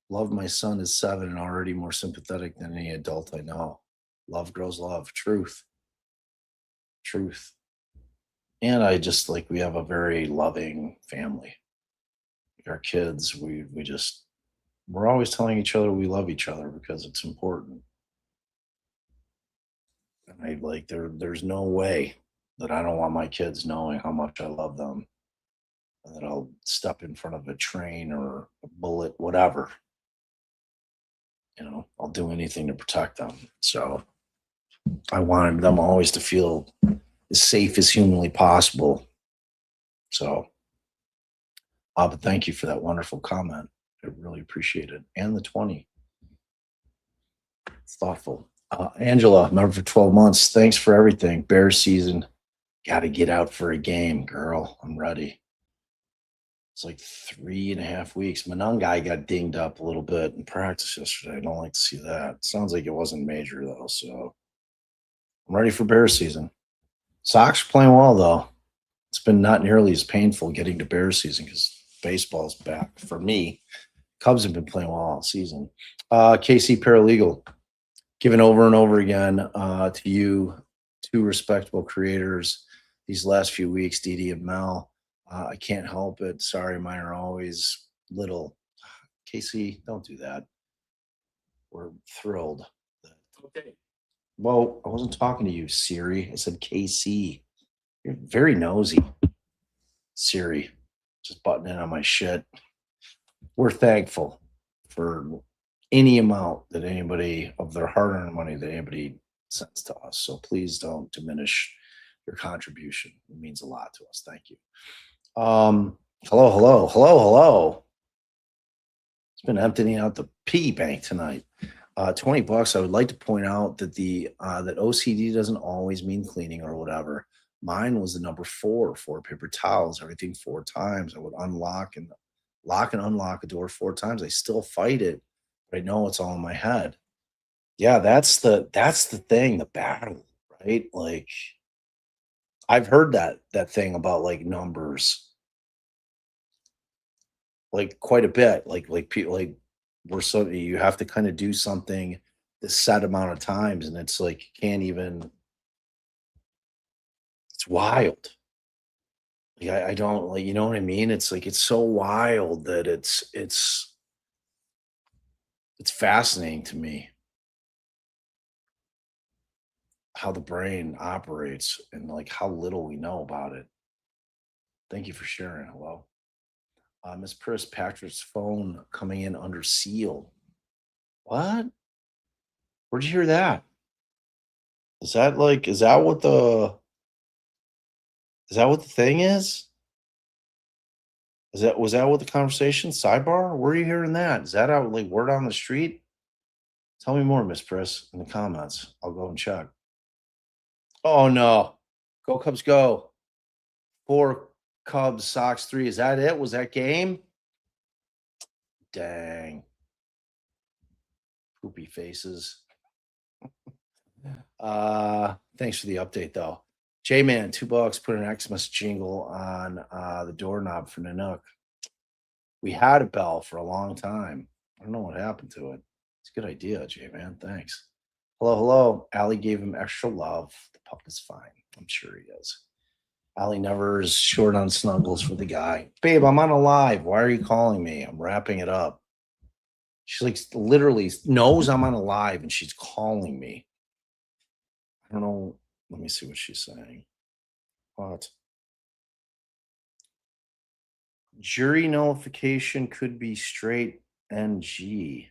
Love, my son is 7 and already more sympathetic than any adult I know. Love grows love. Truth. And I just like we have a very loving family. Our kids, we're always telling each other we love each other because it's important. And I like there's no way that I don't want my kids knowing how much I love them. And that I'll step in front of a train or a bullet, whatever. You know, I'll do anything to protect them. So I wanted them always to feel as safe as humanly possible. So but thank you for that wonderful comment. I really appreciate it. And the 20. It's thoughtful. Angela, member for 12 months. Thanks for everything. Bear season. Got to get out for a game, girl. I'm ready. It's like 3.5 weeks. Manungai got dinged up a little bit in practice yesterday. I don't like to see that. Sounds like it wasn't major, though. So I'm ready for bear season. Sox are playing well, though. It's been not nearly as painful getting to bear season because baseball's back for me. Cubs have been playing well all season. KC Paralegal, given over and over again to you, two respectable creators these last few weeks, Dee Dee and Mel. I can't help it. Sorry, mine are always little. Casey, don't do that. We're thrilled. Okay. Well, I wasn't talking to you, Siri. I said KC. You're very nosy, Siri. Just butting in on my shit. We're thankful for any amount that anybody of their hard-earned money that anybody sends to us. So please don't diminish your contribution. It means a lot to us. Thank you. Hello. It's been emptying out the piggy bank tonight. $20. I would like to point out that that OCD doesn't always mean cleaning or whatever. Mine was the number 4 paper towels, everything 4 times. I would unlock and lock and unlock a door 4 times. I still fight it, but I know it's all in my head. Yeah, that's the thing, the battle, right? Like I've heard that thing about like numbers, like quite a bit. Like people like you have to kind of do something the set amount of times, and it's like you can't even. It's wild. Like I don't like, you know what I mean? It's like it's so wild that it's fascinating to me how the brain operates and like how little we know about it. Thank you for sharing. Hello. Miss Pris Patrick's phone coming in under seal. What? Where'd you hear that? Is that what the thing is? Was that what the conversation? Sidebar? Where are you hearing that? Is that out like word on the street? Tell me more, Miss Pris, in the comments. I'll go and check. Oh no. Go Cubs go. 4 Cubs, Sox 3. Is that it? Was that game? Dang. Poopy faces. Thanks for the update though. J-Man, $2. Put an Xmas jingle on the doorknob for Nanook. We had a bell for a long time. I don't know what happened to it. It's a good idea, J-Man. Thanks. Hello. Allie gave him extra love. The pup is fine. I'm sure he is. Allie never is short on snuggles for the guy. Babe, I'm on a live. Why are you calling me? I'm wrapping it up. She like literally knows I'm on a live and she's calling me. I don't know. Let me see what she's saying. What? Jury nullification could be straight NG.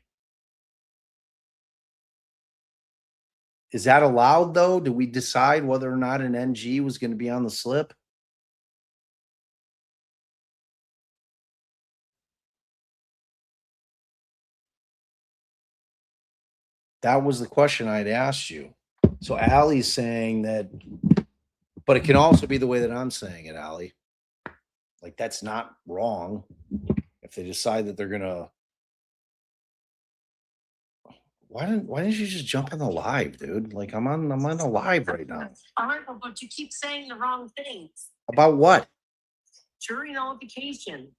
Is that allowed though? Do we decide whether or not an NG was going to be on the slip? That was the question I'd asked you. So Allie's saying that, but it can also be the way that I'm saying it, Allie. Like that's not wrong. If they decide that they're gonna, why didn't you just jump on the live, dude? Like I'm on the live right now. Article, but you keep saying the wrong things. About what? Jury nullification.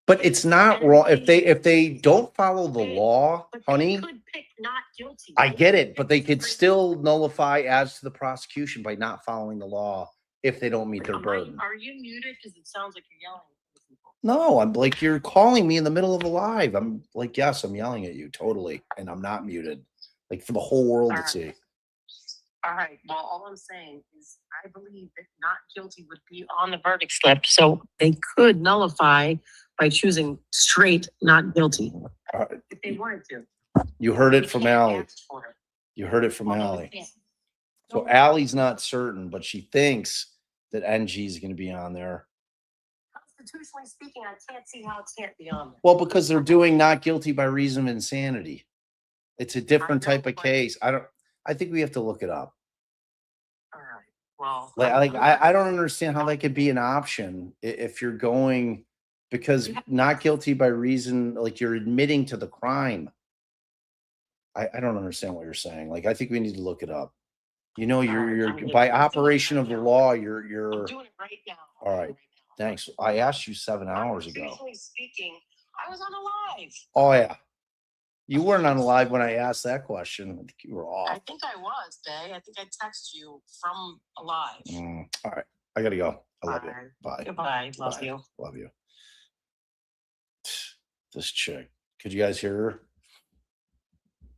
But it's not wrong if they don't follow the law, But honey. they could pick not guilty. I get it, but they could still nullify as to the prosecution by not following the law if they don't meet their burden. Are you muted? Because it sounds like you're yelling at people. No, I'm like, you're calling me in the middle of a live. I'm like, yes, I'm yelling at you totally. And I'm not muted, like for the whole world to see. All right. Well, all I'm saying is I believe that not guilty would be on the verdict slip. So they could nullify by choosing straight not guilty if they wanted to. You heard it from They can't Allie. ask for it. You heard it from Well, they Allie. can't. So Allie's not certain, but she thinks that NG is going to be on there. Constitutionally speaking, I can't see how it can't be on there. Well, because they're doing not guilty by reason of insanity. It's a different type of case. I think we have to look it up. All right. Well, I don't understand how that could be an option if you're going, because not guilty by reason, like you're admitting to the crime. I don't understand what you're saying. Like, I think we need to look it up. You know, you're by operation of the law, you're I'm doing it right now. all right. Thanks. I asked you 7 hours ago. Constitutionally speaking, I was on a live. Oh, yeah. You weren't on live when I asked that question. I think you were I off. think I was, Bay. I think I texted you from a live. All right. I got to go. I love you. Bye. Bye. Goodbye. Love Bye. you. Love you. This chick. Could you guys hear her?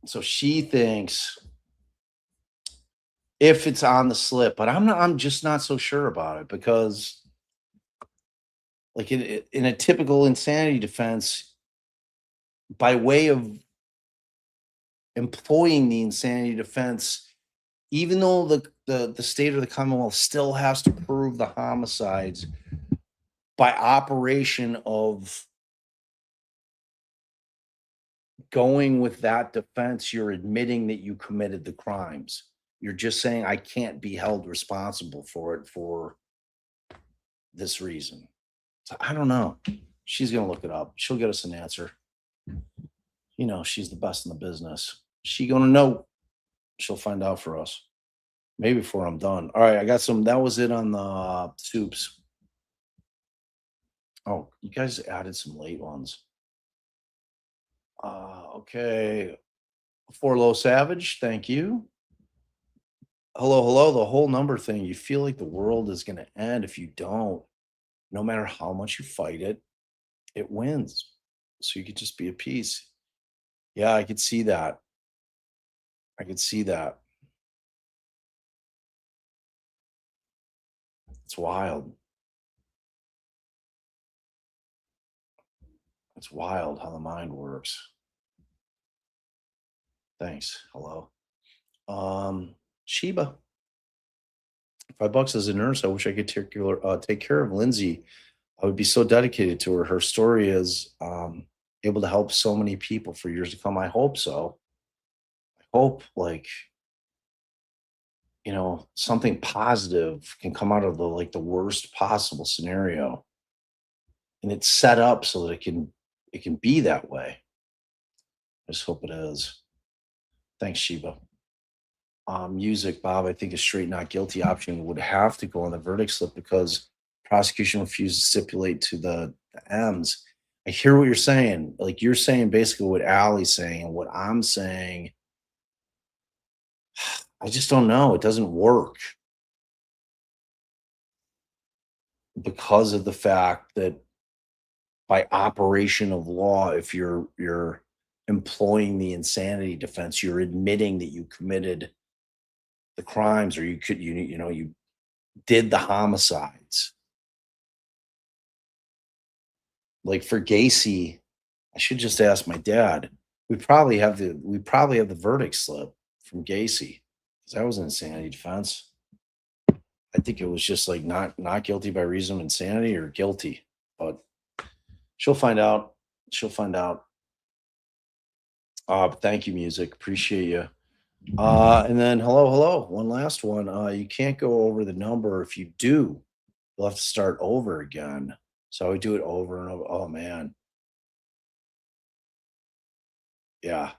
So she thinks if it's on the slip, but I'm just not so sure about it because like in a typical insanity defense, by way of employing the insanity defense, even though the state or the Commonwealth still has to prove the homicides by operation of going with that defense, you're admitting that you committed the crimes. You're just saying I can't be held responsible for it for this reason. So I don't know. She's gonna look it up. She'll get us an answer. You know, she's the best in the business. She gonna know. She'll find out for us. Maybe before I'm done. All right, I got some. That was it on the soups. Oh, you guys added some late ones. Okay. For Low Savage, thank you. Hello, hello. The whole number thing. You feel like the world is going to end if you don't. No matter how much you fight it, it wins. So you could just be at peace. Yeah, I could see that. I could see that. It's wild. It's wild how the mind works. Thanks. Hello. Sheba. $5 as a nurse. I wish I could take care of Lindsay. I would be so dedicated to her. Her story is able to help so many people for years to come. I hope so. I hope something positive can come out of the worst possible scenario. And it's set up so that it can be that way. I just hope it is. Thanks, Sheba. Music, Bob, I think a straight not guilty option would have to go on the verdict slip because prosecution refused to stipulate to the M's. I hear what you're saying. Like you're saying basically what Allie's saying and what I'm saying. I just don't know. It doesn't work because of the fact that by operation of law, if you're employing the insanity defense, you're admitting that you committed the crimes or you did the homicides. Like for Gacy, I should just ask my dad. We probably have the verdict slip from Gacy because that was an insanity defense. I think it was just like not guilty by reason of insanity or guilty, but she'll find out. She'll find out. Thank you, music. Appreciate you. And then hello. One last one. You can't go over the number. If you do, you'll have to start over again. So I would do it over and over. Oh man. Yeah.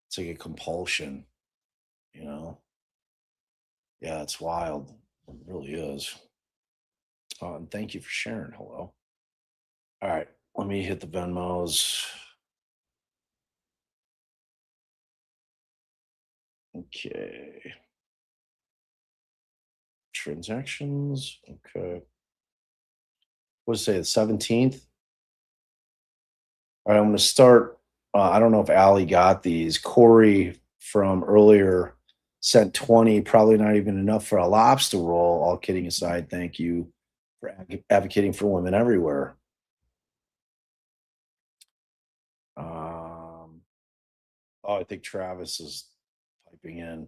It's like a compulsion, you know? Yeah, it's wild. It really is. And thank you for sharing. Hello. All right. Let me hit the Venmos. Okay. Transactions. Okay. What does it say? The 17th? All right, I'm going to start. I don't know if Allie got these. Corey from earlier sent 20, probably not even enough for a lobster roll. All kidding aside, thank you for advocating for women everywhere. I think Travis is typing in.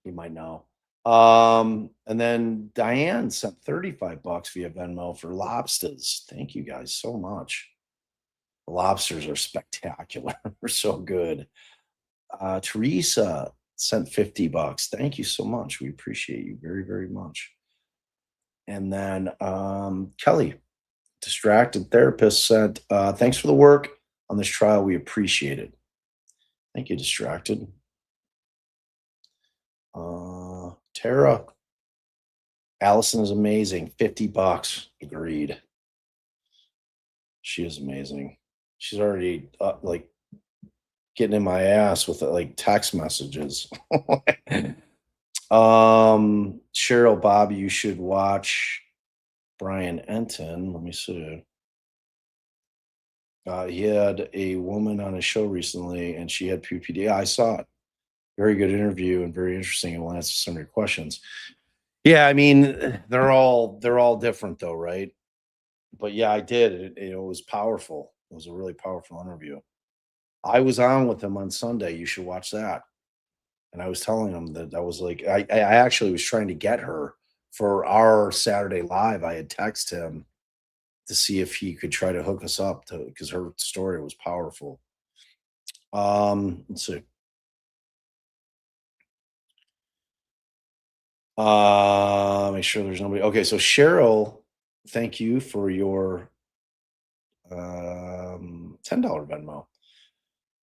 He might know. And then Diane sent $35 via Venmo for lobsters. Thank you guys so much. The lobsters are spectacular. They're so good. Teresa sent $50. Thank you so much. We appreciate you very, very much. And then Kelly, distracted therapist, sent thanks for the work on this trial. We appreciate it. Thank you, distracted. Tara, Allison is amazing. $50. Agreed. She is amazing. She's already like getting in my ass with like text messages. Cheryl, Bob, you should watch Brian Enton. Let me see. He had a woman on his show recently, and she had PPD. I saw it. Very good interview and very interesting. And we'll answer some of your questions. Yeah, I mean, they're all different, though, right? But yeah, I did. It was powerful. It was a really powerful interview. I was on with him on Sunday. You should watch that. And I was telling him that I was like, I actually was trying to get her for our Saturday live. I had texted him to see if he could try to hook us up to because her story was powerful. Let's see. Make sure there's nobody. Okay, so Cheryl, thank you for your $10 Venmo.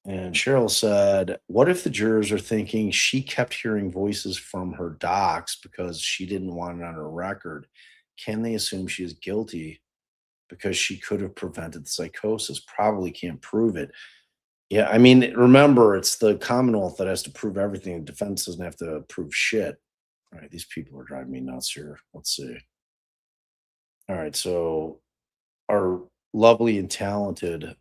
And Cheryl said, what if the jurors are thinking she kept hearing voices from her docs because she didn't want it on her record? Can they assume she is guilty because she could have prevented the psychosis? Probably can't prove it. Yeah, I mean, remember, it's the Commonwealth that has to prove everything. The defense doesn't have to prove shit. All right, these people are driving me nuts here. Let's see. All right, so our lovely and talented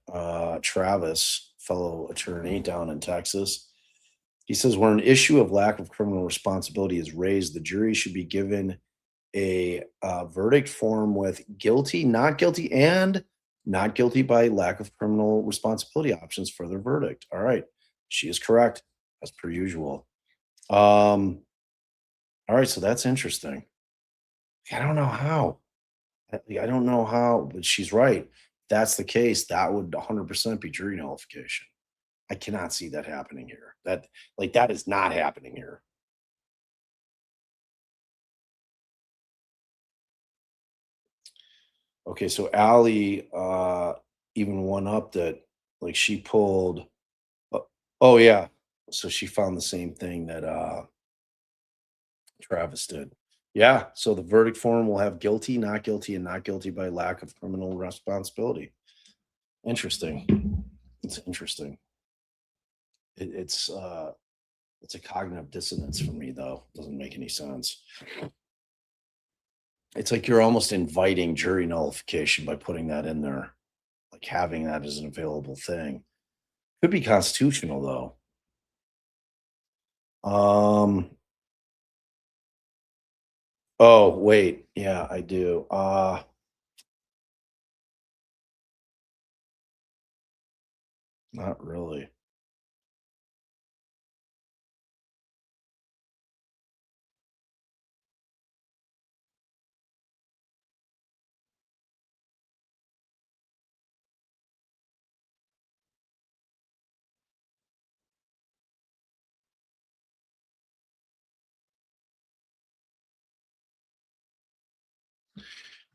Travis, fellow attorney down in Texas, he says, where an issue of lack of criminal responsibility is raised, the jury should be given a verdict form with guilty, not guilty, and not guilty by lack of criminal responsibility options for their verdict. All right, she is correct, as per usual. All right, so that's interesting. I don't know how. I don't know how, but she's right. If that's the case, that would 100% be jury nullification. I cannot see that happening here. That is not happening here. Okay, so Allie even one up that like she pulled. Oh yeah, so she found the same thing that Travis did. Yeah, so the verdict form will have guilty, not guilty, and not guilty by lack of criminal responsibility. Interesting. It's interesting. It's a cognitive dissonance for me though. Doesn't make any sense. It's like you're almost inviting jury nullification by putting that in there, like having that as an available thing. Could be constitutional though. Oh wait, yeah, I do. Not really.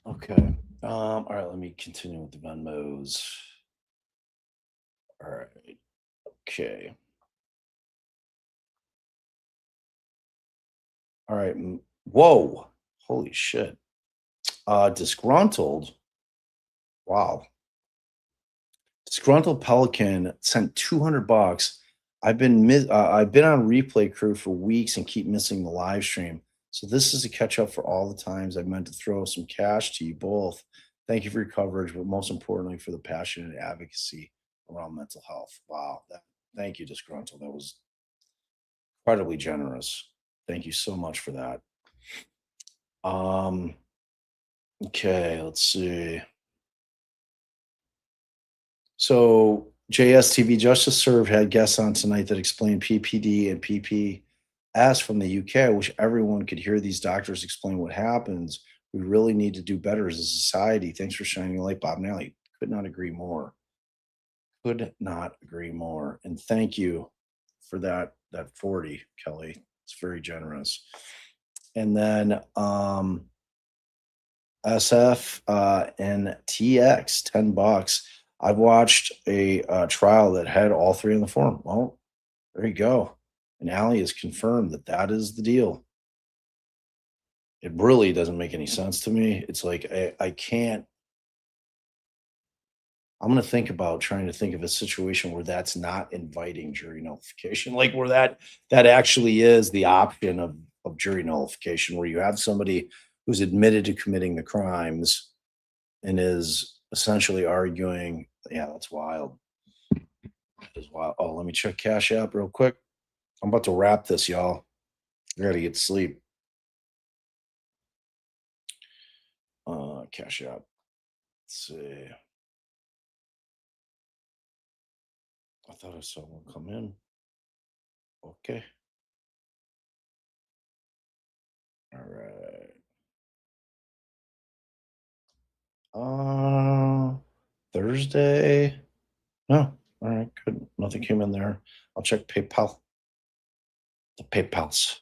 Okay. All right, let me continue with the Venmos. All right. Okay. All right. Whoa. Holy shit. Disgruntled. Wow. Disgruntled Pelican sent $200. I've been on replay crew for weeks and keep missing the live stream. So this is a catch up for all the times I meant to throw some cash to you both. Thank you for your coverage, but most importantly for the passionate advocacy around mental health. Wow. Thank you, Disgruntled. That was incredibly generous. Thank you so much for that. Okay, let's see. So JSTV Justice Served had guests on tonight that explained PPD and PPS from the UK. I wish everyone could hear these doctors explain what happens. We really need to do better as a society. Thanks for shining a light, Bob and Allie. Could not agree more. Could not agree more. And thank you for that 40, Kelly. It's very generous. And then SF and TX, $10. I've watched a trial that had all three in the form. Well, there you go. And Allie has confirmed that that is the deal. It really doesn't make any sense to me. It's like I can't. I'm going to think about trying to think of a situation where that's not inviting jury nullification, like where that actually is the option of jury nullification, where you have somebody who's admitted to committing the crimes and is essentially arguing, yeah, that's wild. That is wild. Oh, let me check Cash App real quick. I'm about to wrap this, y'all. I gotta get to sleep. Cash App. Let's see. I thought I saw one come in. Okay. All right. Thursday. No. All right. Good. Nothing came in there. I'll check PayPal. The PayPals.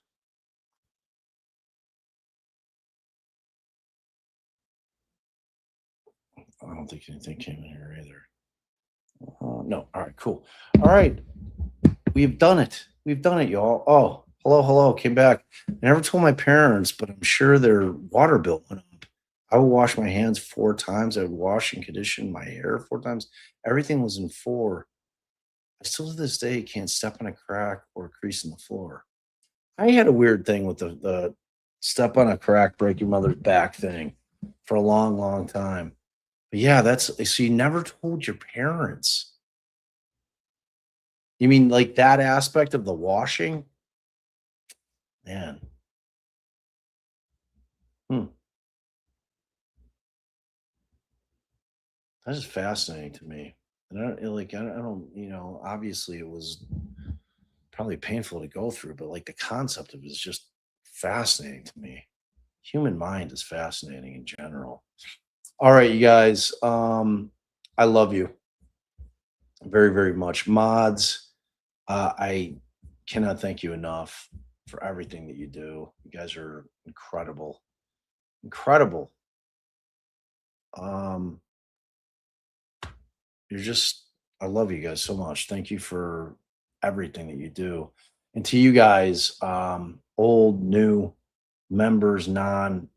I don't think anything came in here either. No. All right. Cool. All right. We've done it. We've done it, y'all. Oh, hello. Came back. I never told my parents, but I'm sure their water bill went up. I would wash my hands 4 times. I would wash and condition my hair 4 times. Everything was in 4. I still to this day can't step on a crack or a crease in the floor. I had a weird thing with the step on a crack, break your mother's back thing for a long, long time. But yeah, that's so you never told your parents. You mean like that aspect of the washing? Man. That is fascinating to me. And I don't, obviously it was probably painful to go through, but like the concept of it is just fascinating to me. Human mind is fascinating in general. All right, you guys. I love you very, very much. Mods, I cannot thank you enough for everything that you do. You guys are incredible. Incredible. I love you guys so much. Thank you for everything that you do. And to you guys, old, new, members, non,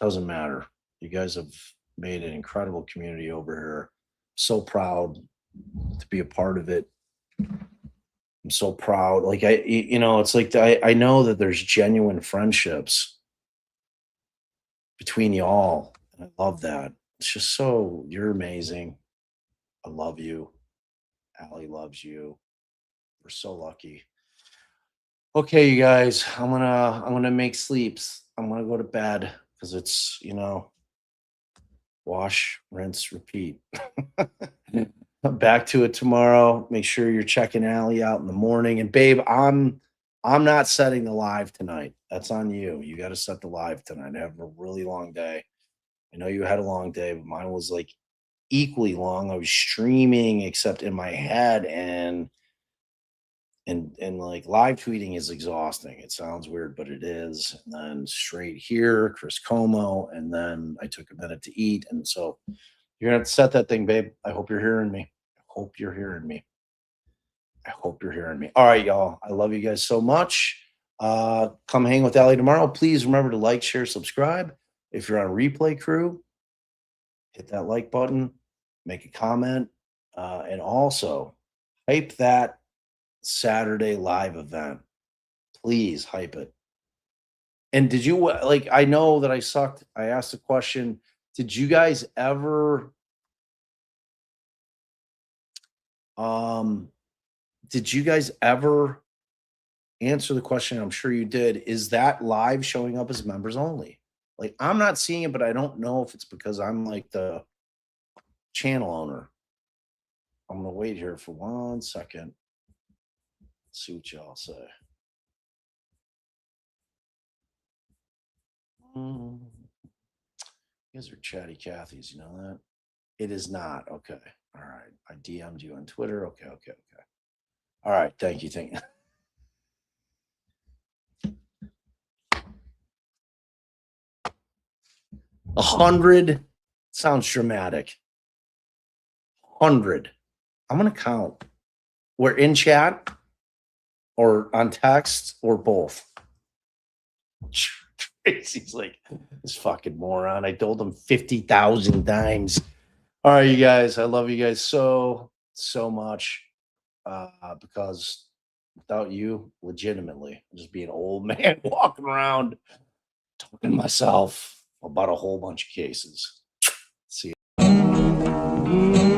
doesn't matter. You guys have made an incredible community over here. So proud to be a part of it. I'm so proud. Like it's like I know that there's genuine friendships between y'all. And I love that. It's just you're amazing. I love you. Allie loves you. We're so lucky. Okay, you guys, I'm gonna make sleeps. I'm gonna go to bed because it's wash, rinse, repeat. Back to it tomorrow. Make sure you're checking Allie out in the morning. And babe, I'm not setting the live tonight. That's on you. You got to set the live tonight. I have a really long day. I know you had a long day, but mine was like equally long. I was streaming except in my head and like live tweeting is exhausting. It sounds weird, but it is. And then straight here, Chris Como, and then I took a minute to eat. And so you're gonna have to set that thing, babe. I hope you're hearing me. I hope you're hearing me. I hope you're hearing me. All right, y'all. I love you guys so much. Come hang with Allie tomorrow. Please remember to like, share, subscribe. If you're on replay crew, hit that like button, make a comment, and also hype that Saturday live event. Please hype it. And did you I know that I sucked. I asked a question. Did you guys ever answer the question? I'm sure you did. Is that live showing up as members only? Like I'm not seeing it, but I don't know if it's because I'm like the channel owner. I'm gonna wait here for 1 second. Let's see what y'all say. You guys are chatty Cathy's, you know that? It is not. Okay. All right. I DM'd you on Twitter. Okay. All right. Thank you. 100 sounds dramatic. 100. I'm gonna count. We're in chat or on text or both. Tracy's like, this fucking moron. I told him 50,000 times. All right, you guys. I love you guys so much. Because without you, legitimately, I'd just be an old man walking around talking to myself about a whole bunch of cases. See you.